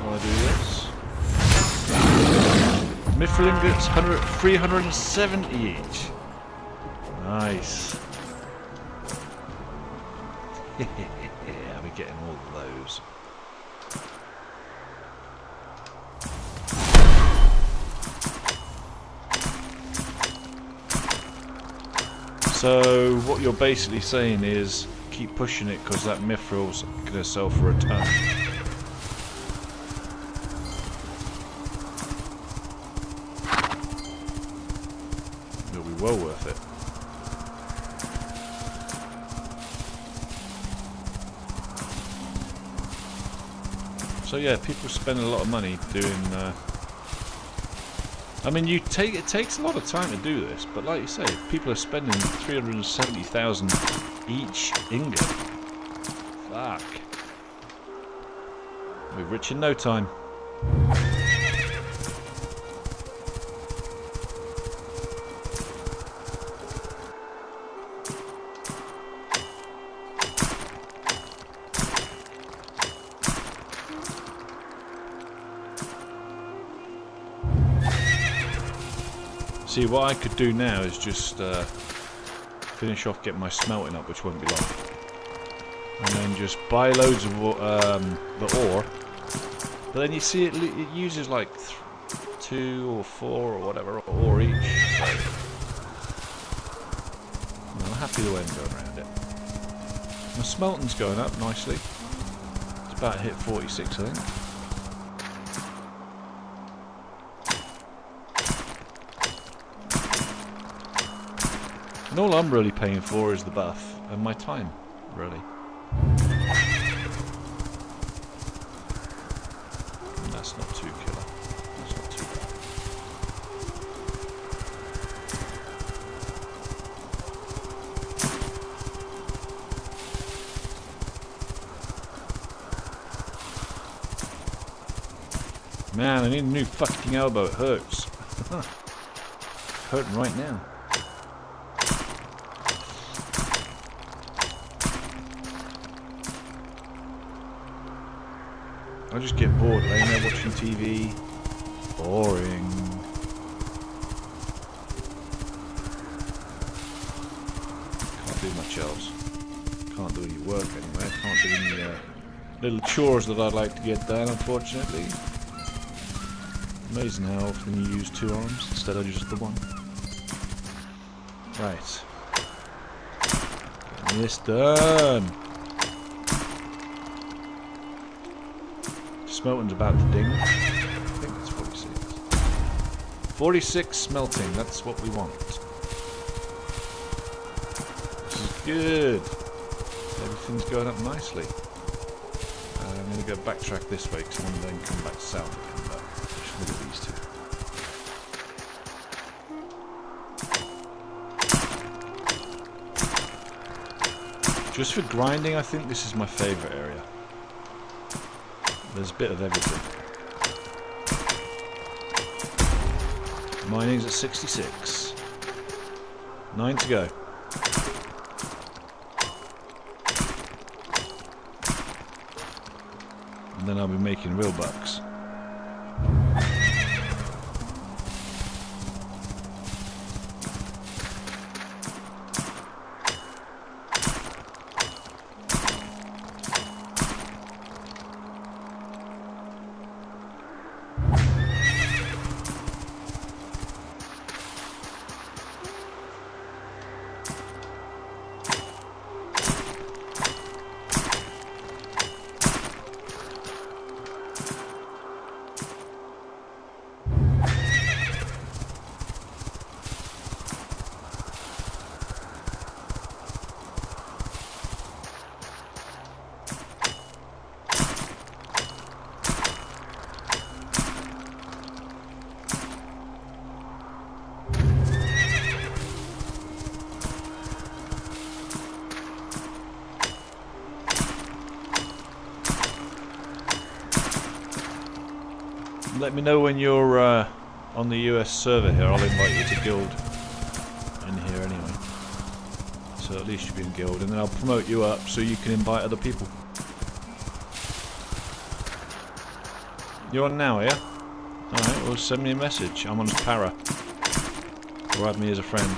I do this. Mithril ingots, 370 each. Nice. Yeah, we're getting all of those. So what you're basically saying is keep pushing it because that mithril's going to sell for a ton. It'll be well worth it. So yeah, people spend a lot of money doing. I mean, it takes a lot of time to do this, but like you say, people are spending 370,000 each ingot. Fuck. We're rich in no time. See, what I could do now is just finish off getting my smelting up, which won't be long, and then just buy loads of the ore. But then you see it uses like 2 or 4 or whatever ore each. So I'm happy the way I'm going around it. My smelting's going up nicely. It's about to hit 46, I think. And all I'm really paying for is the buff and my time, really. And that's not too killer. That's not too bad. Man, I need a new fucking elbow. It hurts. Hurting right now. I just get bored laying there watching TV. Boring. Can't do much else. Can't do any work anyway. Can't do any little chores that I'd like to get done, unfortunately. Amazing how often you use 2 arms instead of just the one. Right. Getting this done. Smelting's about to ding. I think it's 46. 46 smelting, that's what we want. This is good. Everything's going up nicely. I'm going to go backtrack this way because I want to then come back south again. But just look at these two. Just for grinding, I think this is my favourite area. There's a bit of everything. Mining's at 66. 9 to go. And then I'll be making real bucks. Let me know when you're on the US server here. I'll invite you to guild in here anyway. So at least you'll be in guild, and then I'll promote you up so you can invite other people. You're on now, yeah? Alright, well send me a message. I'm on para. Or add me as a friend.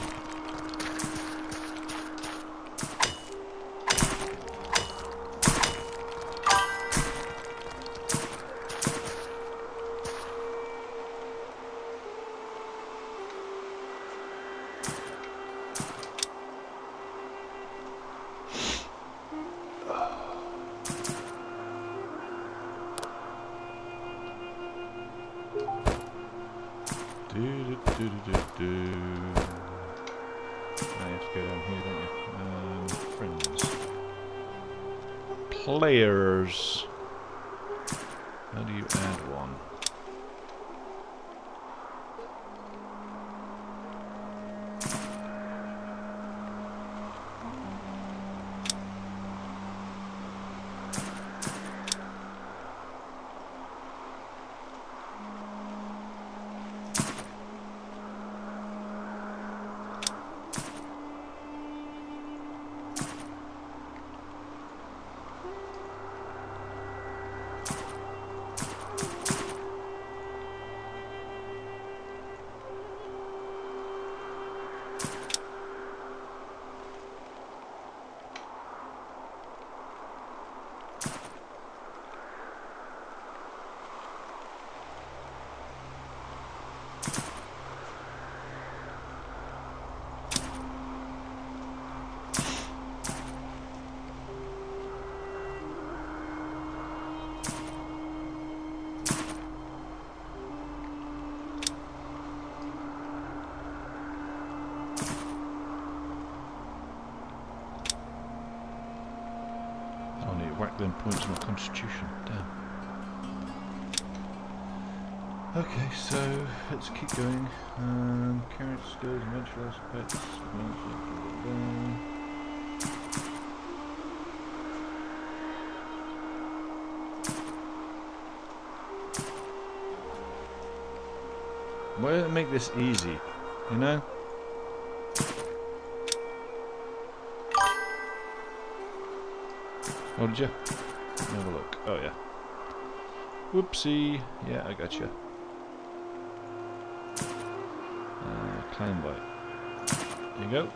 Players. How do you add one? Whack them points on my constitution. Damn. Okay, so let's keep going. Character skills, eventual aspects. Why don't they make this easy? You know? Oh, did you? Have a look. Oh, yeah. Whoopsie. Yeah, I got you. Climb bite. There you go.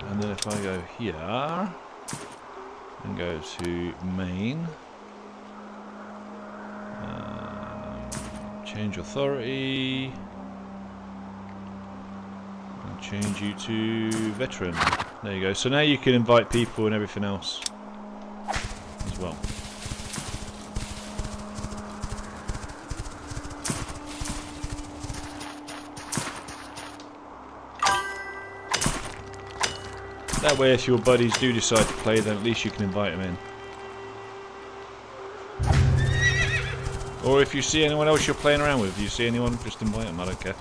And then if I go here and go to main. Change authority and change you to veteran. There you go. So now you can invite people and everything else as well. That way if your buddies do decide to play, then at least you can invite them in. Or if you see anyone else you're playing around with, if you see anyone, just invite them, I don't care.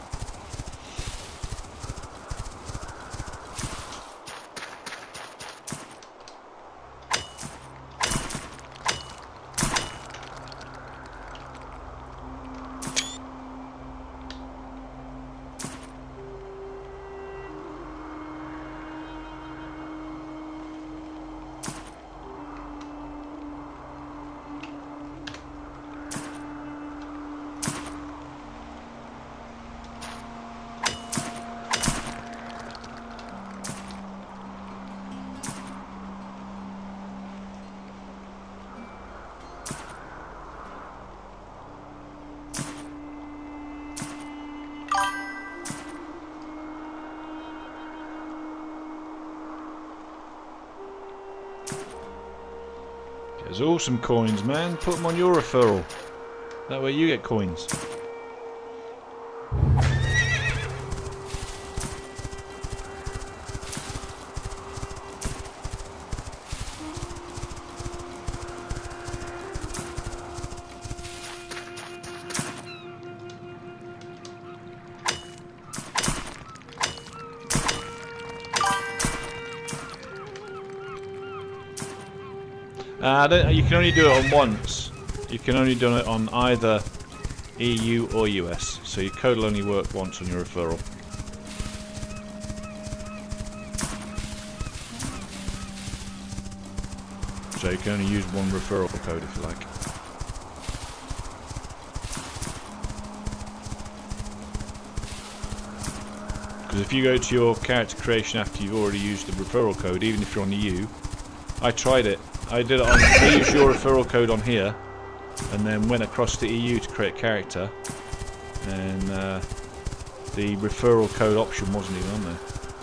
There's awesome coins, man. Put them on your referral. That way you get coins. You can only do it on once. You can only do it on either EU or US. So your code will only work once on your referral. So you can only use one referral code if you like. Because if you go to your character creation after you've already used the referral code, even if you're on the EU, I tried it. I did it on. I used your referral code on here, and then went across to EU to create a character, and the referral code option wasn't even on there.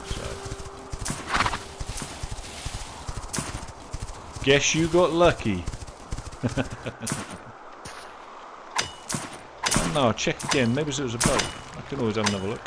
So, guess you got lucky. Oh, no, check again. Maybe it was a bug. I can always have another look.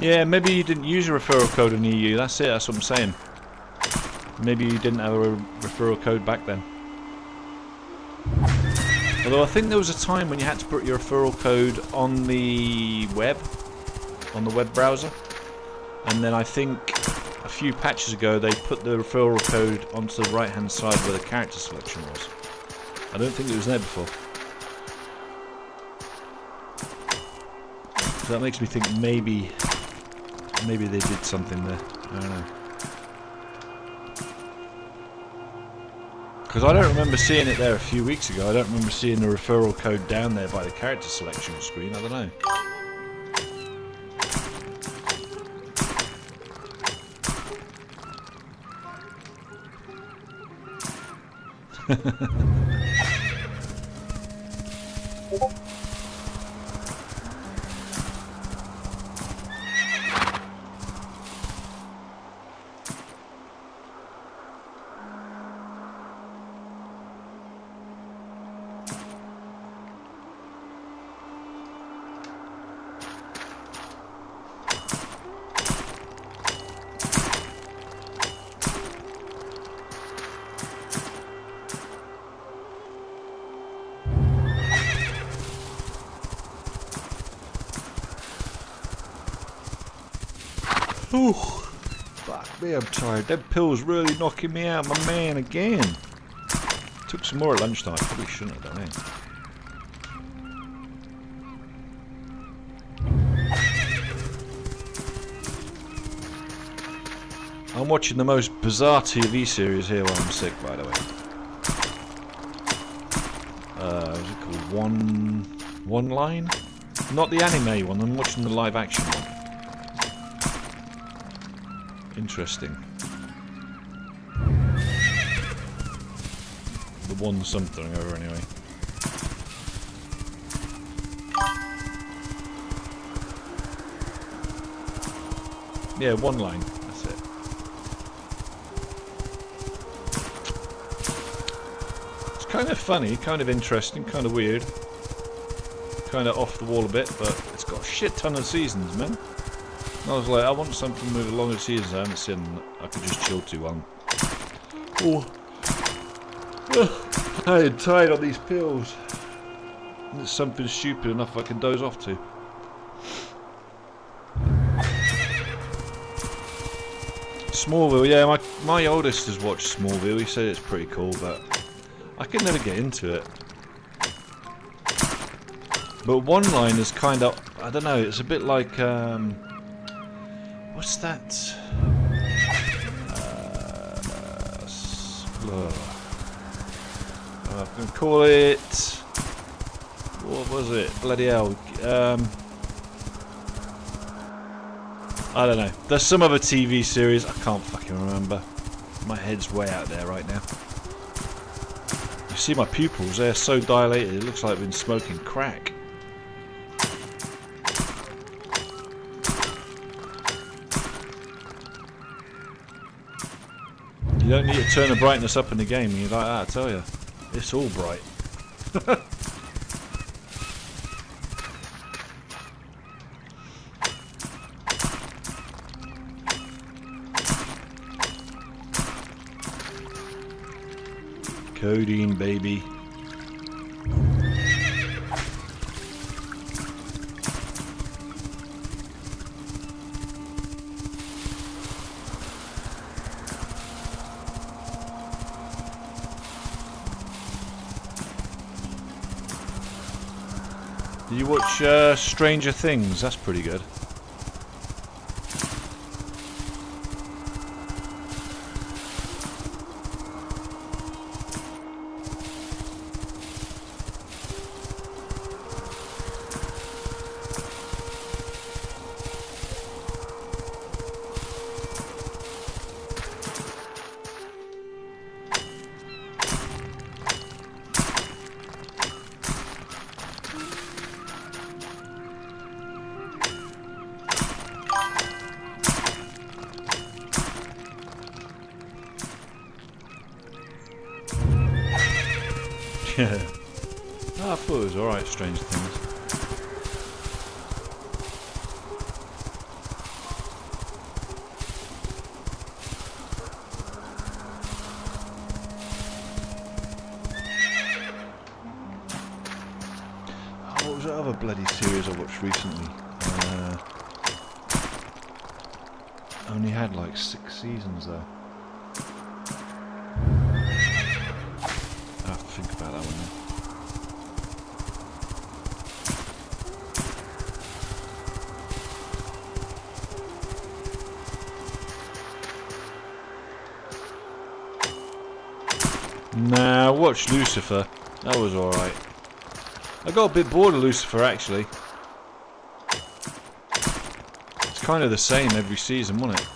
Yeah, maybe you didn't use a referral code in the EU, that's it, that's what I'm saying. Maybe you didn't have a referral code back then. Although I think there was a time when you had to put your referral code on the web browser. And then I think a few patches ago they put the referral code onto the right hand side where the character selection was. I don't think it was there before. So that makes me think maybe they did something there. I don't know. Because I don't remember seeing it there a few weeks ago. I don't remember seeing the referral code down there by the character selection screen. I don't know. Ooh, fuck me, I'm tired. That pill's really knocking me out, my man, again. Took some more at lunchtime. Probably shouldn't have done it. I'm watching the most bizarre TV series here while I'm sick, by the way. What's it called? One Line? Not the anime one, I'm watching the live action one. Interesting. The one something over anyway. Yeah, One Line. That's it. It's kind of funny, kind of interesting, kind of weird. Kind of off the wall a bit, but it's got a shit ton of seasons, man. And I was like, I want something with a longer season I haven't seen. I could just chill to one. Oh, I am tired of these pills. And it's something stupid enough I can doze off to. Smallville, yeah, my oldest has watched Smallville. He said it's pretty cool, but I can never get into it. But One Line is kind of, I don't know, it's a bit like, what's that? I can call it, what was it? Bloody hell. I don't know. There's some other TV series, I can't fucking remember. My head's way out there right now. You see my pupils, they're so dilated, it looks like I've been smoking crack. You don't need to turn the brightness up in the game, you're like that, I tell you. It's all bright. Codeine, baby. You watch Stranger Things? That's pretty good. Yeah. Oh, I thought it was alright, Stranger Things. Oh, what was that other bloody series I watched recently? Only had like 6 seasons though. I have to think about that one now. Nah, watch Lucifer. That was alright. I got a bit bored of Lucifer actually. It's kind of the same every season, wasn't it?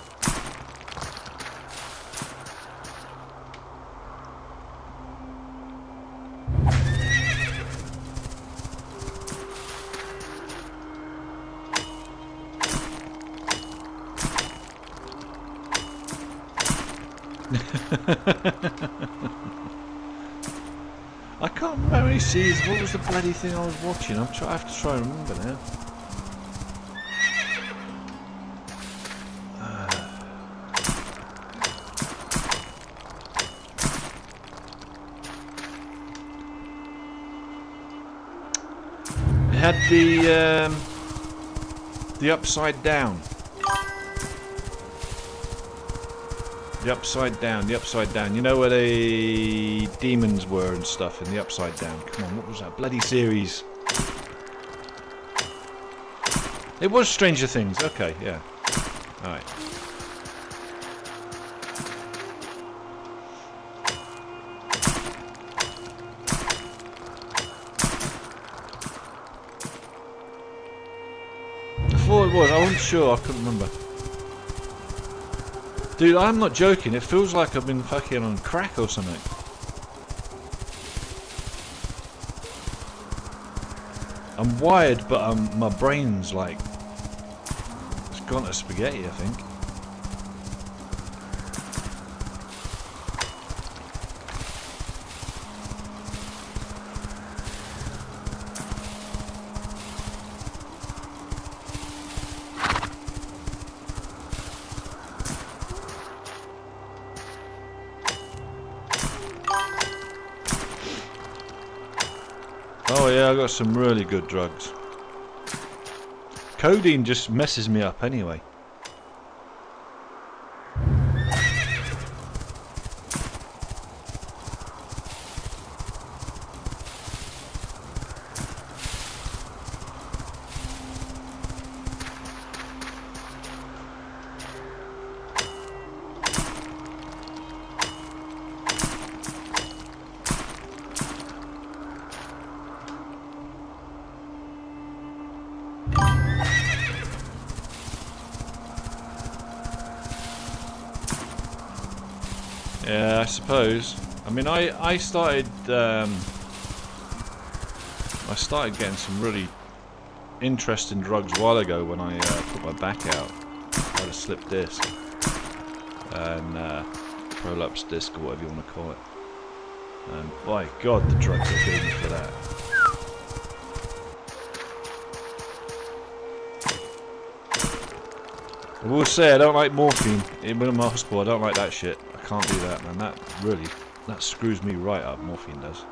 I can't remember how many seasons. What was the bloody thing I was watching? I have to try and remember now. It had the Upside Down. The Upside Down, the Upside Down. You know where the demons were and stuff in the Upside Down. Come on, what was that bloody series? It was Stranger Things. Okay, yeah. Alright. I thought it was. I wasn't sure. I couldn't remember. Dude, I'm not joking. It feels like I've been fucking on crack or something. I'm wired, but my brain's like... it's gone to spaghetti, I think. Oh yeah, I got some really good drugs. Codeine just messes me up anyway. Yeah, I suppose. I mean, I started getting some really interesting drugs a while ago when I put my back out. I had a slip disc and prolapse disc or whatever you want to call it. And by God, the drugs they gave me for that. I will say I don't like morphine. When I'm in hospital, I don't like that shit. I can't do that, man. That screws me right up. Morphine does.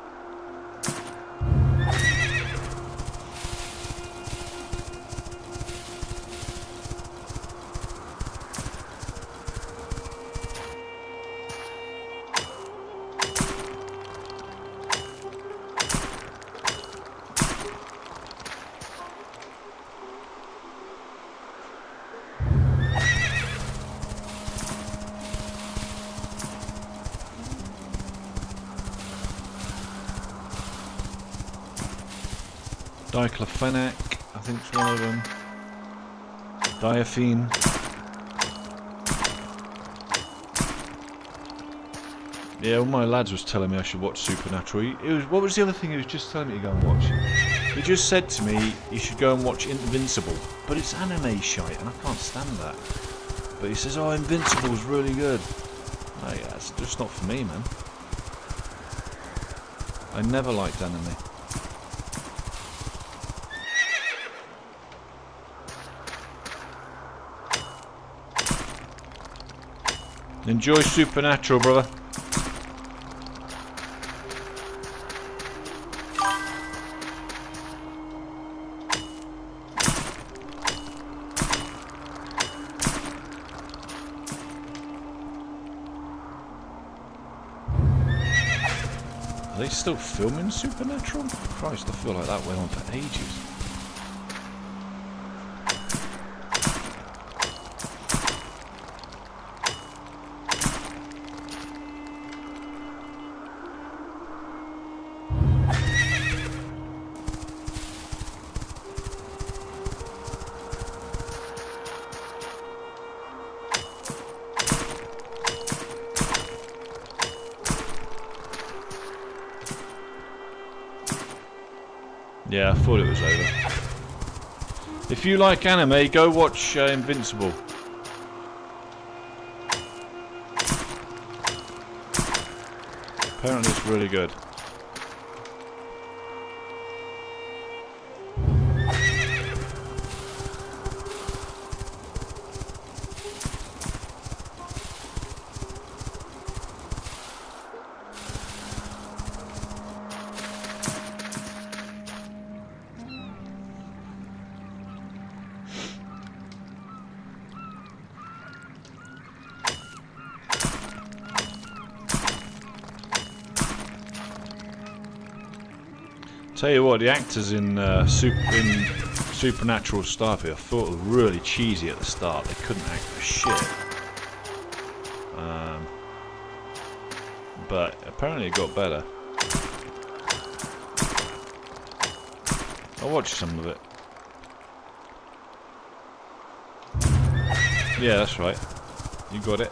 Diclofenac, I think it's one of them. Diaphene. Yeah, one of my lads was telling me I should watch Supernatural. What was the other thing he was just telling me to go and watch? He just said to me you should go and watch Invincible, but it's anime shite and I can't stand that. But he says, oh, Invincible's really good. Like, that's just not for me, man. I never liked anime. Enjoy Supernatural, brother. Are they still filming Supernatural? Christ, I feel like that went on for ages. Yeah, I thought it was over. If you like anime, go watch Invincible. Apparently it's really good. Tell you what, the actors in Supernatural Starfield I thought were really cheesy at the start. They couldn't act for shit. But apparently it got better. I'll watch some of it. Yeah, that's right. You got it.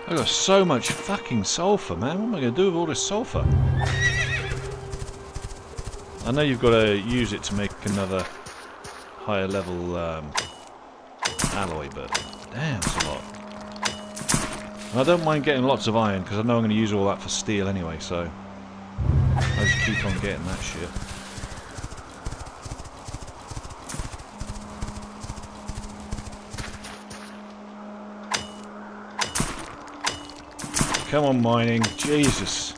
I got so much fucking sulfur, man. What am I going to do with all this sulfur? I know you've got to use it to make another higher level alloy, but damn, it's a lot. And I don't mind getting lots of iron because I know I'm going to use all that for steel anyway, so I just keep on getting that shit. Come on, mining. Jesus.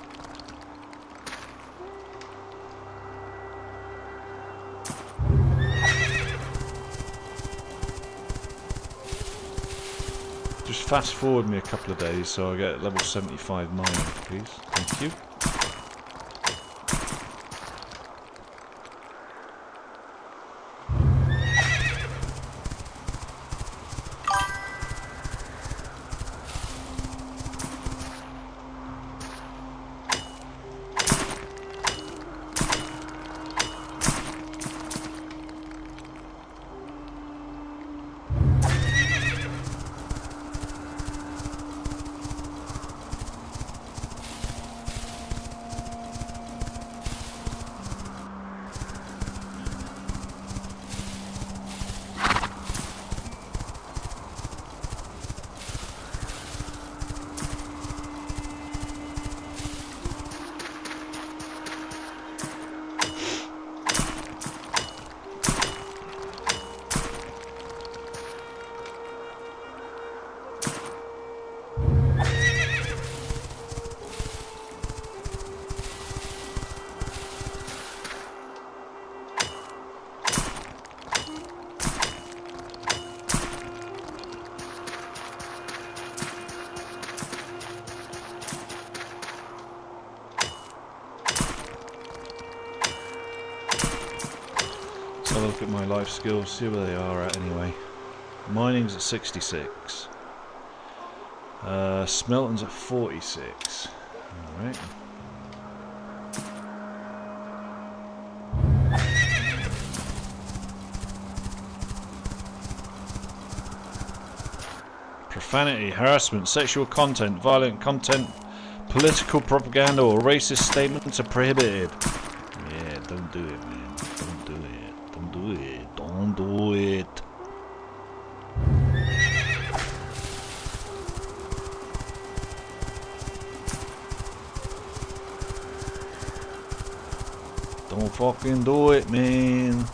Just fast forward me a couple of days so I get level 75 mining, please. Thank you. look at my life skills, see where they are at anyway. Mining's at 66. Smelting's at 46. Alright. Profanity, harassment, sexual content, violent content, political propaganda or racist statements are prohibited. Yeah, don't do it, man. Don't do it. Don't do it. Don't do it. Don't fucking do it, man.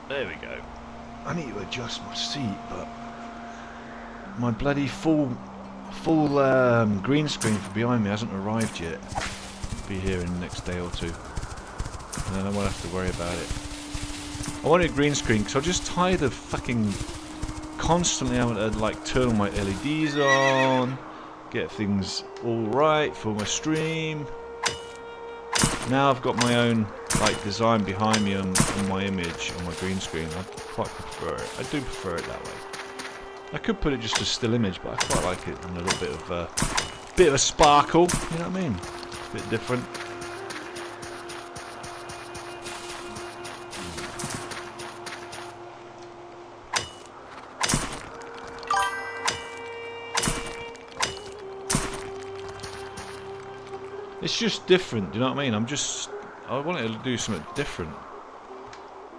There we go. I need to adjust my seat, but my bloody full green screen for behind me hasn't arrived yet. It'll be here in the next day or two, and then I won't have to worry about it. I wanted a green screen because I'm just tired of fucking constantly having to like turn all my LEDs on, get things all right for my stream. Now I've got my own like design behind me on my image on my green screen. I quite prefer it. I do prefer it that way. I could put it just as still image, but I quite like it in a little bit of a sparkle. You know what I mean? A bit different. It's just different, do you know what I mean? I wanted to do something different.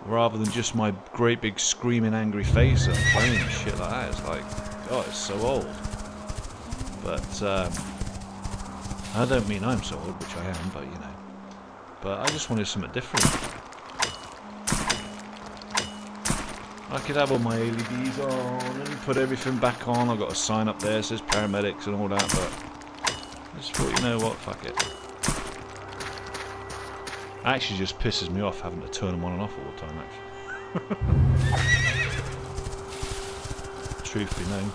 Rather than just my great big screaming angry face and playing and shit like that. It's like, God, it's so old. But, I don't mean I'm so old, which I am, but you know. But I just wanted something different. I could have all my LEDs on and put everything back on. I've got a sign up there that says paramedics and all that, but I just thought, you know what, fuck it. Actually just pisses me off having to turn them on and off all the time, actually. Truth be known.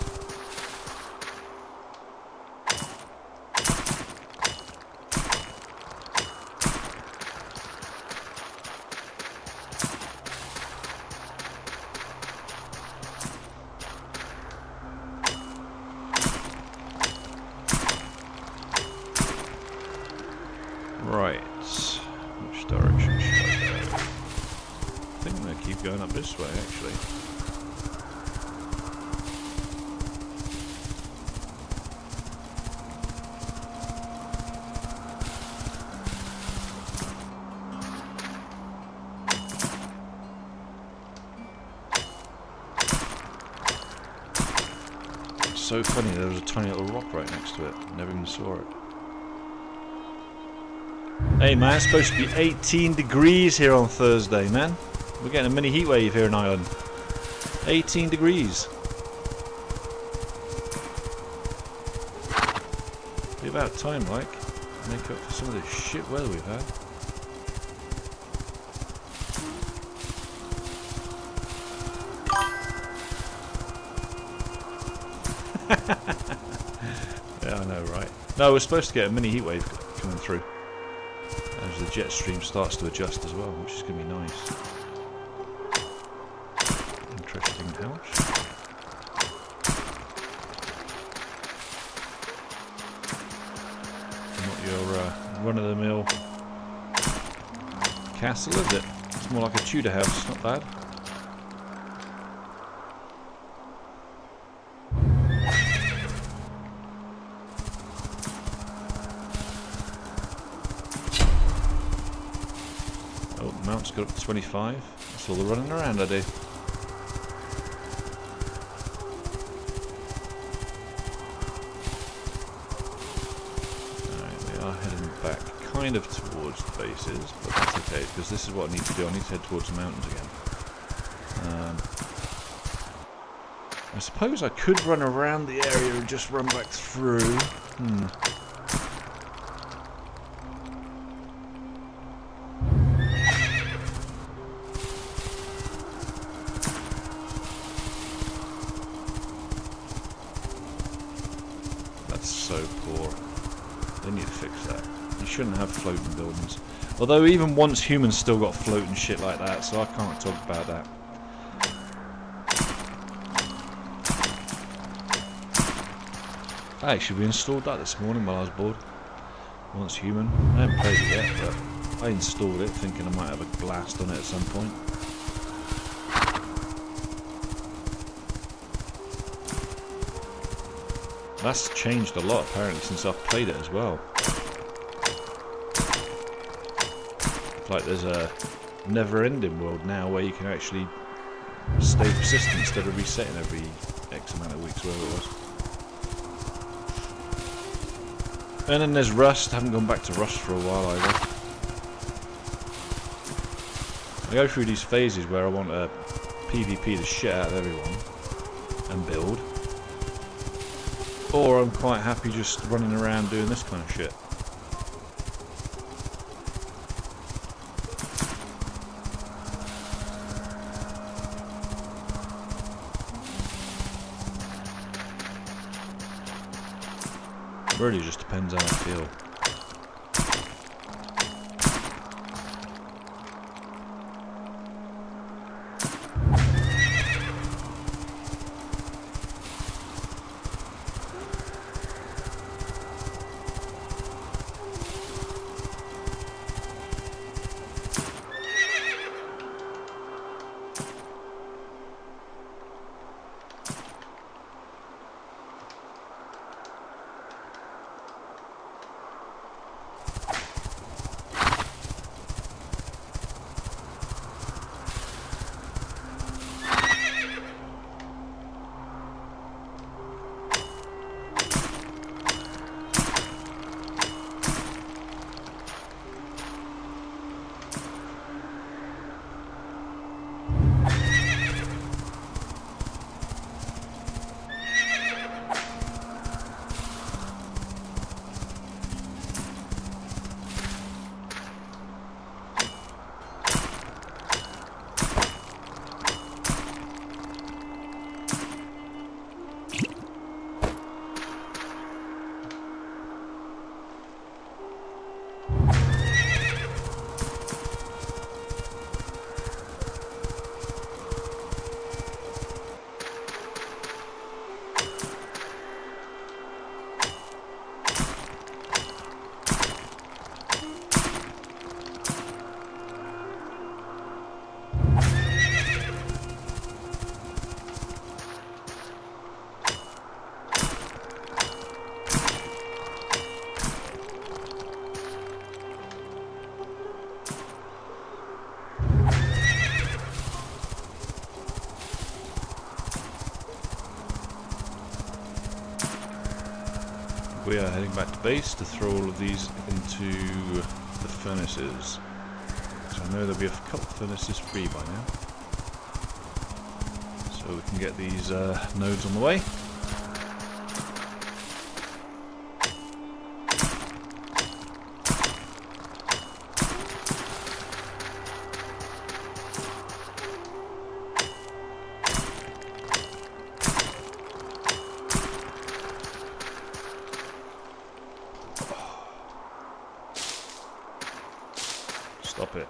Right. Which direction should I go? I think I'm going to keep going up this way, actually. It's so funny, there was a tiny little rock right next to it. Never even saw it. Hey man, it's supposed to be 18 degrees here on Thursday, man. We're getting a mini heat wave here in Ireland. 18 degrees. Be about time, like, make up for some of this shit weather we've had. Yeah, I know, right? No, we're supposed to get a mini heat wave coming through. As the jet stream starts to adjust as well, which is going to be nice. Interesting house. Not your run-of-the-mill castle, is it? It's more like a Tudor house, not bad. Mount's got up to 25. That's all the running around I do. Alright, we are heading back kind of towards the bases, but that's okay, because this is what I need to do. I need to head towards the mountains again. I suppose I could run around the area and just run back through. That's so poor. They need to fix that. You shouldn't have floating buildings. Although even once humans still got floating shit like that, so I can't talk about that. I actually reinstalled that this morning while I was bored. Once Human. I haven't played it yet, but I installed it thinking I might have a blast on it at some point. That's changed a lot apparently since I've played it as well. It's like there's a never-ending world now where you can actually stay persistent instead of resetting every X amount of weeks, whatever it was. And then there's Rust. I haven't gone back to Rust for a while either. I go through these phases where I want to PvP the shit out of everyone and build. Or I'm quite happy just running around doing this kind of shit. Really just depends how I feel. We are heading back to base to throw all of these into the furnaces. So I know there'll be a couple of furnaces free by now. So we can get these nodes on the way. Stop it.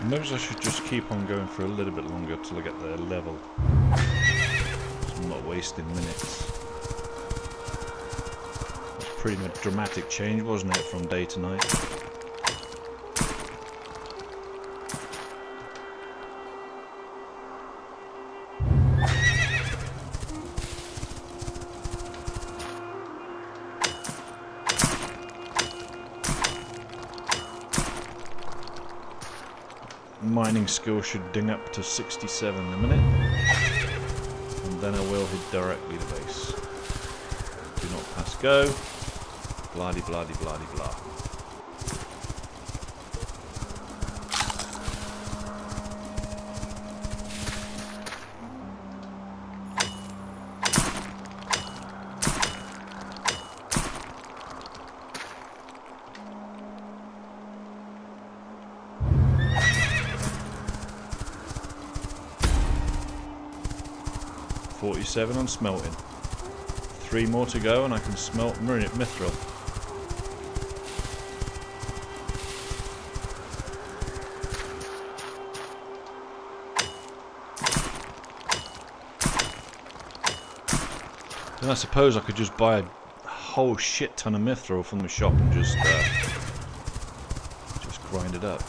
Maybe I should just keep on going for a little bit longer till I get their level. So I'm not wasting minutes. pretty much dramatic change, wasn't it, from day to night? Mining skill should ding up to 67 in a minute, and then I will hit directly to base. Do not pass go. Bloody, bloody, bloody, blah. .47 on smelting. 3 more to go and I can smelt mithril. Then I suppose I could just buy a whole shit ton of mithril from the shop and just grind it up,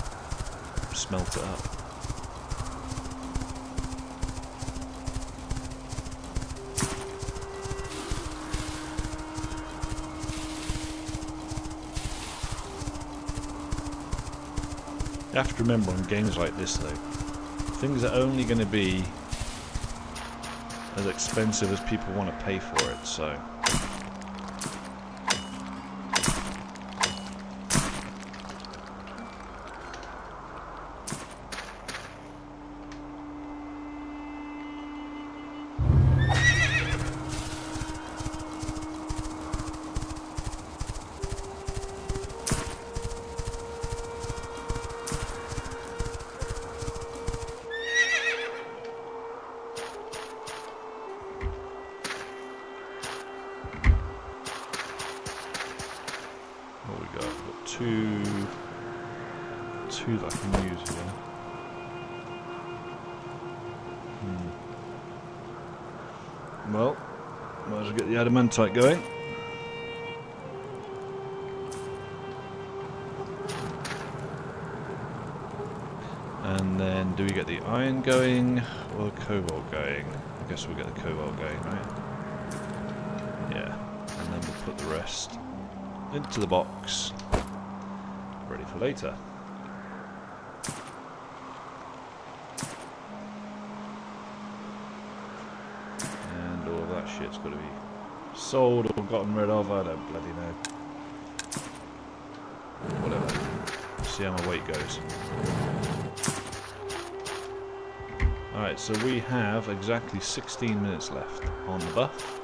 smelt it up. You have to remember on games like this though, things are only going to be as expensive as people want to pay for it, so... Two that I can use here. Well, might as well get the adamantite going. And then do we get the iron going or the cobalt going? I guess we'll get the cobalt going, right? Yeah. And then we'll put the rest into the box. Ready for later. And all of that shit's got to be sold or gotten rid of, I don't bloody know. Whatever. See how my weight goes. Alright, so we have exactly 16 minutes left on the buff.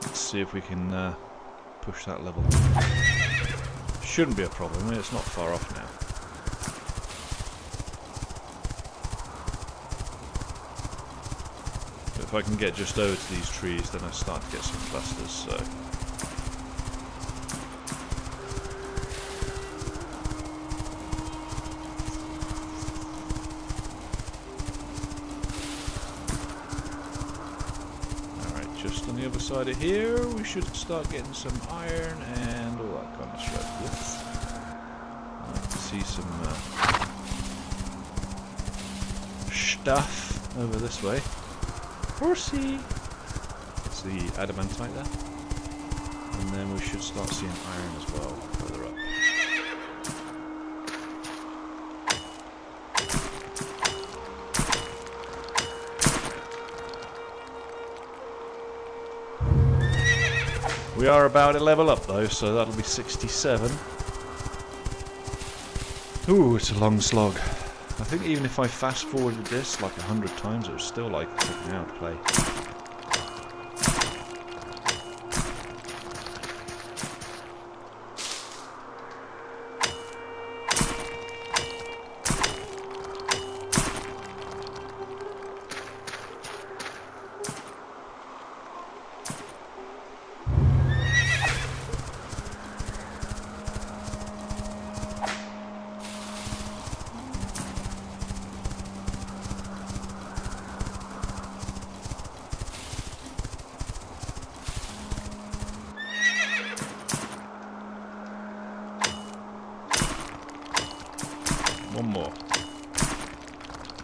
Let's see if we can push that level. Shouldn't be a problem, I mean, it's not far off now. But if I can get just over to these trees, then I start to get some clusters, so... Alright, just on the other side of here, we should start getting some iron and all that kind of stuff. Yes. I like to see some stuff over this way. Horsey! It's the adamantite there. And then we should start seeing iron as well further up. We are about a level up though, so that'll be 67. Ooh, it's a long slog. I think even if I fast forwarded this like 100 times, it was still like taking out to play. One more.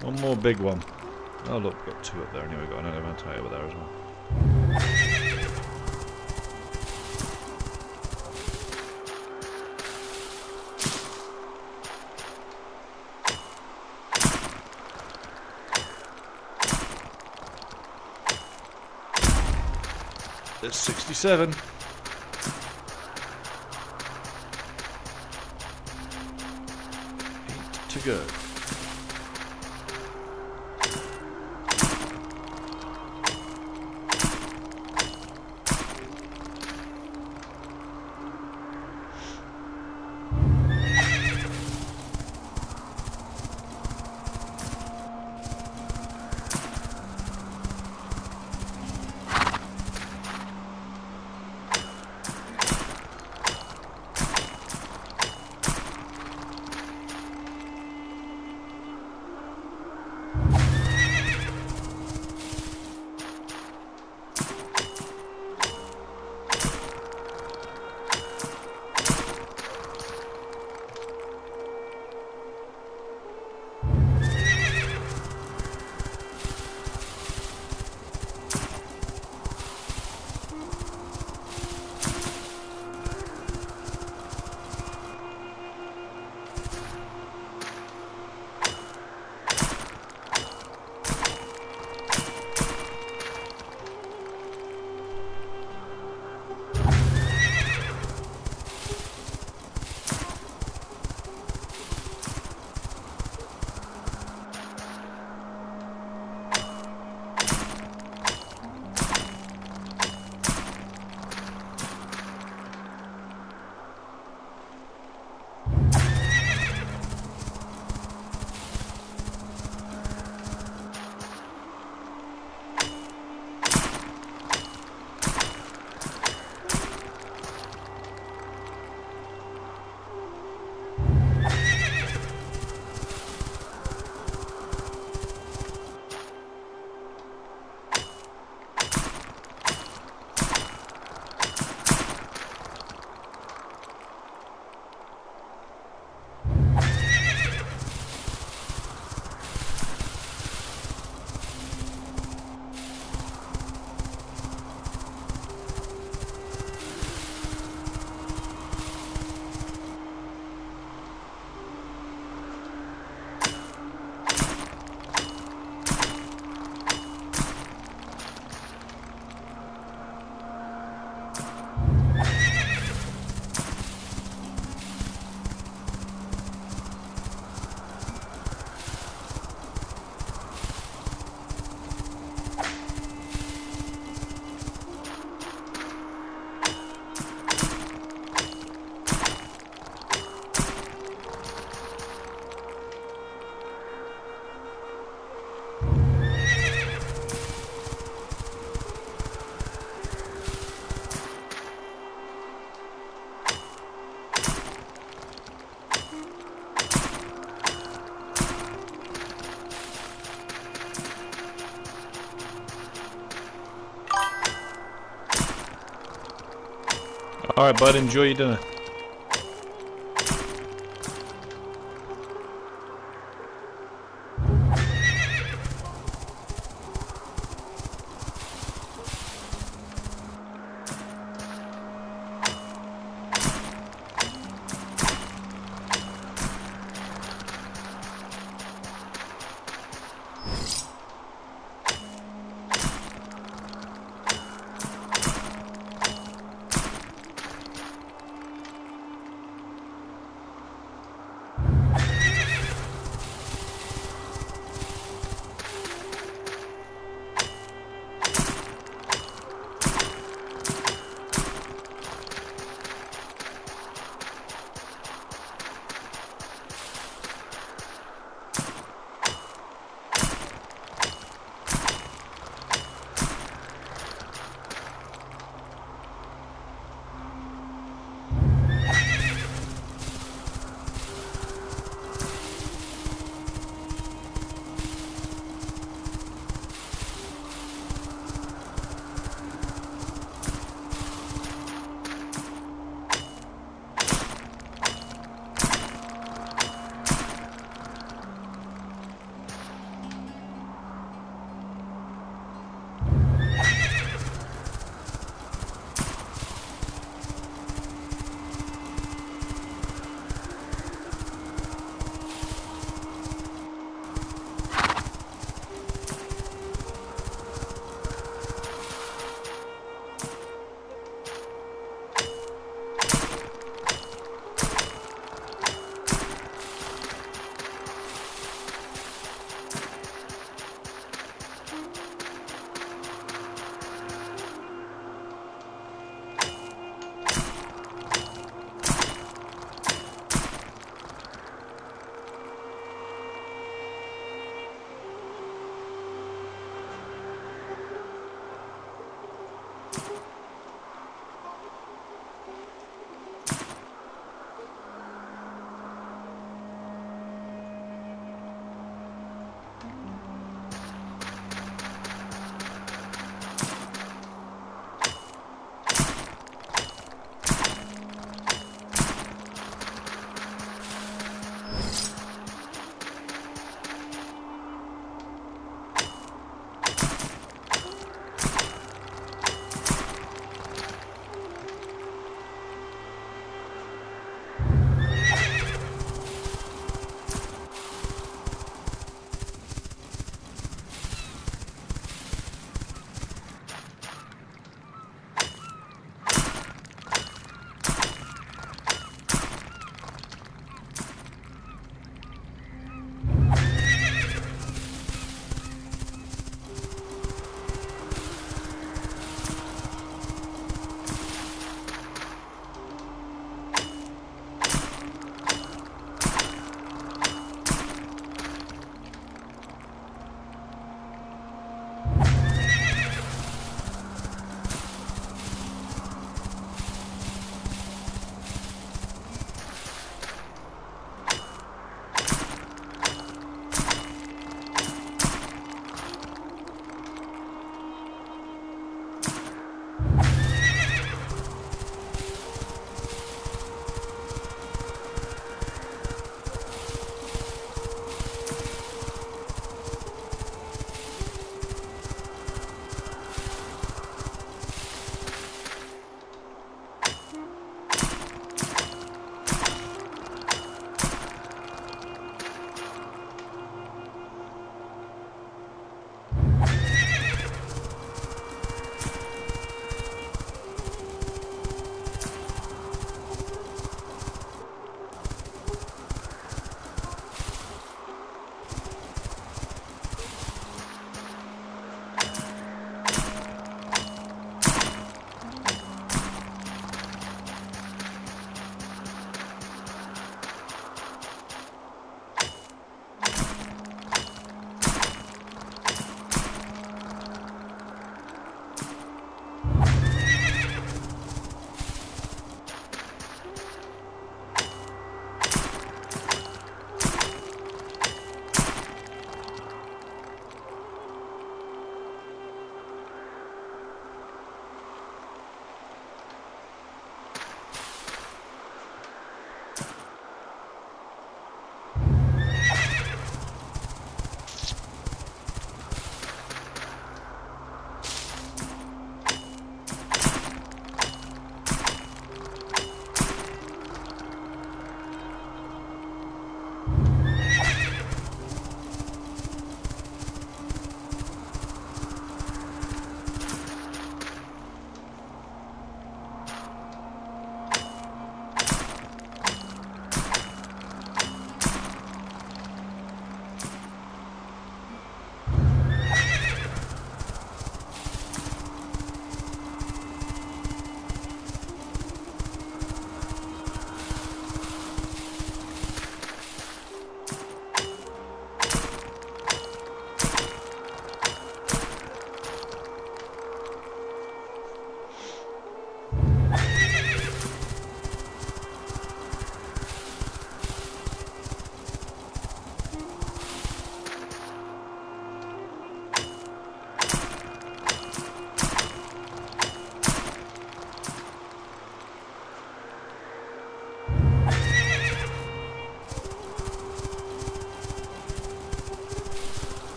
One more big one. Oh look, we've got two up there anyway. We've got an elementai over there as well. There's 67. 8 to go. Alright, bud, enjoy your dinner.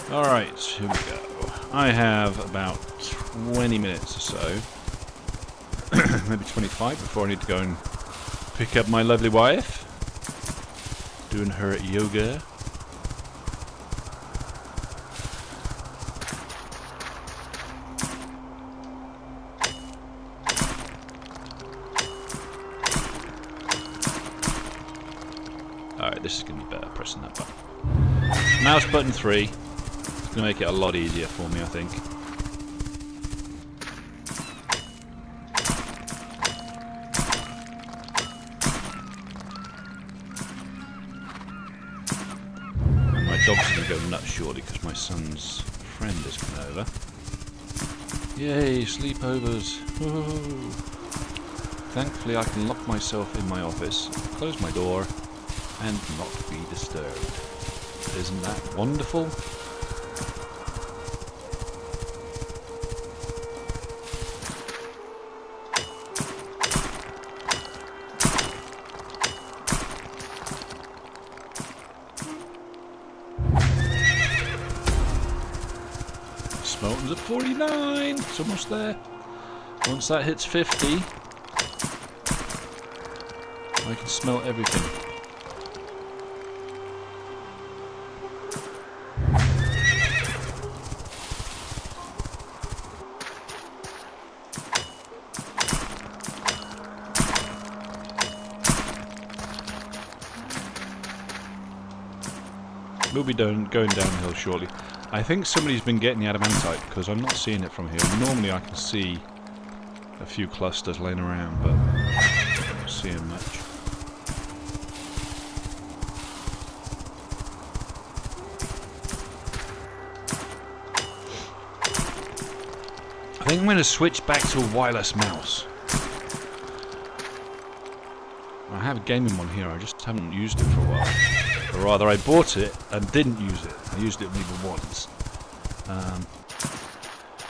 Alright, here we go. I have about 20 minutes or so, maybe 25, before I need to go and pick up my lovely wife, doing her yoga. Alright, this is going to be better pressing that button. Mouse button 3. It's going to make it a lot easier for me, I think. And my dog's going to go nuts shortly because my son's friend is coming over. Yay, sleepovers. Woohoo. Thankfully I can lock myself in my office, close my door, and not be disturbed. Isn't that wonderful? Smelton's at 49. It's almost there. Once that hits 50, I can smelt everything. We'll be going downhill shortly. I think somebody's been getting the adamantite because I'm not seeing it from here. Normally I can see a few clusters laying around, but I'm not seeing much. I think I'm going to switch back to a wireless mouse. I have a gaming one here, I just haven't used it for a while. Or rather, I bought it and didn't use it. I used it maybe once.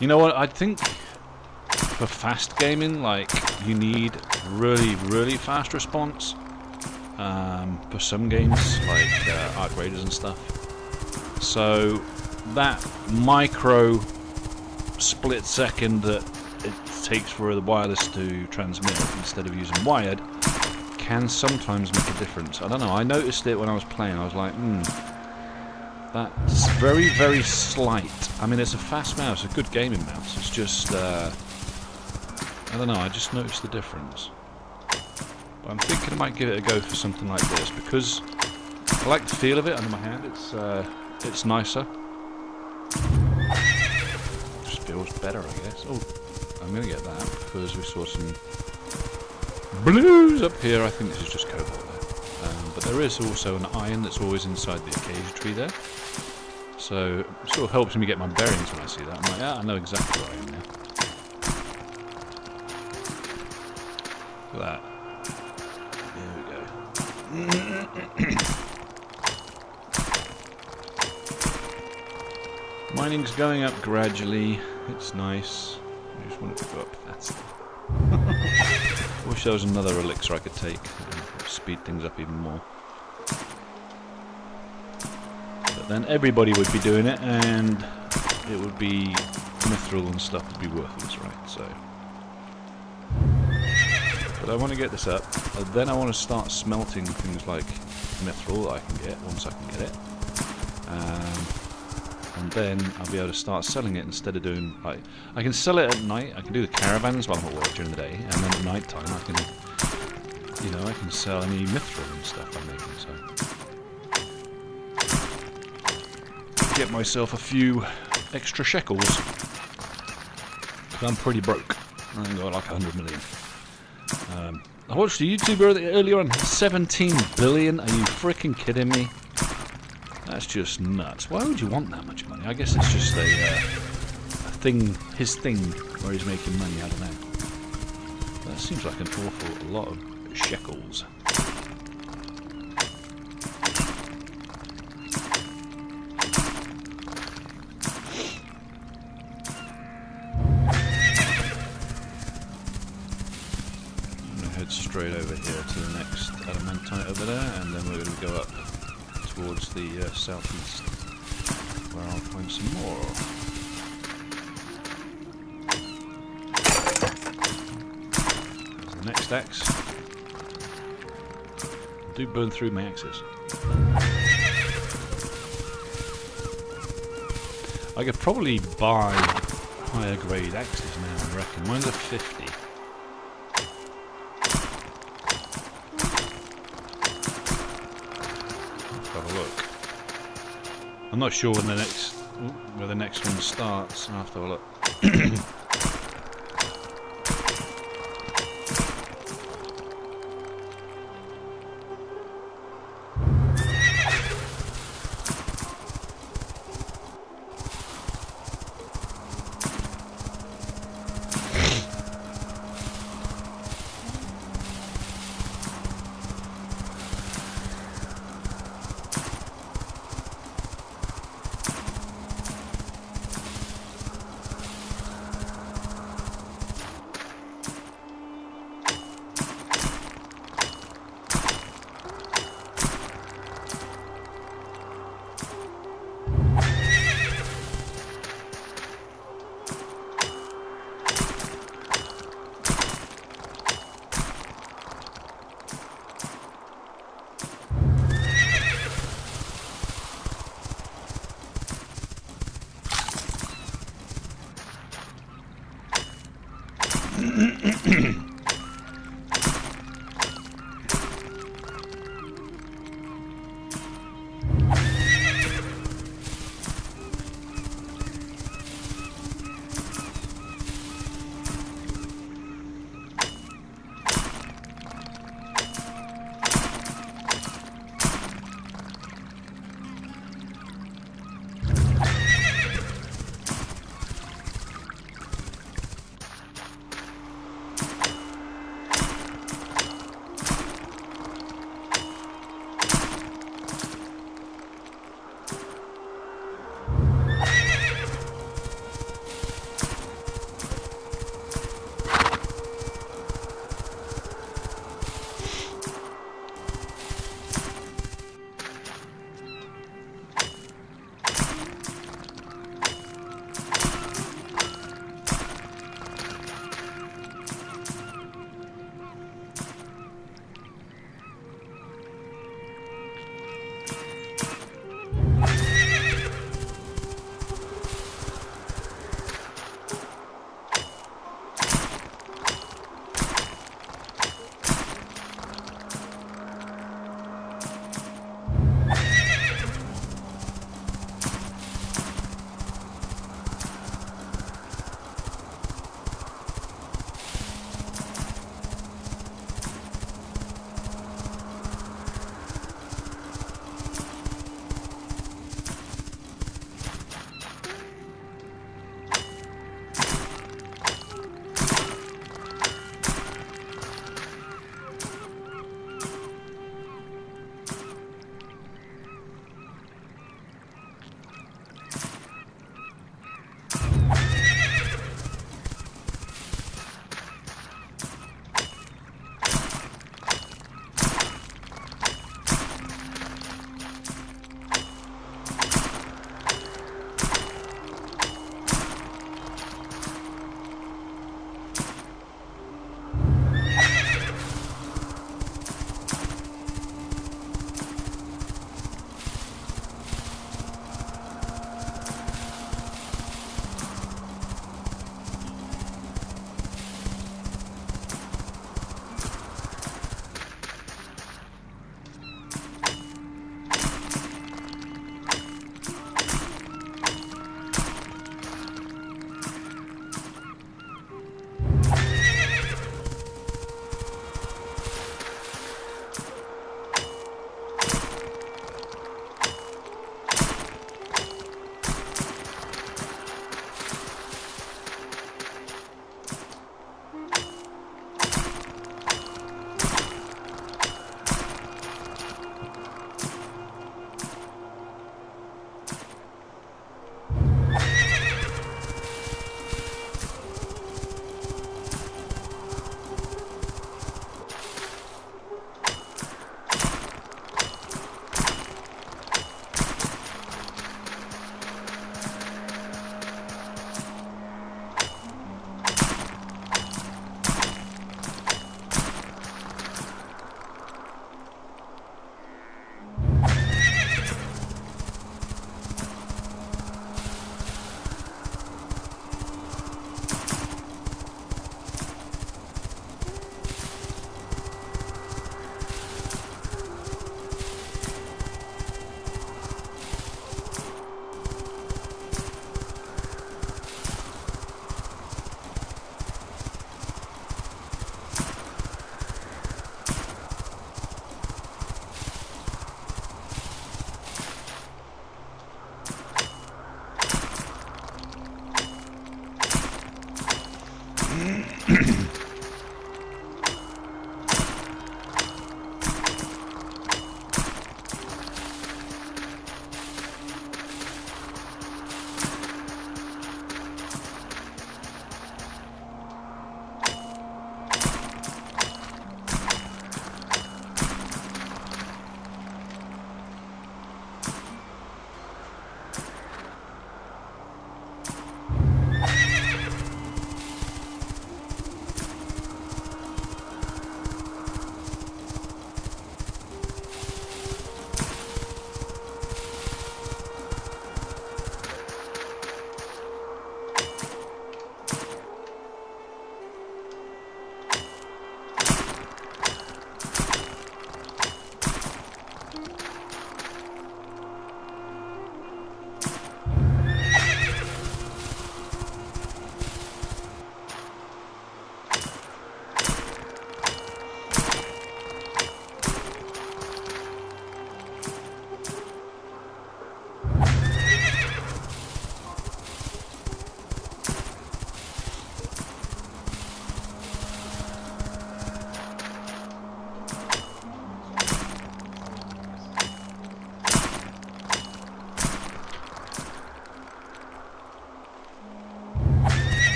You know what? I think for fast gaming, like, you need really, really fast response. For some games, like Arc Raiders and stuff. So that micro split second that it takes for the wireless to transmit instead of using wired can sometimes make a difference. I don't know, I noticed it when I was playing. I was like, that's very, very slight. I mean, it's a fast mouse, a good gaming mouse. It's just, I don't know, I just noticed the difference. But I'm thinking I might give it a go for something like this, because I like the feel of it under my hand. It's nicer. Just feels better, I guess. Oh, I'm going to get that, because we saw some blues up here. I think this is just cobalt there. But there is also an iron that's always inside the acacia tree there. So it sort of helps me get my bearings when I see that. I'm like, yeah, I know exactly where I am now. Look at that. Here we go. Mining's going up gradually. It's nice. I just want it to go up faster. Wish there was another elixir I could take and speed things up even more. But then everybody would be doing it, and it would be mithril and stuff would be worthless, right? So, but I want to get this up. Then I want to start smelting things like mithril that I can get once I can get it. And then I'll be able to start selling it instead of doing, like, I can sell it at night. I can do the caravans while I'm at work during the day, and then at night time I can, you know, I can sell any mithril and stuff I'm making. So get myself a few extra shekels, because I'm pretty broke. I ain't got like 100 million. I watched a YouTuber earlier on, 17 billion. Are you freaking kidding me? That's just nuts. Why would you want that much money? I guess it's just a thing, his thing, where he's making money. I don't know. That seems like an awful lot of shekels. I'm going to head straight over here to the next adamantite over there, and then we're going to go up towards the southeast. where I'll find some more. There's the next axe. Do burn through my axes. I could probably buy higher grade axes now, I reckon. Mine's a 50. Let's have a look. I'm not sure when where the next one starts. I'll have to have a look.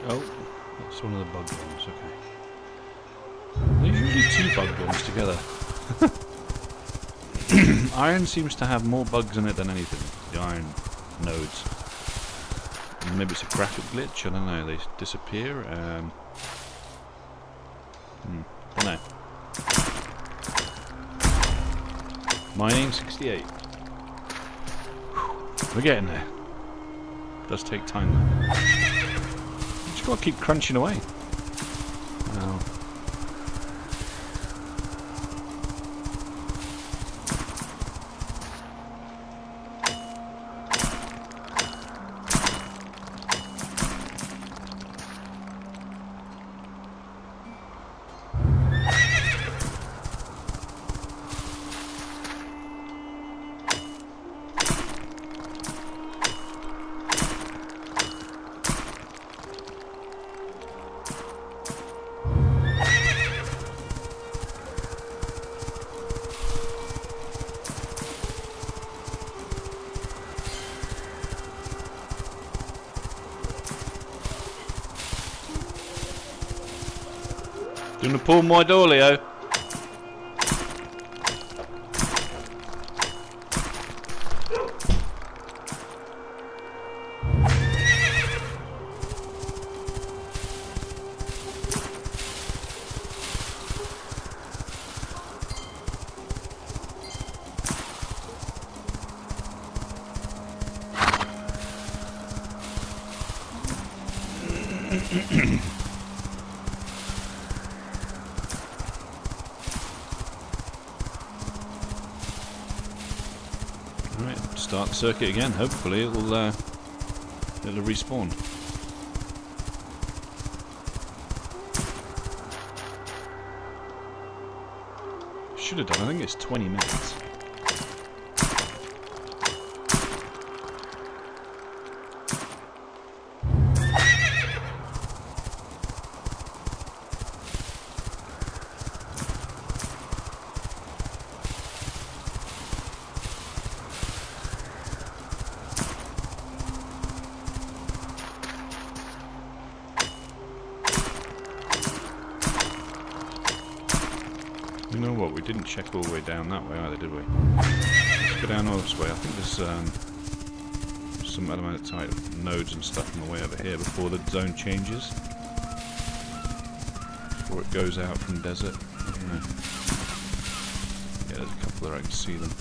Oh, that's one of the bug bombs, okay. There's usually 2 bug bombs together. Iron seems to have more bugs in it than anything, the iron nodes. Maybe it's a graphic glitch, I don't know, they disappear. Don't know. Mining 68. We're getting there. Does take time though. Just gotta keep crunching away. Oh. Do you want to pull my door, Leo? Alright, start the circuit again. Hopefully it'll respawn. Should have done. I think it's 20 minutes. You know what, we didn't check all the way down that way either, did we? Let's go down all this way. I think there's some element type nodes and stuff on the way over here before the zone changes. Before it goes out from desert. I don't know. Yeah, there's a couple there, I can see them.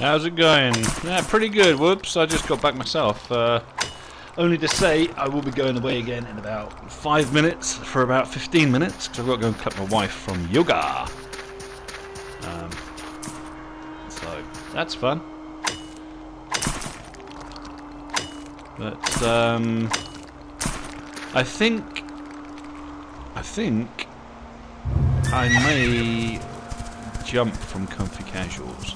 How's it going? Yeah, pretty good. Whoops, I just got back myself. Only to say I will be going away again in about 5 minutes for about 15 minutes because I've got to go and collect my wife from yoga. So that's fun. But I think I may jump from comfy casuals.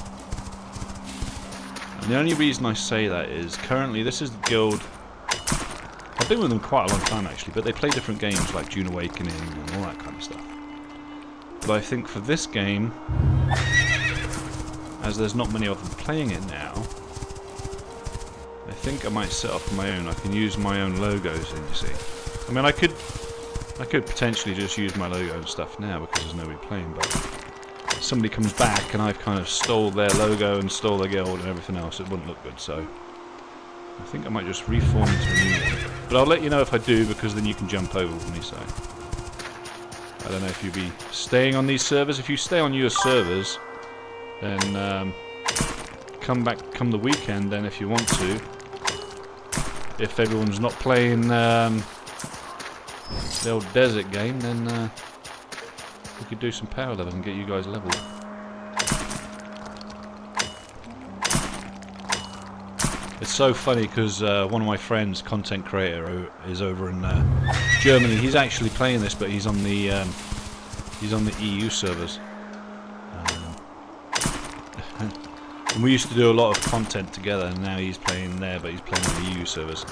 And the only reason I say that is currently this is the guild I've been with them quite a long time actually, but they play different games like Dune Awakening and all that kind of stuff. But I think for this game, as there's not many of them playing it now, I think I might set up my own. I can use my own logos in, you see. I mean, I could potentially just use my logo and stuff now because there's nobody playing, but if somebody comes back and I've kind of stole their logo and stole their guild and everything else, it wouldn't look good, so I think I might just reform into a new one. But I'll let you know if I do, because then you can jump over with me, so I don't know if you'll be staying on these servers. If you stay on your servers, then come the weekend then if you want to. If everyone's not playing the old desert game, then we could do some power level and get you guys leveled. It's so funny because one of my friends, content creator, is over in Germany. He's actually playing this, but he's on the EU servers. And we used to do a lot of content together, and now he's playing there, but he's playing on the EU servers.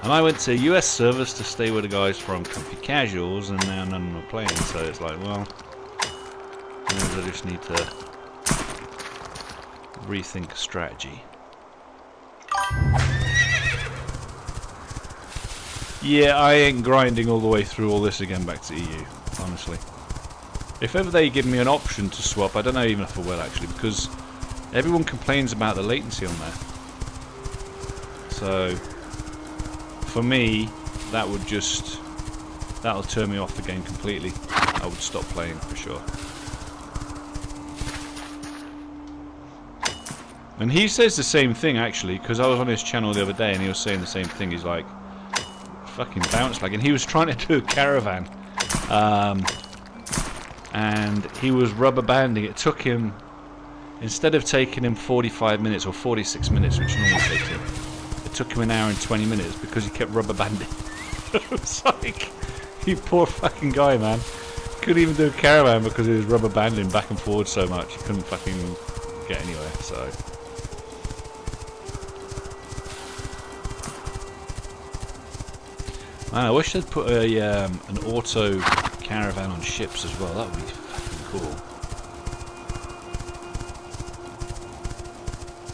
And I went to US servers to stay with the guys from Comfy Casuals, and now none of them are playing, so it's like, well, maybe I just need to rethink strategy. Yeah, I ain't grinding all the way through all this again back to EU, honestly. If ever they give me an option to swap, I don't know even if I will actually, because everyone complains about the latency on there. So, for me, that'll turn me off the game completely. I would stop playing for sure. And he says the same thing actually, because I was on his channel the other day and he was saying the same thing. He's like, fucking bounce lag. And he was trying to do a caravan. And he was rubber banding. It took him, instead of taking him 45 minutes or 46 minutes, which normally takes him, it took him an hour and 20 minutes because he kept rubber banding. It's like, you poor fucking guy, man. Couldn't even do a caravan because he was rubber banding back and forward so much. He couldn't fucking get anywhere, so. Man, I wish they'd put an auto caravan on ships as well. That would be fucking cool.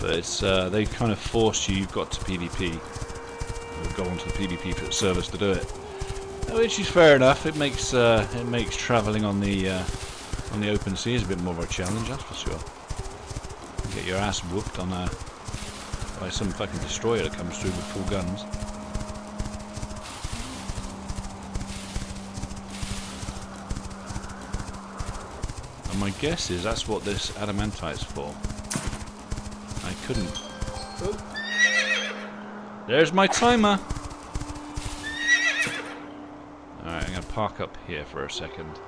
But it's they kind of force you've got to PvP. Or go onto the PvP servers to do it, which is fair enough. It makes travelling on the open sea is a bit more of a challenge, that's for sure. You get your ass whooped on by some fucking destroyer that comes through with full guns. And my guess is that's what this adamantite's for. I couldn't. Oh. There's my timer. Alright, I'm going to park up here for a second.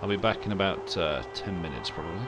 I'll be back in about 10 minutes probably.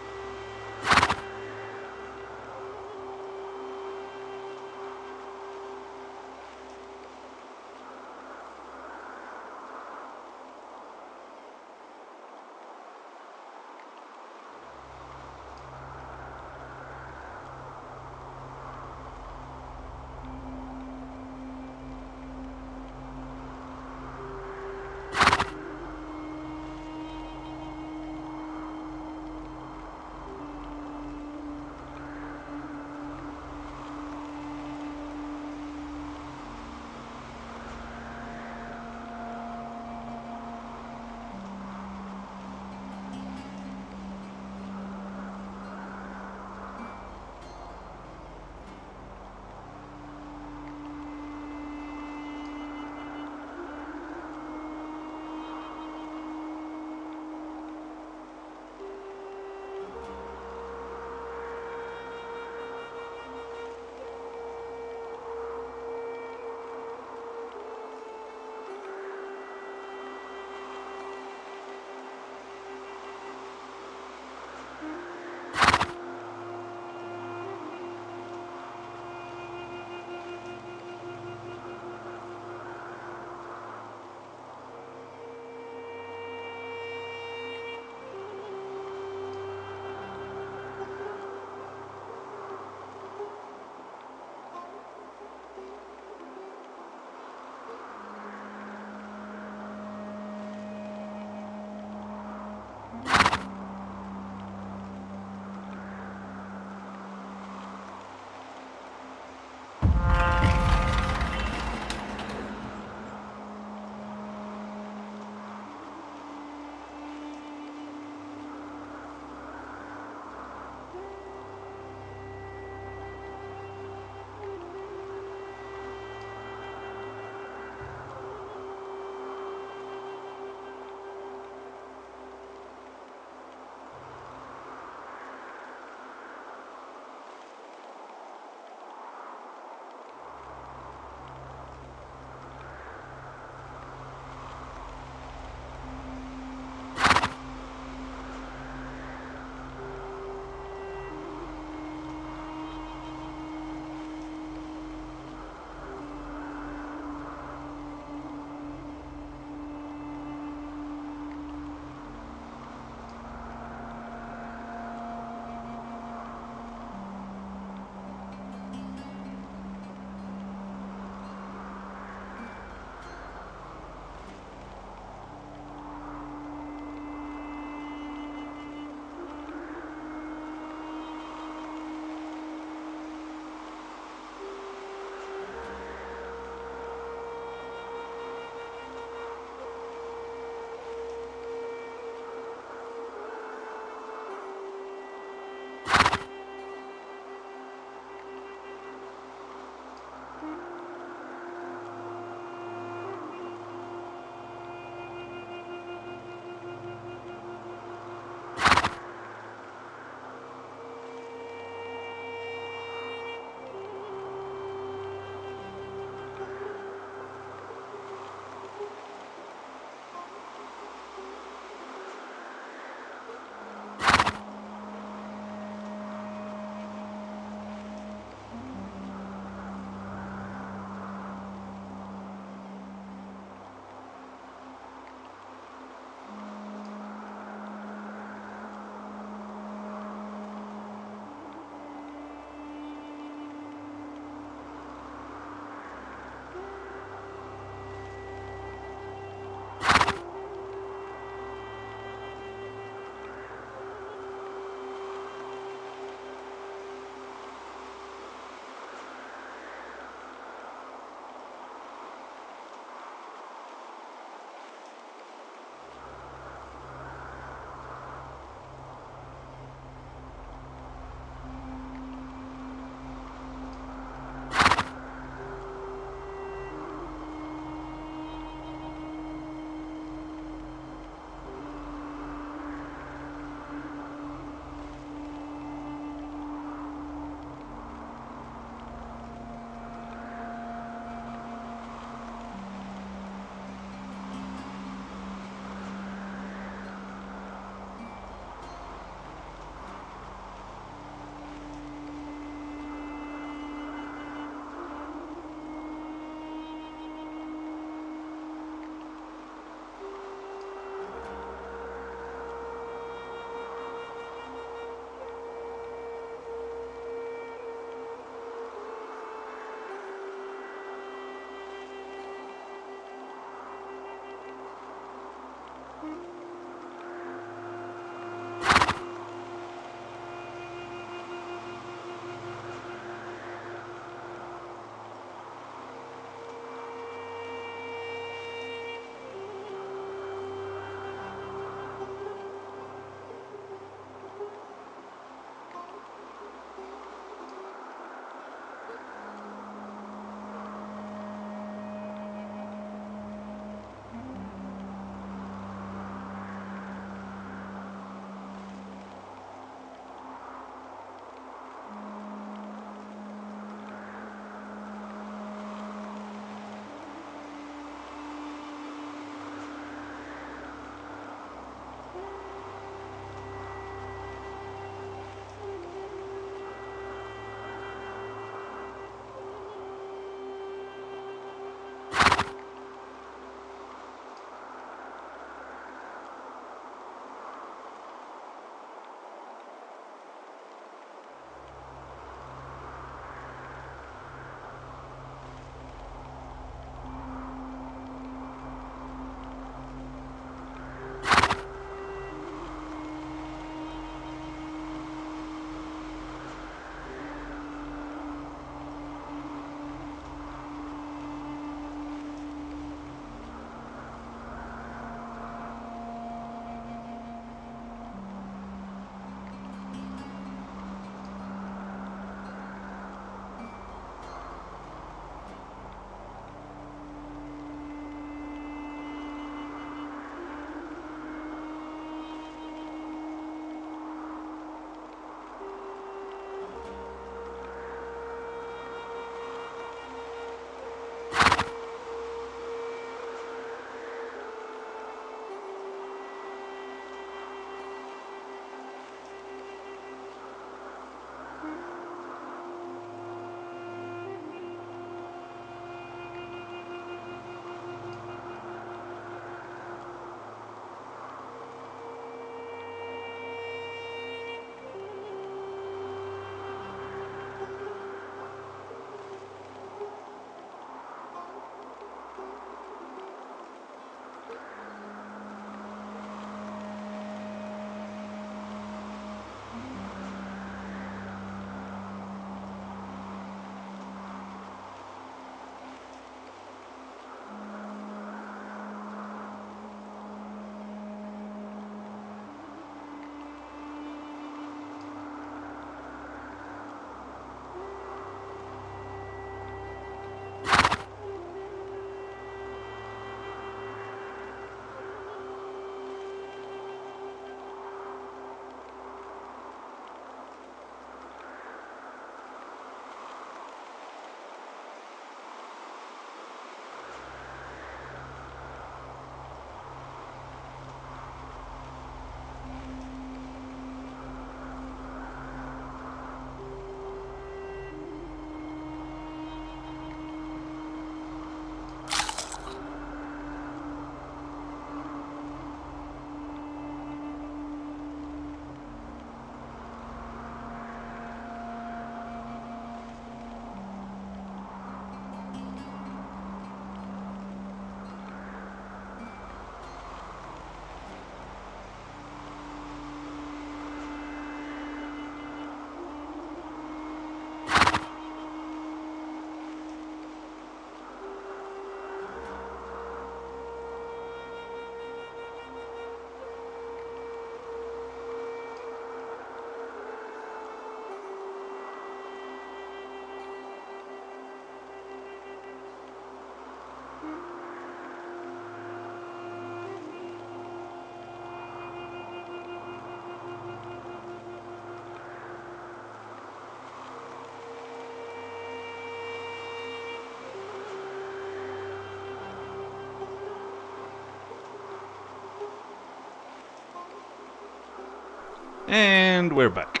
And we're back.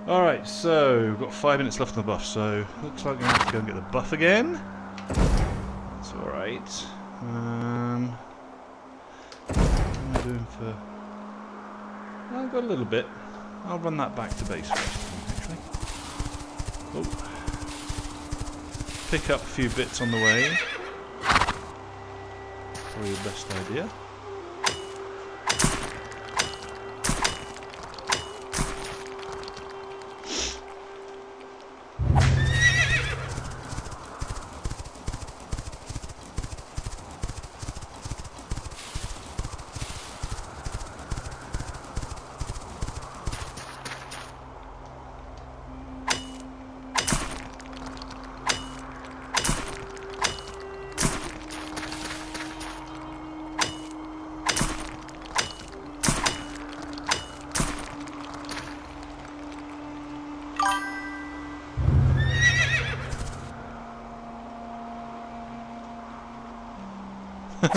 Alright, so we've got 5 minutes left on the buff, so looks like I'm going to have to go and get the buff again. That's alright. What am I doing for... I've got a little bit. I'll run that back to base first, actually. Oh. Pick up a few bits on the way. Probably the best idea.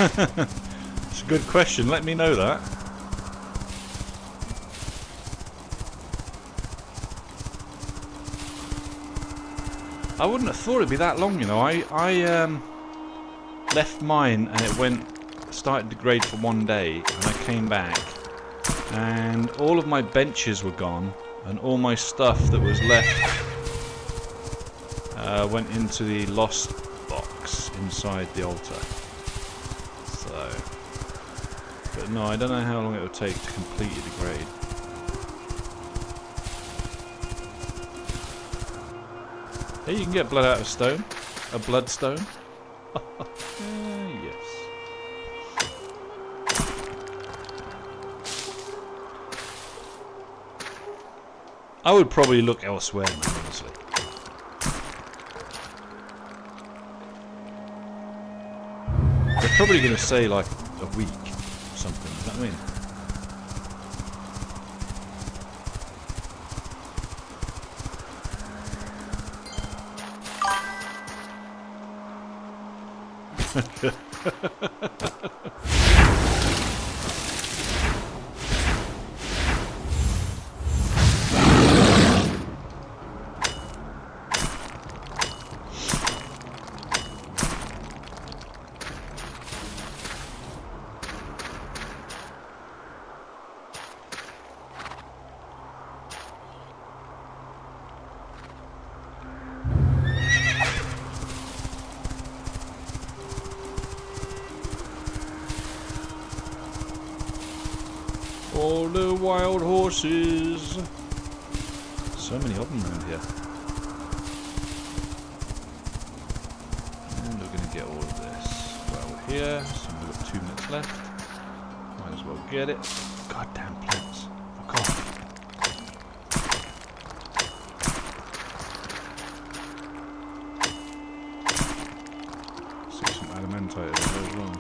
It's a good question, let me know that. I wouldn't have thought it'd be that long, you know. I left mine and it started to degrade for 1 day, and I came back and all of my benches were gone and all my stuff that was left went into the lost box inside the altar. So, but no, I don't know how long it would take to completely degrade. Hey, you can get blood out of stone. A bloodstone. Yes. I would probably look elsewhere, man, honestly. They're probably going to say like a week or something, you know what I mean? All the wild horses. So many of them around here. And we're going to get all of this while we're here. So we've got 2 minutes left. Might as well get it. Goddamn plants. Fuck off. See some adamantite over there as well.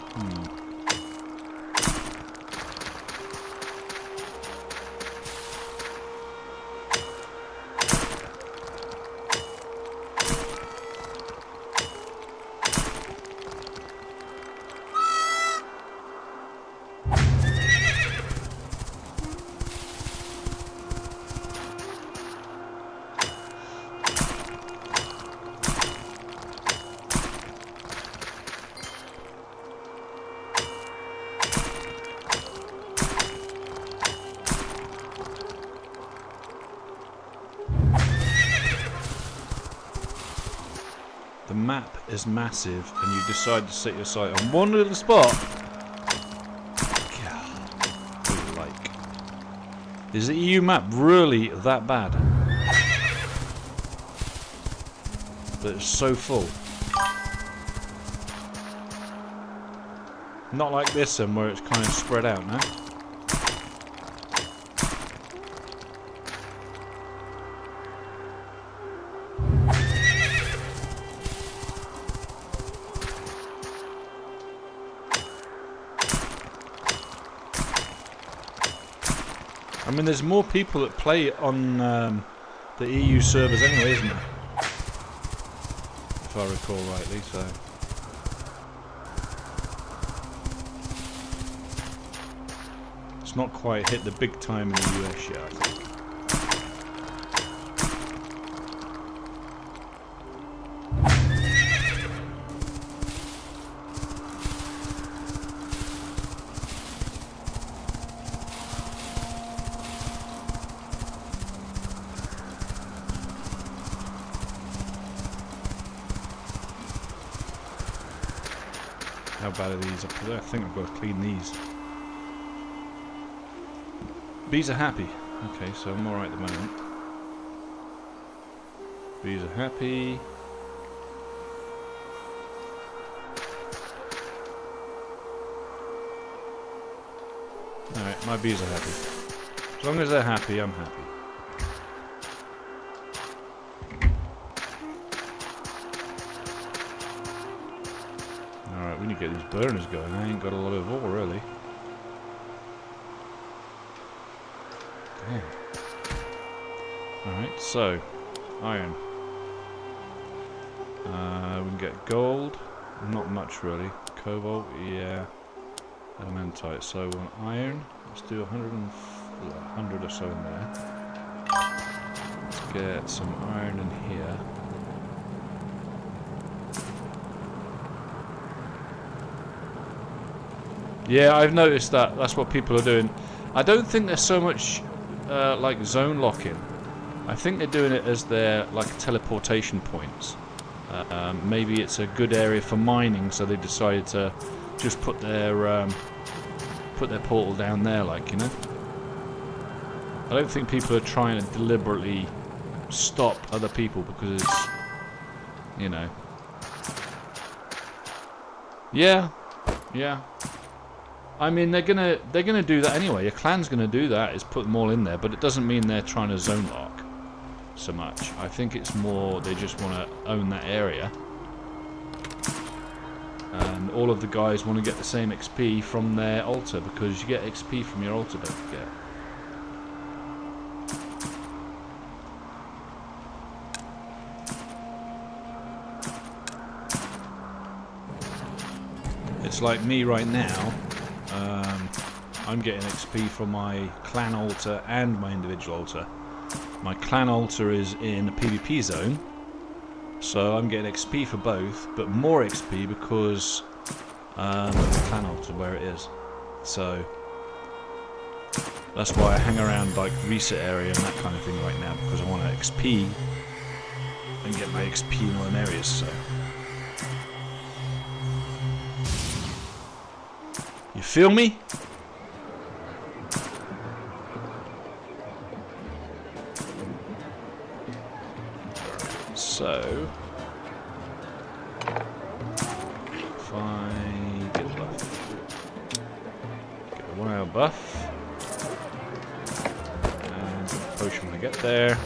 The map is massive and you decide to set your sight on one little spot. God, what do you like? Is the EU map really that bad? That it's so full. Not like this one where it's kind of spread out, no? I mean, there's more people that play on the EU servers anyway, isn't there? If I recall rightly, so... It's not quite hit the big time in the US yet, I think. How bad are these up there? I think I've got to clean these. Bees are happy. Okay, so I'm alright at the moment. Bees are happy. Alright, my bees are happy. As long as they're happy, I'm happy. Alright, we need to get these burners going. I ain't got a lot of ore, really. Damn. Alright, so, iron. We can get gold. Not much, really. Cobalt, yeah. Elementite, so we want iron. Let's do 100 or so in there. Let's get some iron in here. Yeah, I've noticed that. That's what people are doing. I don't think there's so much like zone locking. I think they're doing it as their like teleportation points. Maybe it's a good area for mining, so they decided to just put their portal down there, like, you know. I don't think people are trying to deliberately stop other people because it's, you know. Yeah. I mean, they're gonna do that anyway. Your clan's gonna do that, is put them all in there, but it doesn't mean they're trying to zone lock so much. I think it's more they just want to own that area, and all of the guys want to get the same XP from their altar, because you get XP from your altar, don't forget. It's like me right now. I'm getting XP from my clan altar and my individual altar. My clan altar is in a PvP zone, so I'm getting XP for both, but more XP because of the clan altar where it is. So that's why I hang around like reset area and that kind of thing right now, because I want to XP and get my XP in all them areas. So you feel me? So, if I get the buff, get the 1 hour buff, and get the potion when I get there,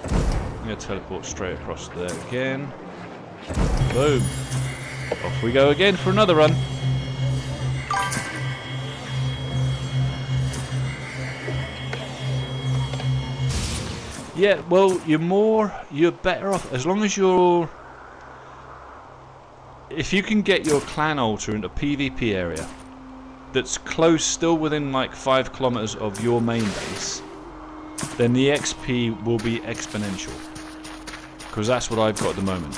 I'm going to teleport straight across there again. Boom! Off we go again for another run. Yeah, well, you're better off as long as you're. If you can get your clan altar into a PvP area that's close, still within like 5 kilometers of your main base, then the XP will be exponential. Because that's what I've got at the moment.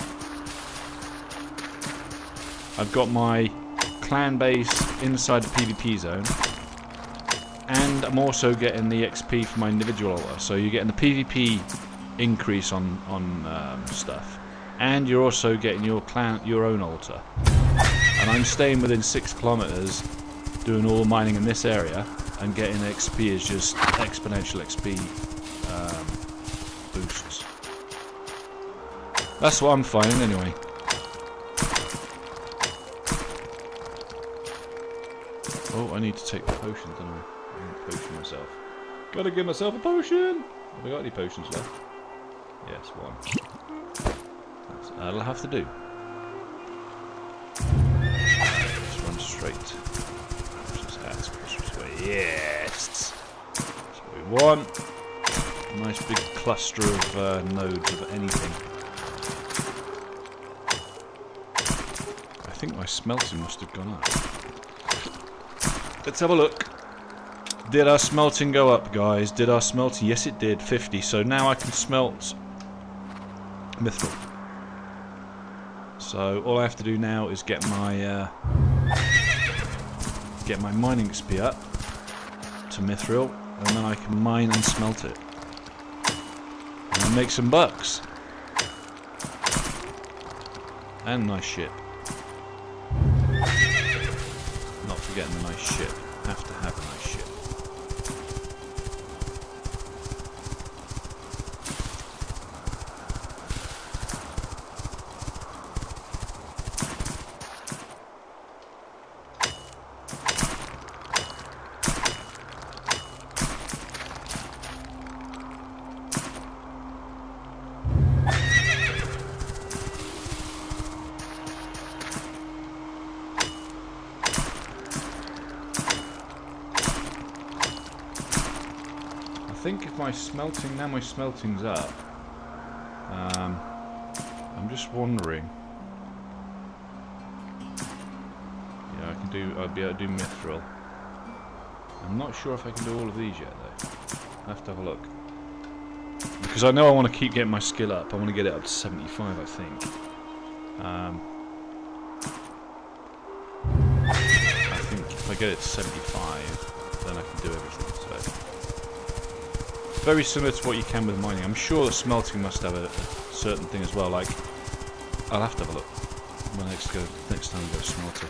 I've got my clan base inside the PvP zone. And I'm also getting the XP from my individual altar, so you're getting the PvP increase on stuff, and you're also getting your own altar. And I'm staying within 6 kilometers, doing all the mining in this area, and getting XP is just exponential XP boosts. That's what I'm finding anyway. Oh, I need to take the potion, don't I? Potion myself. Gotta give myself a potion! Have I got any potions left? Yes, 1. That'll have to do. Just run straight. Yes! That's what we want. A nice big cluster of nodes of anything. I think my smelting must have gone up. Let's have a look. Did our smelting go up, guys? Did our smelting? Yes, it did. 50. So now I can smelt mithril. So all I have to do now is get my mining XP up to mithril, and then I can mine and smelt it, and make some bucks. And nice ship. Not forgetting the nice ship. Have to have a nice ship. I think if my smelting's up. I'm just wondering. Yeah, I'll be able to do mithril. I'm not sure if I can do all of these yet though. I'll have to have a look. Because I know I want to keep getting my skill up. I want to get it up to 75, I think. I think if I get it to 75, then I can do everything. So. Very similar to what you can with mining. I'm sure that smelting must have a certain thing as well. Like, I'll have to have a look when next time I go smelter.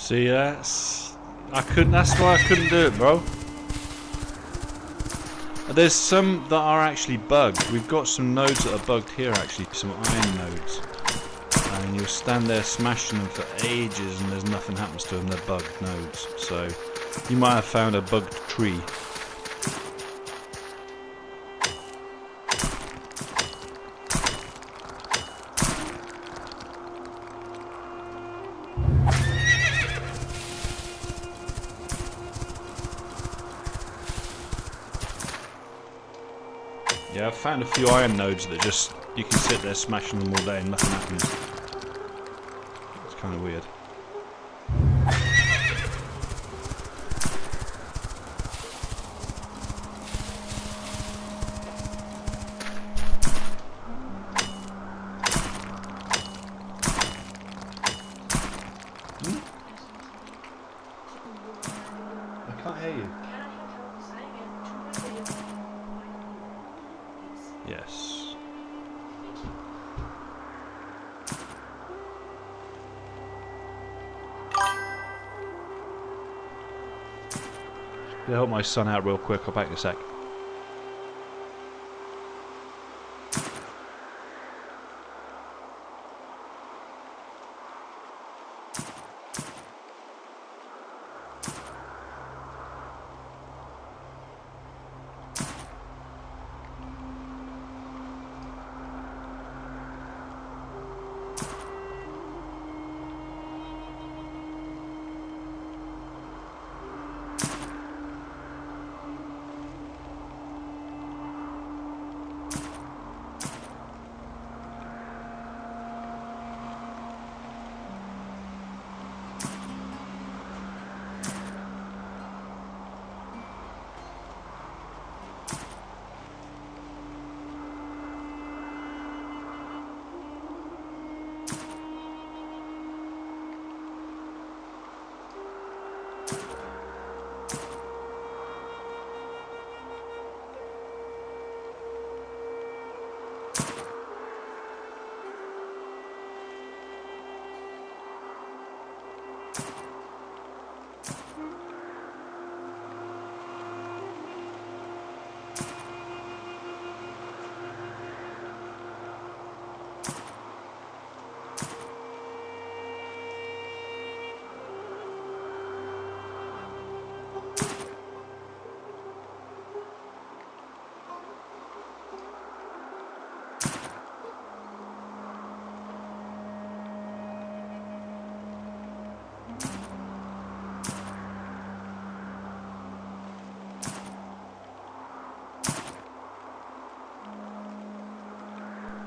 See, that's why I couldn't do it, bro. There's some that are actually bugged. We've got some nodes that are bugged here, actually, some iron nodes. And you'll stand there smashing them for ages and there's nothing happens to them. They're bugged nodes. So you might have found a bugged tree. Yeah, I've found a few iron nodes that just, you can sit there smashing them all day and nothing happens. It's kind of weird. I can't hear you. Yes. Gonna help my son out real quick. I'll back in a sec.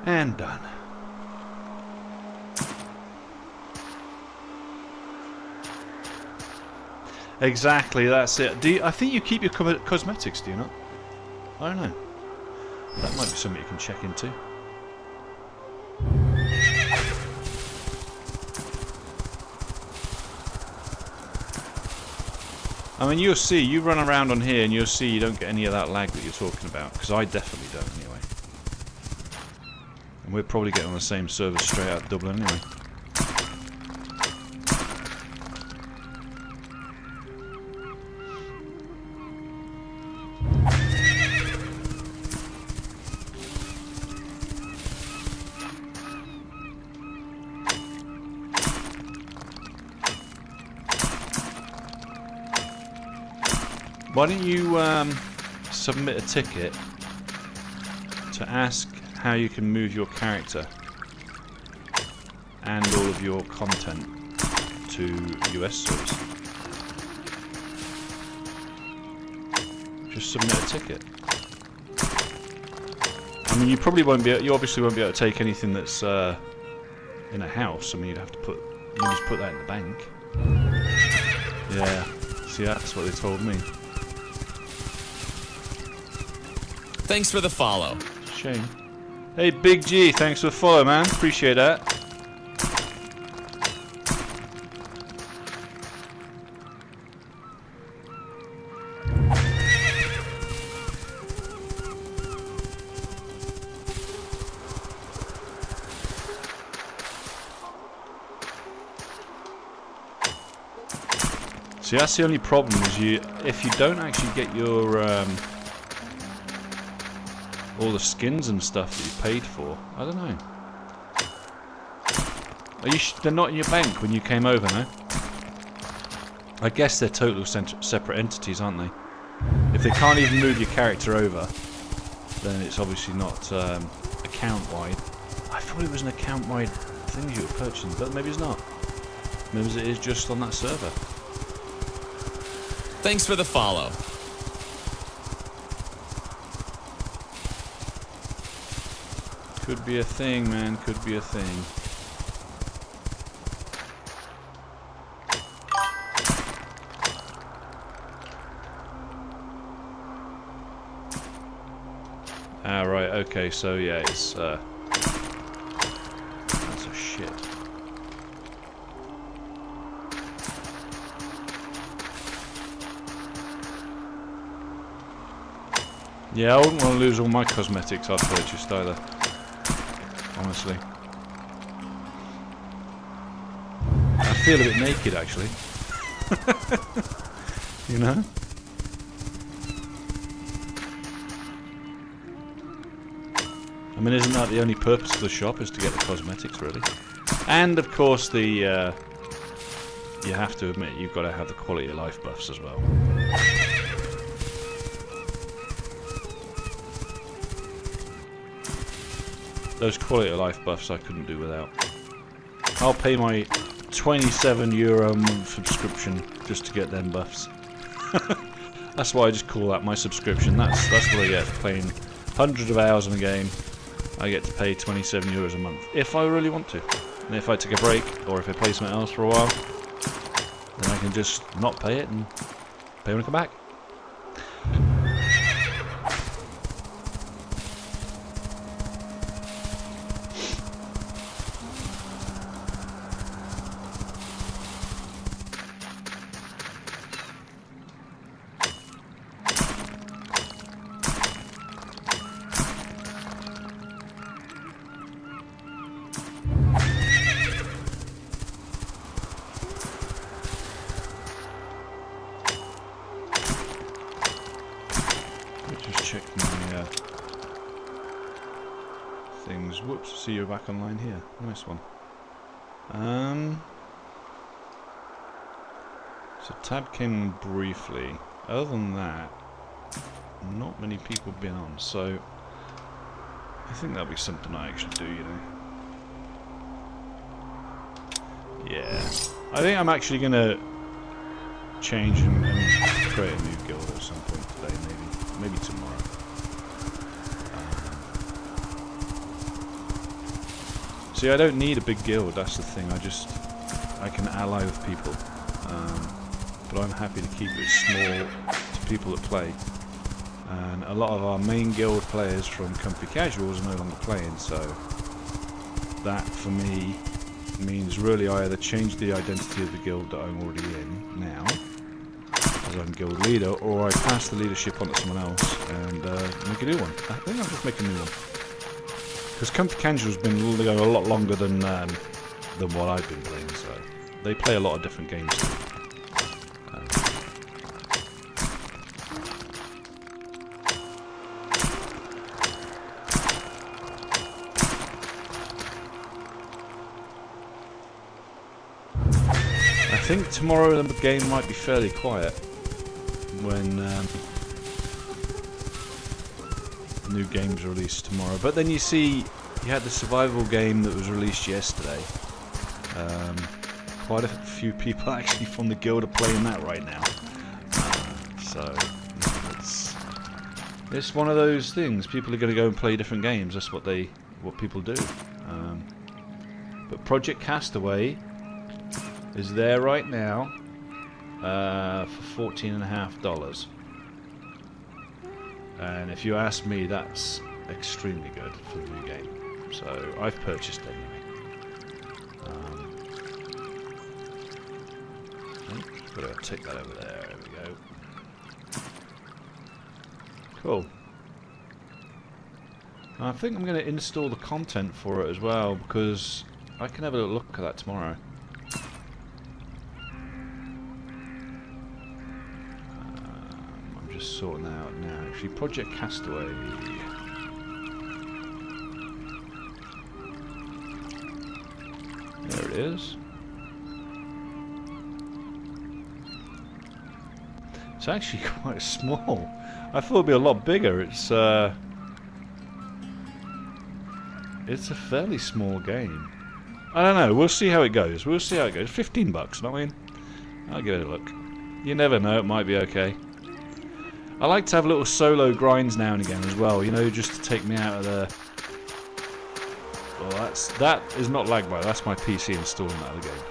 And done. Exactly, that's it. I think you keep your cosmetics, do you not? I don't know. That might be something you can check into. I mean, you'll see, you run around on here and you'll see you don't get any of that lag that you're talking about, because I definitely don't anyway. And we're probably getting on the same server straight out of Dublin anyway. Why don't you submit a ticket to ask how you can move your character and all of your content to US servers? Just submit a ticket. I mean, you probably won't be. You obviously won't be able to take anything that's in a house. I mean, you'd have to put. You just put that in the bank. Yeah. See, that's what they told me. Thanks for the follow. Shame. Hey, Big G, thanks for the follow, man. Appreciate that. See, that's the only problem is if you don't actually get your all the skins and stuff that you paid for. I don't know. Are you? They're not in your bank when you came over, no? I guess they're total separate entities, aren't they? If they can't even move your character over, then it's obviously not account-wide. I thought it was an account-wide thing you were purchasing, but maybe it's not. Maybe it is just on that server. Thanks for the follow. Could be a thing, man. Could be a thing. Ah, right. Okay. So yeah, it's that's a shit. Yeah, I wouldn't want to lose all my cosmetics I've purchased either. Honestly. I feel a bit naked, actually. You know? I mean, isn't that the only purpose of the shop, is to get the cosmetics, really? And, of course, the... you have to admit, you've got to have the quality of life buffs as well. Those quality of life buffs I couldn't do without. I'll pay my €27 a month subscription just to get them buffs. That's why I just call that my subscription. That's what I get for playing hundreds of hours in a game. I get to pay €27 a month if I really want to. And if I take a break or if I play something else for a while, then I can just not pay it and pay when I come back. Things. Whoops, see you're back online here. Nice one. So Tab came in briefly. Other than that, not many people have been on, so I think that'll be something I actually do, you know. Yeah. I think I'm actually gonna change and create a new guild at some point today, maybe tomorrow. See, I don't need a big guild, that's the thing. I can ally with people. But I'm happy to keep it small to people that play. And a lot of our main guild players from Comfy Casuals are no longer playing, so that for me means really I either change the identity of the guild that I'm already in now, as I'm guild leader, or I pass the leadership on to someone else and make a new one. I think I'll just make a new one. Because Comfy Casual's been going a lot longer than what I've been playing, so they play a lot of different games too. I think tomorrow the game might be fairly quiet when new games released tomorrow, but then you see you had the survival game that was released yesterday. Quite a few people actually from the guild are playing that right now, so it's one of those things. People are going to go and play different games. That's what people do. But Project Castaway is there right now for $14.50. And if you ask me, that's extremely good for the new game. So I've purchased it anyway. Gotta take that over there. There we go. Cool. I think I'm going to install the content for it as well, because I can have a look at that tomorrow. sorting that out now. Actually, Project Castaway. There it is. It's actually quite small. I thought it'd be a lot bigger. It's a fairly small game. I don't know. We'll see how it goes. We'll see how it goes. $15, I mean. I'll give it a look. You never know. It might be okay. I like to have little solo grinds now and again as well. You know, just to take me out of the. Well, that is not lag bar. That's my PC installing that other game.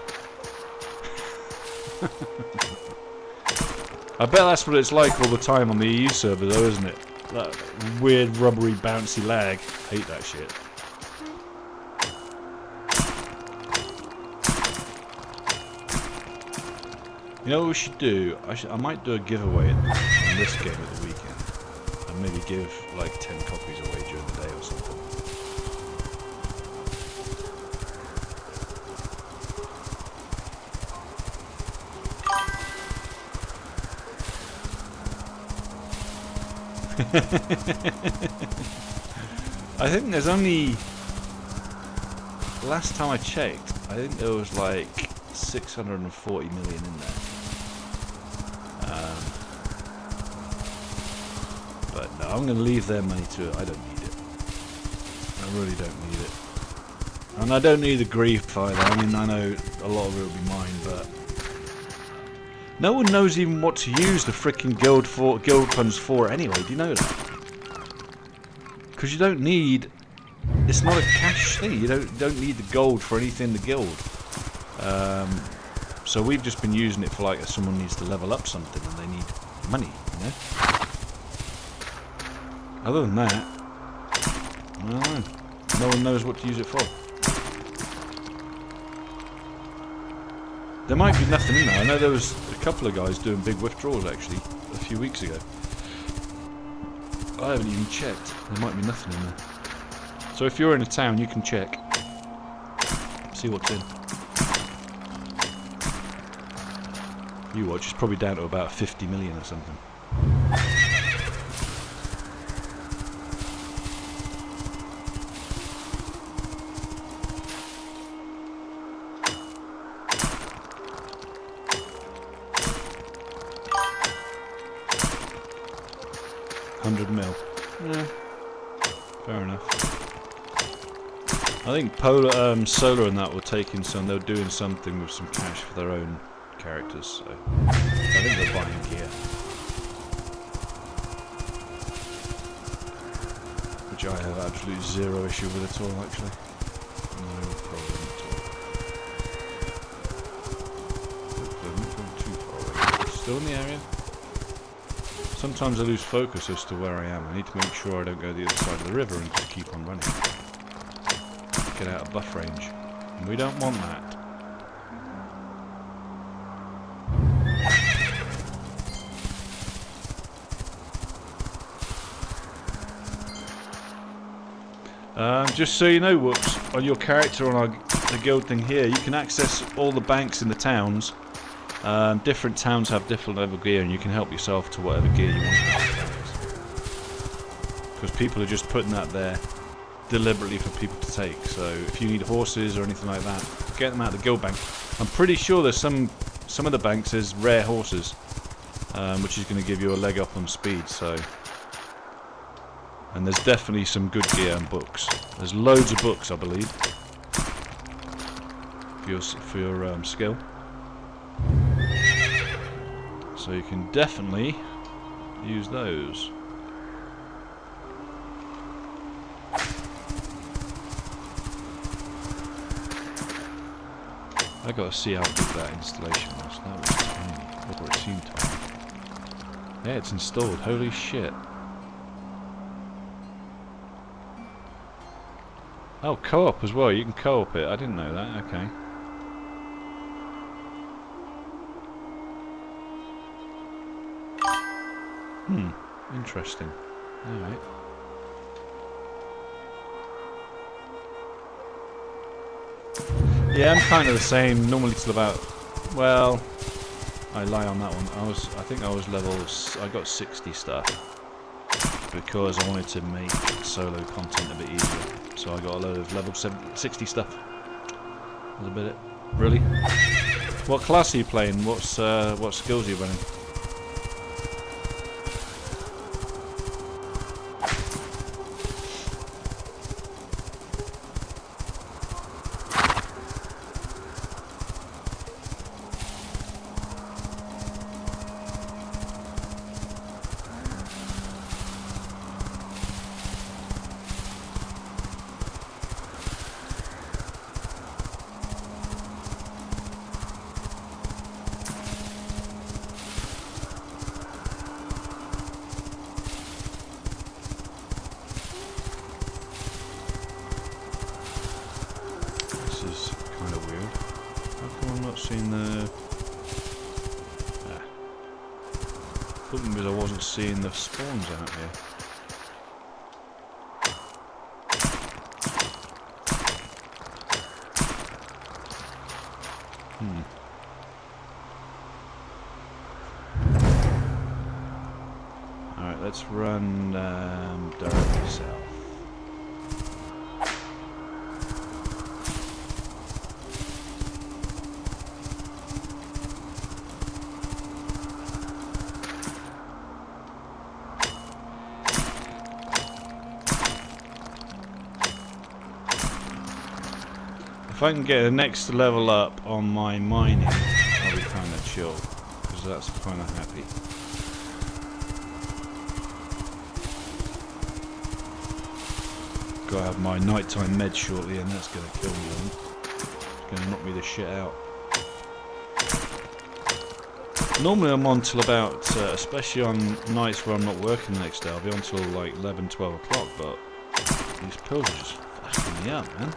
I bet that's what it's like all the time on the EU server, though, isn't it? That weird rubbery bouncy lag. Hate that shit. You know what we should do? I might do a giveaway on this game at the weekend, and maybe give like 10 copies away during the day or something. I think there's only. Last time I checked, I think there was like 640 million in there. But no, I'm going to leave their money to it. I don't need it. I really don't need it. And I don't need the grief either. I mean, I know a lot of it will be mine, but no one knows even what to use the freaking guild funds for anyway. Do you know that? Because you don't need. It's not a cash thing. You don't need the gold for anything in the guild. So we've just been using it for like if someone needs to level up something and they need money, you know. Other than that, I don't know. No one knows what to use it for. There might be nothing in there. I know there was a couple of guys doing big withdrawals actually a few weeks ago. I haven't even checked. There might be nothing in there. So if you're in a town, you can check. See what's in. You watch, it's probably down to about 50 million or something. $100 mil. Yeah. Fair enough. I think Solar and that were taking some. They were doing something with some cash for their own characters. So I think they're buying gear, which I have absolutely zero issue with at all. Actually, no problem at all. Hopefully, I'm not going too far away. Still in the area. Sometimes I lose focus as to where I am. I need to make sure I don't go to the other side of the river and just keep on running. Get out of buff range. And we don't want that. Just so you know, Whoops, on your character on the guild thing here, you can access all the banks in the towns. Different towns have different level gear, and you can help yourself to whatever gear you want. Because people are just putting that there deliberately for people to take. So if you need horses or anything like that, get them out of the guild bank. I'm pretty sure there's some of the banks is rare horses, which is going to give you a leg up on speed. So, and there's definitely some good gear and books. There's loads of books, I believe, for your skill. So you can definitely use those. I gotta see how big that installation was. That was tiny, or it seemed tiny. Yeah, it's installed. Holy shit! Oh, co-op as well. You can co-op it. I didn't know that. Okay. Interesting. Alright. Yeah, I'm kind of the same. Normally till about, well, I lie on that one. I think I was I got 60 stuff because I wanted to make solo content a bit easier. So I got a load of level 60 stuff. That's a bit it. Really? What class are you playing? What skills are you running? Because I wasn't seeing the spawns out here. Alright, let's run directly south. If I can get the next level up on my mining, I'll be kind of chill, because that's kind of happy. Gotta have my nighttime meds shortly, and that's gonna kill me. It's gonna knock me the shit out. Normally I'm on till about, especially on nights where I'm not working the next day, I'll be on till like 11, 12 o'clock, but these pills are just fucking me up, man.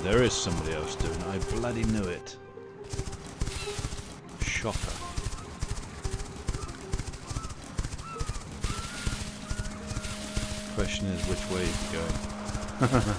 There is somebody else doing it, I bloody knew it. Shocker. Question is, which way is he going?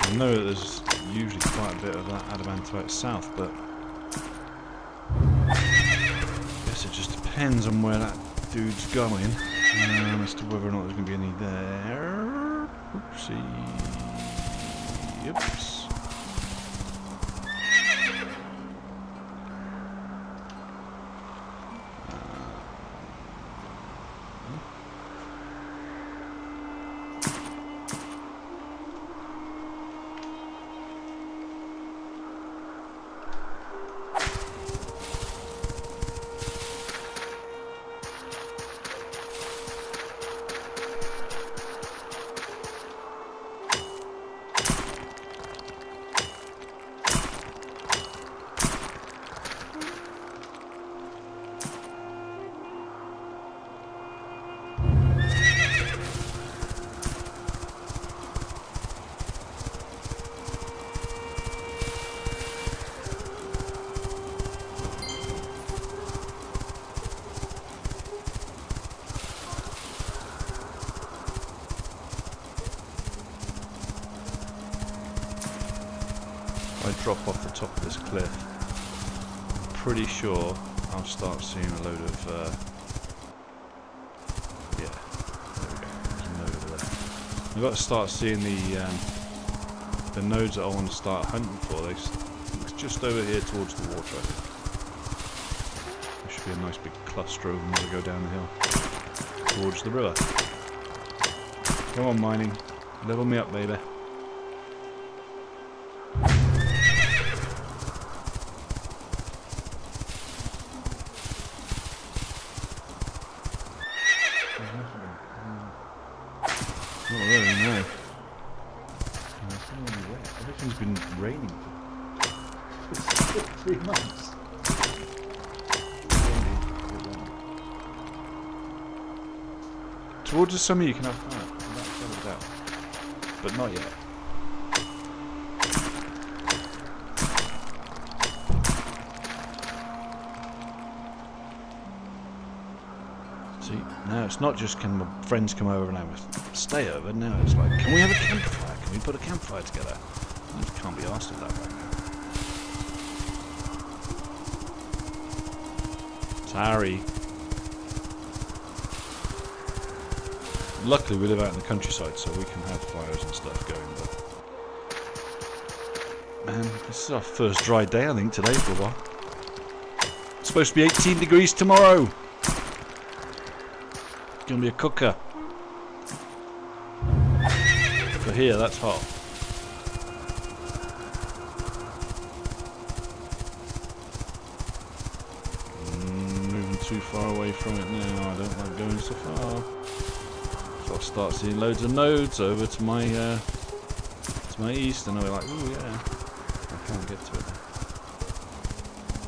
I know that there's usually quite a bit of that adamantite south, but I guess it just depends on where that dude's going as to whether or not there's going to be any there. Oopsie. Oops. Drop off the top of this cliff, I'm pretty sure I'll start seeing a load of yeah, there we go, there's a node over there. I've got to start seeing the nodes that I want to start hunting for. They looks just over here towards the water, I think. There should be a nice big cluster of them as I go down the hill towards the river. Come on, mining. Level me up, baby. Not really, no. Everything's been raining for 3 months. Towards the summer you can have fire, without doubt. But not yet. See, now it's not just can my friends come over and have a stay over, now it's like, can we have a campfire? Can we put a campfire together? I just can't be asked of that right now. Sorry. Luckily we live out in the countryside so we can have fires and stuff going, but man, this is our first dry day I think today for a while. It's supposed to be 18 degrees tomorrow. It's gonna be a cooker. For here that's hot. Moving too far away from it now, I don't like going so far. I'll start seeing loads of nodes over to my east, and I'll be like, ooh yeah, I can't get to it.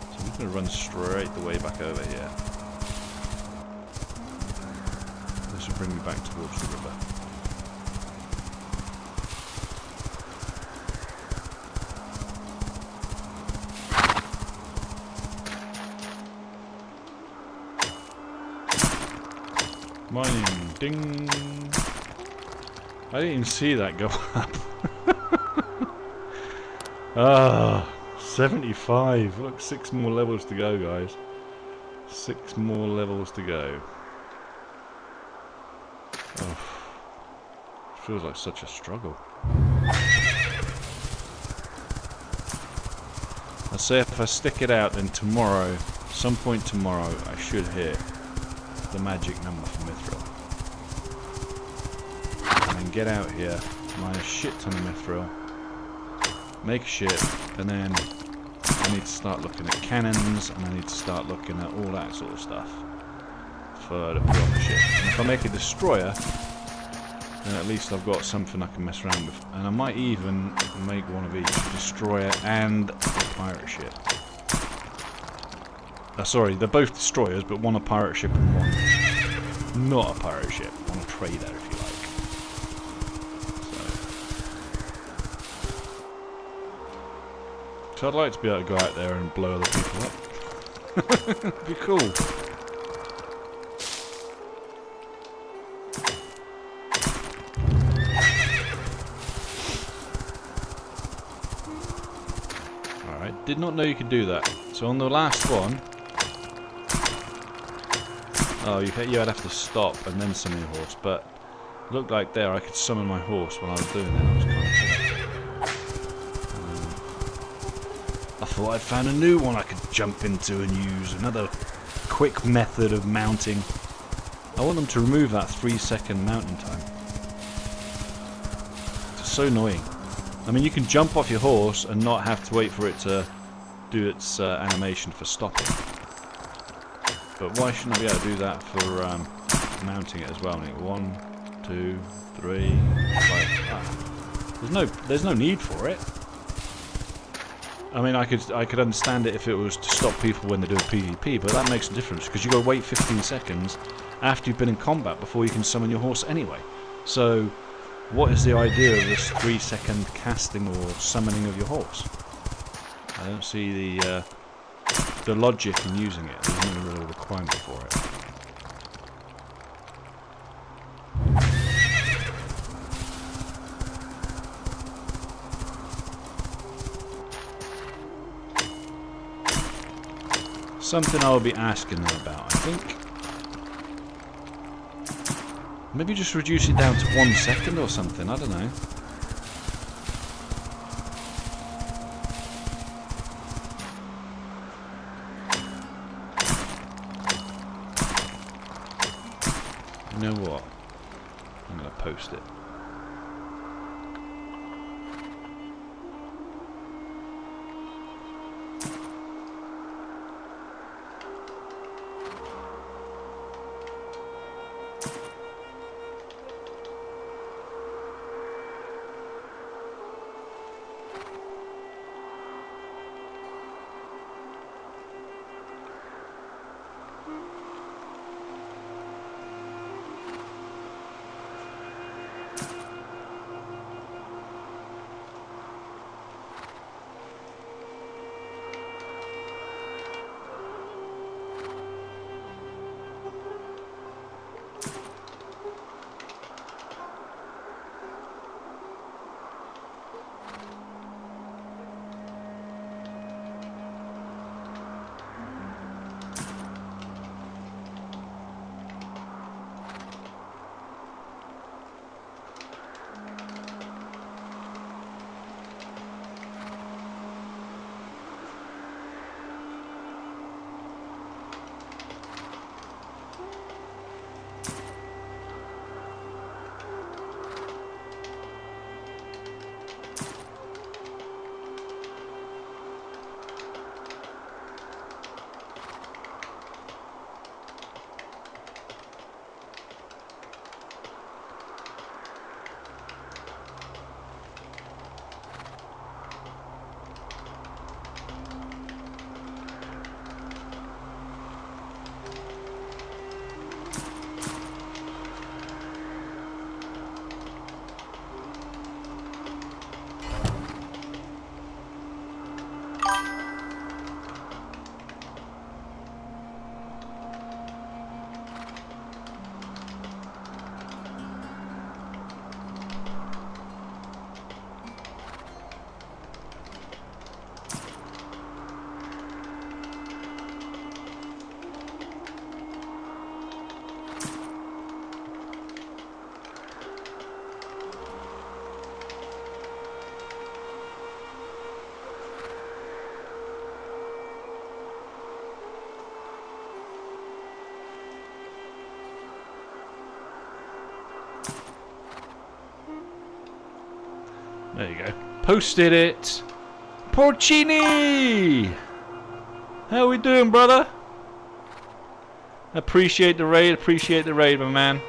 So I'm just going to run straight the way back over here. This will bring me back towards the river. Mining, ding! I didn't even see that go up. 75. Look, 6 more levels to go, guys. 6 more levels to go. Oh, feels like such a struggle. I'd say if I stick it out, then tomorrow, some point tomorrow, I should hit the magic number for Mithril. And then get out here, mine a shit ton of Mithril, make a ship, and then I need to start looking at cannons, and I need to start looking at all that sort of stuff for the proper ship. And if I make a destroyer, then at least I've got something I can mess around with. And I might even make one of each, destroyer and a pirate ship. Sorry, they're both destroyers, but one a pirate ship and one not a pirate ship. One a trader, if you like. So I'd like to be able to go out there and blow other people up. It'd be cool. Alright, did not know you could do that. So on the last one, oh, you'd have to stop and then summon your horse, but it looked like there I could summon my horse while I was doing it. I was kind of I thought I'd found a new one I could jump into and use, another quick method of mounting. I want them to remove that 3-second mounting time. It's so annoying. I mean, you can jump off your horse and not have to wait for it to do its animation for stopping. But why shouldn't I be able to do that for mounting it as well? 1, 2, 3, 5. There's no need for it. I mean, I could understand it if it was to stop people when they're doing PvP, but that makes a difference because you got to wait 15 seconds after you've been in combat before you can summon your horse anyway. So, what is the idea of this 3-second casting or summoning of your horse? I don't see the logic in using it. There's no real requirement for it. Something I'll be asking them about, I think. Maybe just reduce it down to 1 second or something, I don't know. know what? I'm going to post it. There you go. Posted it. Porcini! How we doing, brother? Appreciate the raid, my man.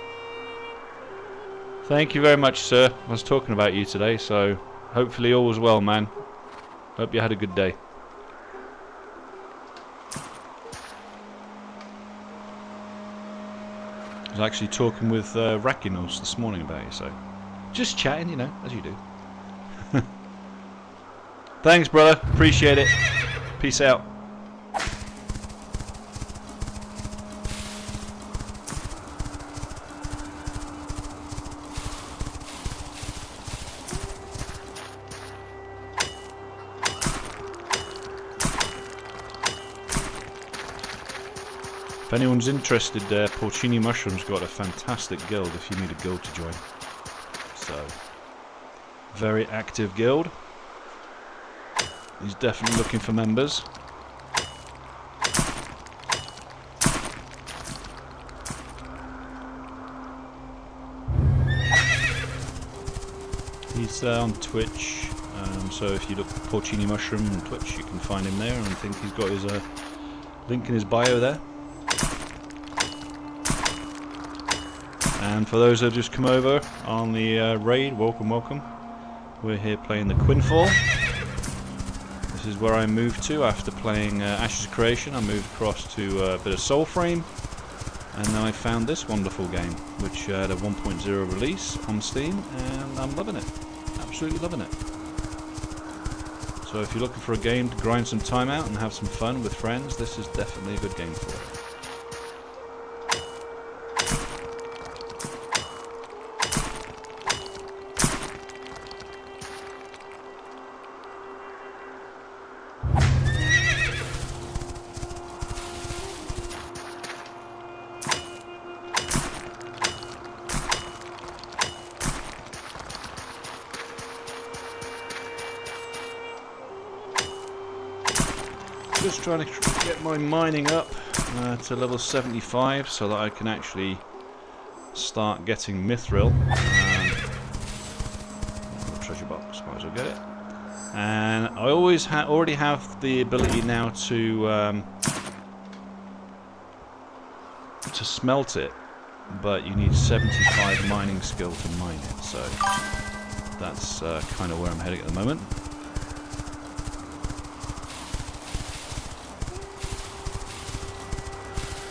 Thank you very much, sir. I was talking about you today, so hopefully all was well, man. Hope you had a good day. I was actually talking with Rakinos this morning about you, so just chatting, you know, as you do. Thanks, brother. Appreciate it. Peace out. If anyone's interested, Porcini Mushroom's got a fantastic guild if you need a guild to join. So, very active guild. He's definitely looking for members. He's on Twitch, so if you look for Porcini Mushroom on Twitch, you can find him there, and I think he's got his link in his bio there. And for those that have just come over on the raid, welcome, welcome. We're here playing the Quinfall. This is where I moved to after playing Ashes of Creation. I moved across to a bit of Soulframe, and then I found this wonderful game, which had a 1.0 release on Steam, and I'm loving it. Absolutely loving it. So if you're looking for a game to grind some time out and have some fun with friends, this is definitely a good game for it. Just trying to get my mining up to level 75 so that I can actually start getting mithril. Treasure box, might as well get it. And I always already have the ability now to smelt it, but you need 75 mining skill to mine it, so that's kind of where I'm heading at the moment.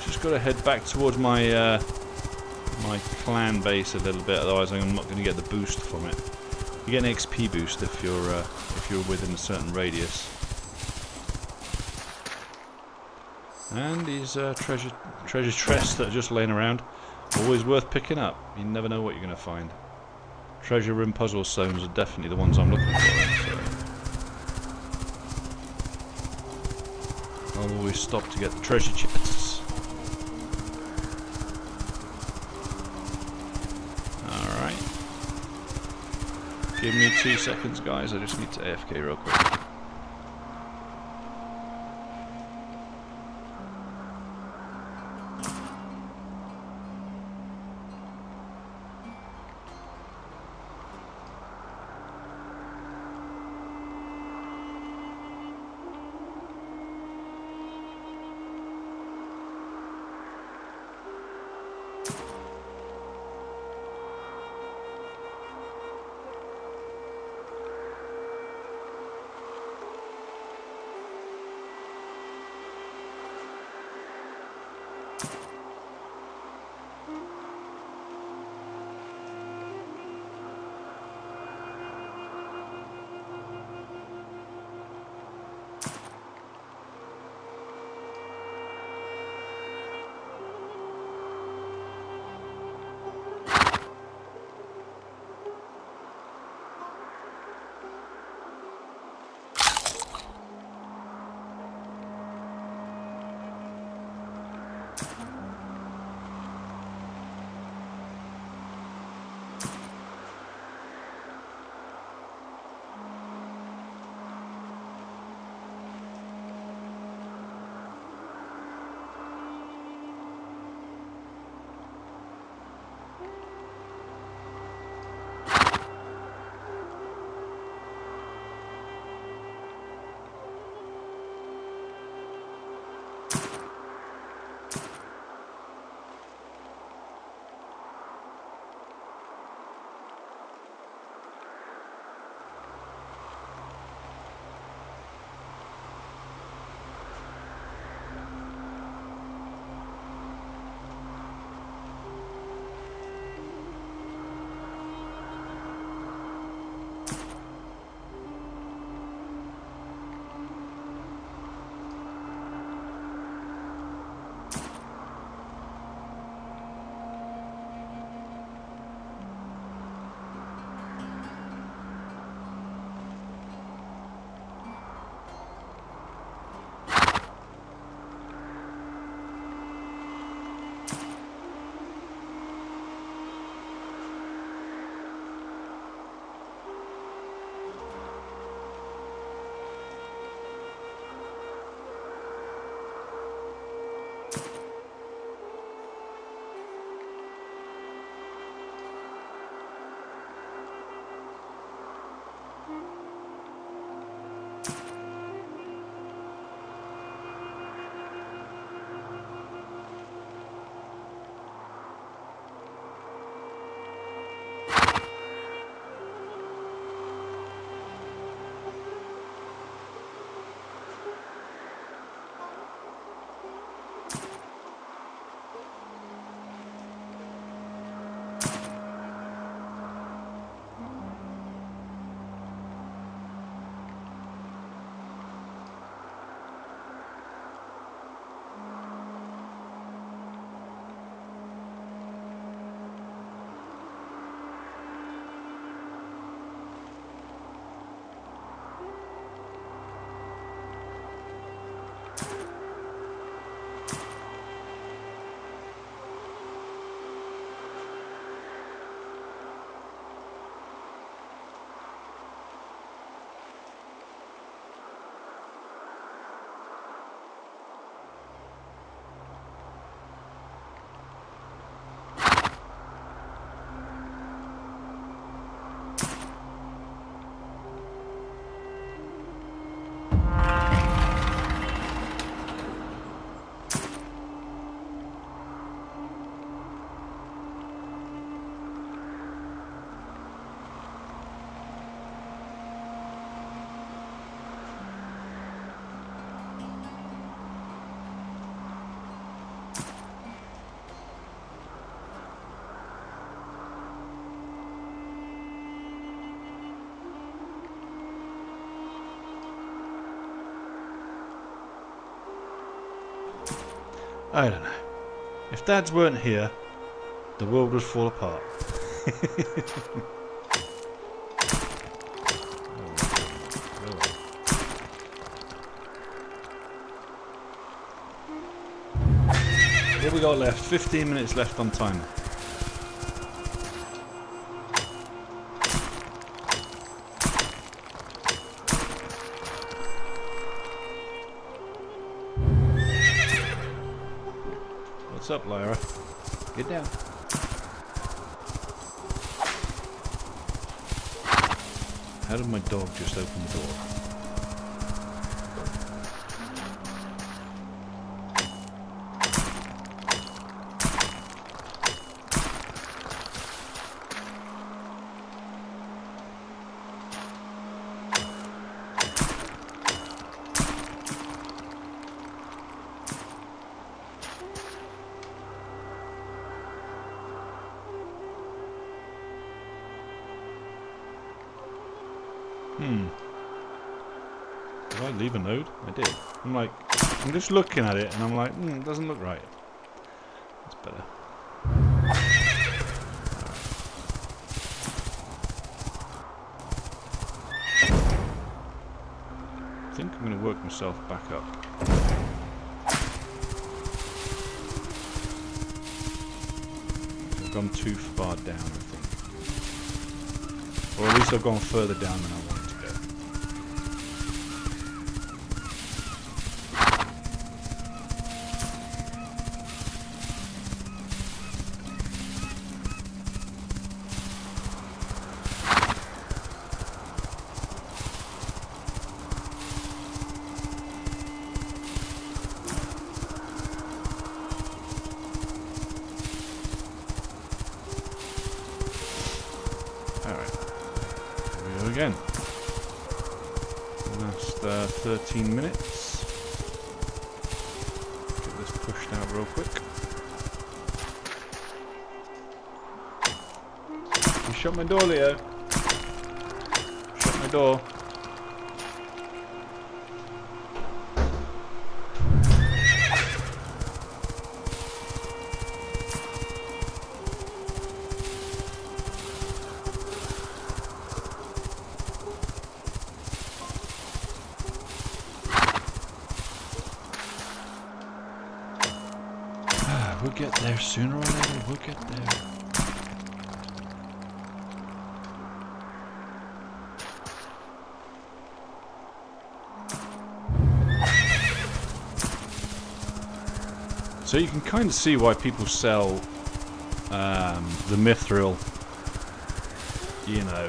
Just got to head back towards my my clan base a little bit, otherwise I'm not going to get the boost from it. You get an XP boost if you're within a certain radius. And these treasure chests that are just laying around, always worth picking up. You never know what you're going to find. Treasure room puzzle stones are definitely the ones I'm looking for. So I'll always stop to get the treasure chests. Alright. Give me 2 seconds, guys. I just need to AFK real quick. I don't know. If Dads weren't here, the world would fall apart. What have we got left? 15 minutes left on timer. What's up, Lyra? Get down. How did my dog just open the door? Did I leave a node? I did. I'm just looking at it and I'm like, it doesn't look right. That's better. I think I'm going to work myself back up. I've gone too far down, I think. Or at least I've gone further down than I wanted to go. Again. Last 13 minutes. Get this pushed out real quick. You shut my door, Leo. Shut my door. We'll get there sooner or later, we'll get there. So you can kind of see why people sell the mithril, you know,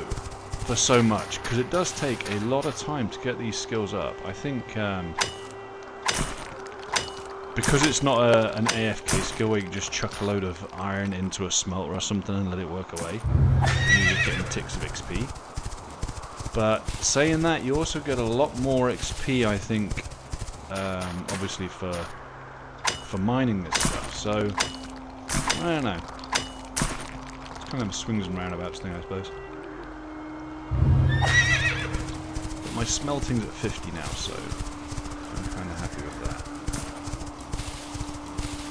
for so much, because it does take a lot of time to get these skills up. I think because it's not an AFK skill where you can just chuck a load of iron into a smelter or something and let it work away, and you're just getting ticks of XP. But saying that, you also get a lot more XP, I think, obviously for mining this stuff. So I don't know. It's kind of a swings and roundabouts thing, I suppose. But my smelting's at 50 now, so I'm kind of happy with that.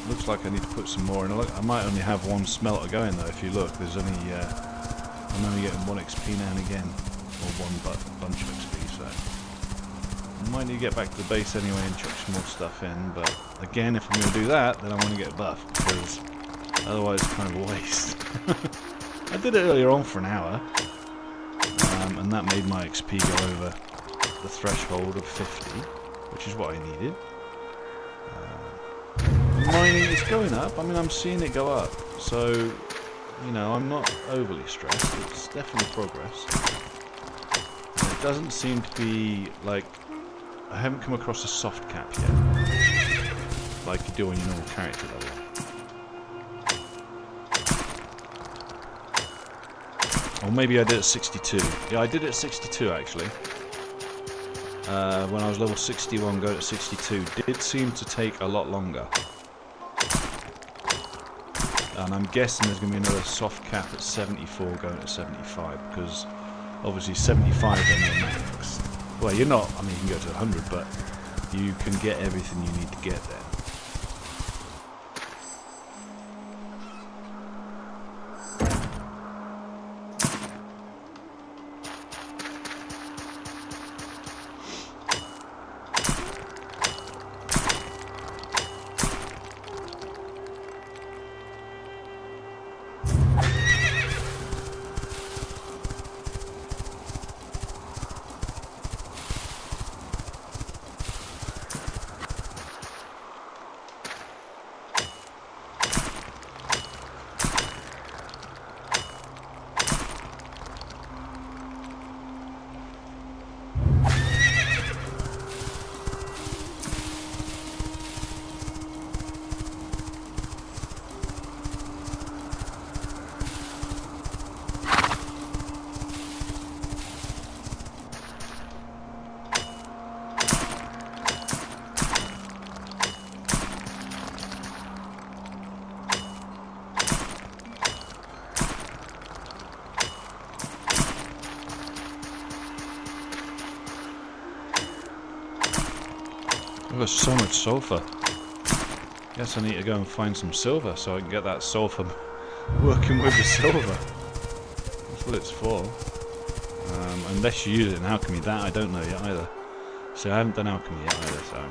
Looks like I need to put some more in. I might only have one smelter going though. If you look, there's only I'm only getting 1 XP now and again, or one bunch of XP. So I might need to get back to the base anyway and chuck some more stuff in. But again, if I'm going to do that, then I want to get a buff, because otherwise it's kind of a waste. I did it earlier on for an hour, and that made my XP go over the threshold of 50, which is what I needed. Mining is going up. I mean, I'm seeing it go up, so you know, I'm not overly stressed. It's definitely progress. And it doesn't seem to be like, I haven't come across a soft cap yet, like you do on your normal character level. Or maybe I did it at 62. Yeah, I did it at 62 actually. When I was level 61, going to 62 did seem to take a lot longer. And I'm guessing there's going to be another soft cap at 74 going to 75, because obviously 75 on your max. Well, you're not, I mean, you can go to 100, but you can get everything you need to get there. I've got so much sulfur. Guess I need to go and find some silver so I can get that sulfur working with the silver. That's what it's for. Unless you use it in alchemy, that I don't know yet either. So I haven't done alchemy yet either, so...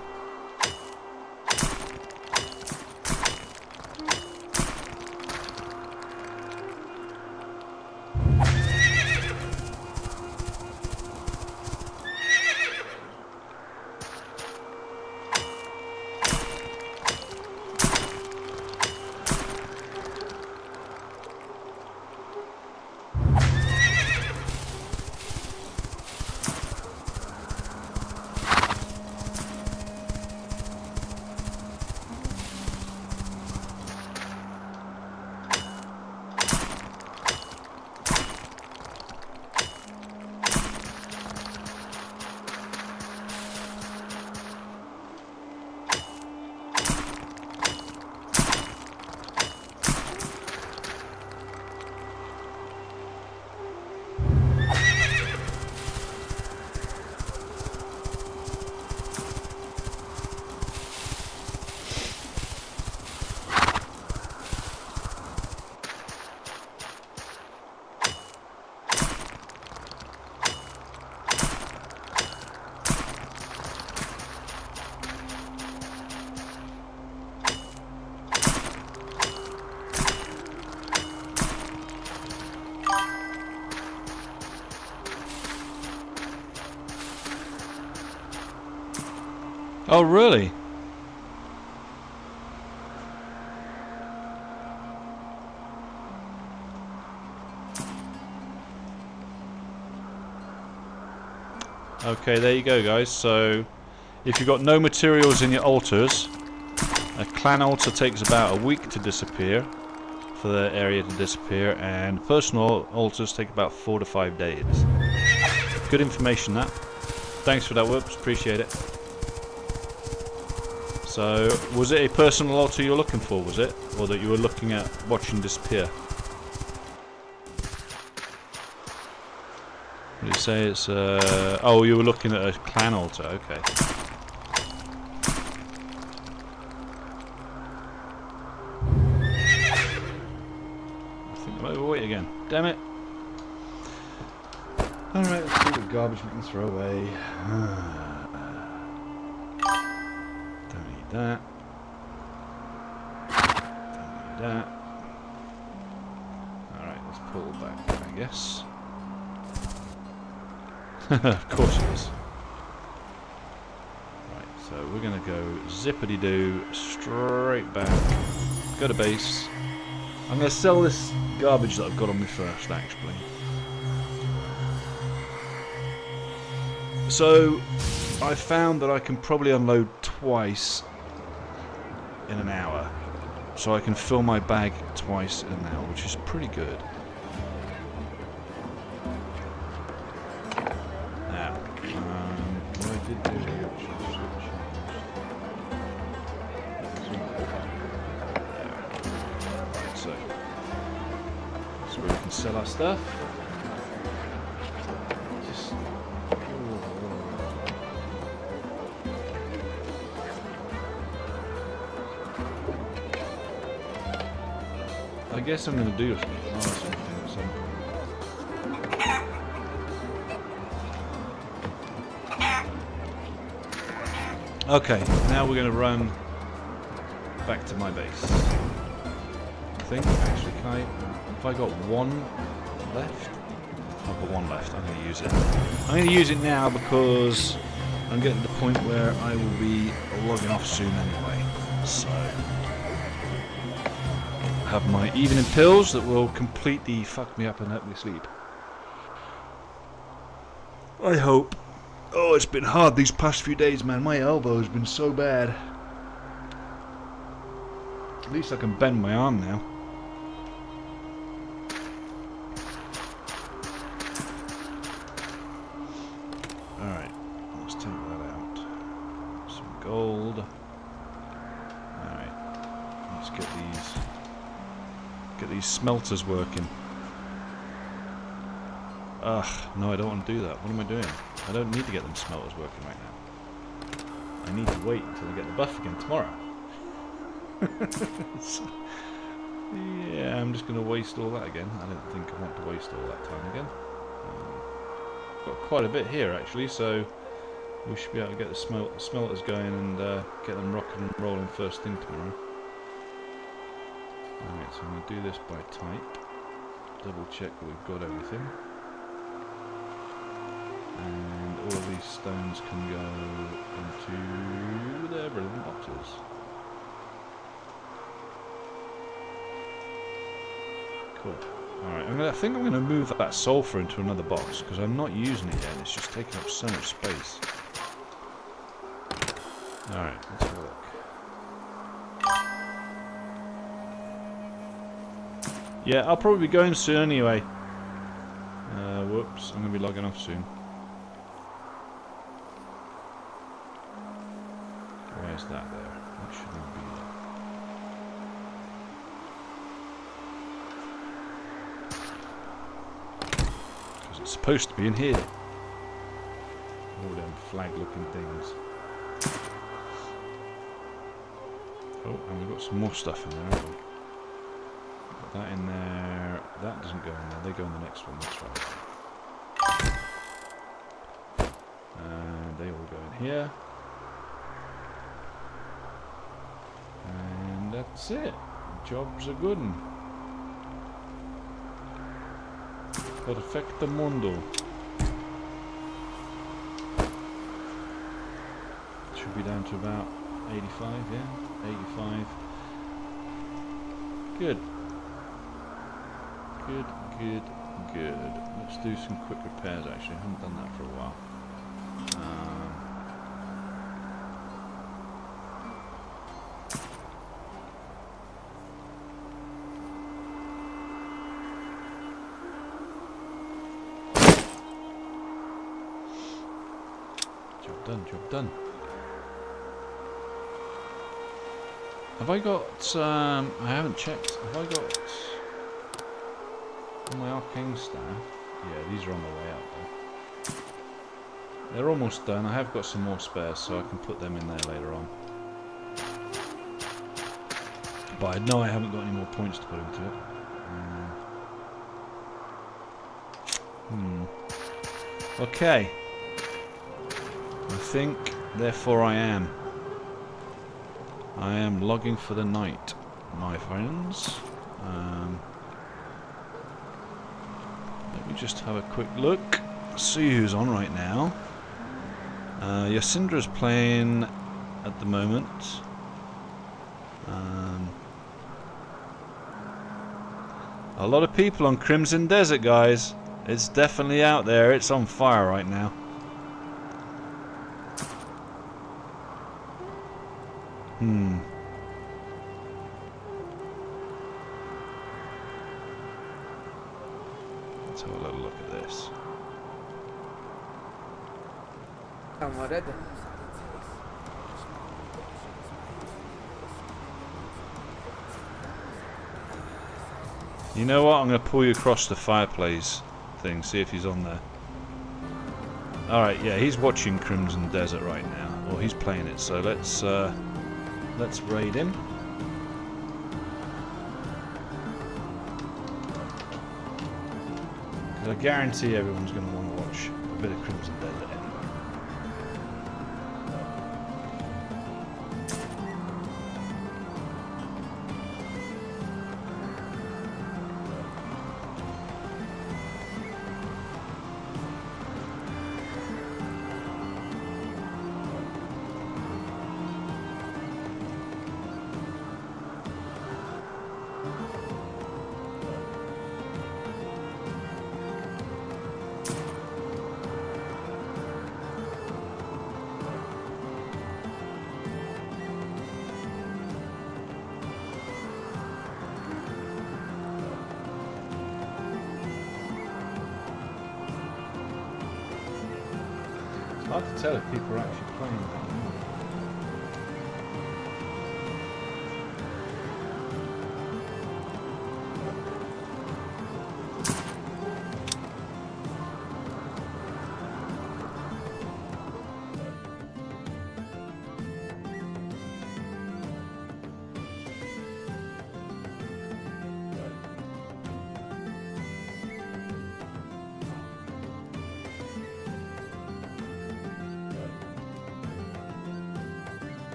Oh, really? Okay, there you go, guys. So, if you've got no materials in your altars, a clan altar takes about a week to disappear, for the area to disappear, and personal altars take about 4 to 5 days. Good information, that. Thanks for that, Whoops. Appreciate it. So, was it a personal altar you're looking for, was it? Or that you were looking at watching disappear? What did it say? It's, oh, you were looking at a clan altar, okay. I think I'm overweight again. Damn it! Alright, let's see what garbage we can throw away. That. Don't need that. Alright, let's pull back, I guess. Of course it is. Right, so we're gonna go zippity-doo, straight back, go to base. I'm gonna sell this garbage that I've got on me first, actually. So, I found that I can probably unload twice in an hour, so I can fill my bag twice in an hour, which is pretty good. Now, what I did do right, so we can sell our stuff. I guess I'm going to do something at some point. Okay, now we're going to run back to my base. I think, actually, can I... Have I got one left? I've got one left, I'm going to use it. I'm going to use it now because I'm getting to the point where I will be logging off soon anyway. So... have my evening pills that will completely fuck me up and let me sleep. I hope. Oh, it's been hard these past few days, man. My elbow's been so bad. At least I can bend my arm now. Alright, let's take that out. Some gold. Alright, let's get these smelters working. Ugh, no, I don't want to do that. What am I doing? I don't need to get them smelters working right now. I need to wait until I get the buff again tomorrow. So, yeah, I'm just going to waste all that again. I don't think I want to waste all that time again. Got quite a bit here actually, so we should be able to get the smelters going and get them rocking and rolling first thing tomorrow. Alright, so I'm going to do this by type. Double check that we've got everything. And all of these stones can go into their brilliant boxes. Cool. Alright, I think I'm going to move that sulfur into another box because I'm not using it yet and it's just taking up so much space. Alright, let's have a look. Yeah, I'll probably be going soon anyway. Whoops, I'm going to be logging off soon. Where's that there? That shouldn't be there. Because it's supposed to be in here. All them flag looking things. Oh, and we've got some more stuff in there, haven't we? Put that in there. That doesn't go in there. They go in the next one. That's right. And they all go in here. And that's it. Job's a good one. Perfecto mundo. Should be down to about 85, yeah? 85. Good. Good, good, good. Let's do some quick repairs actually. I haven't done that for a while. Job done, job done. Have I got, I haven't checked, have I got all my arcane staff? Yeah, these are on the way out though. They're almost done. I have got some more spares so I can put them in there later on. But I know I haven't got any more points to put into it. Okay. I think, therefore I am. I am logging for the night, my friends. Let me just have a quick look, see who's on right now. Yacindra's playing at the moment. A lot of people on Crimson Desert, guys. It's definitely out there. It's on fire right now. Let's have a little look at this. You know what? I'm going to pull you across the fireplace thing, see if he's on there. Alright, yeah, he's watching Crimson Desert right now. Well, he's playing it, so let's raid him. Because I guarantee everyone's going to want to watch a bit of Crimson Desert anyway. Hard to tell if people are actually playing that or not.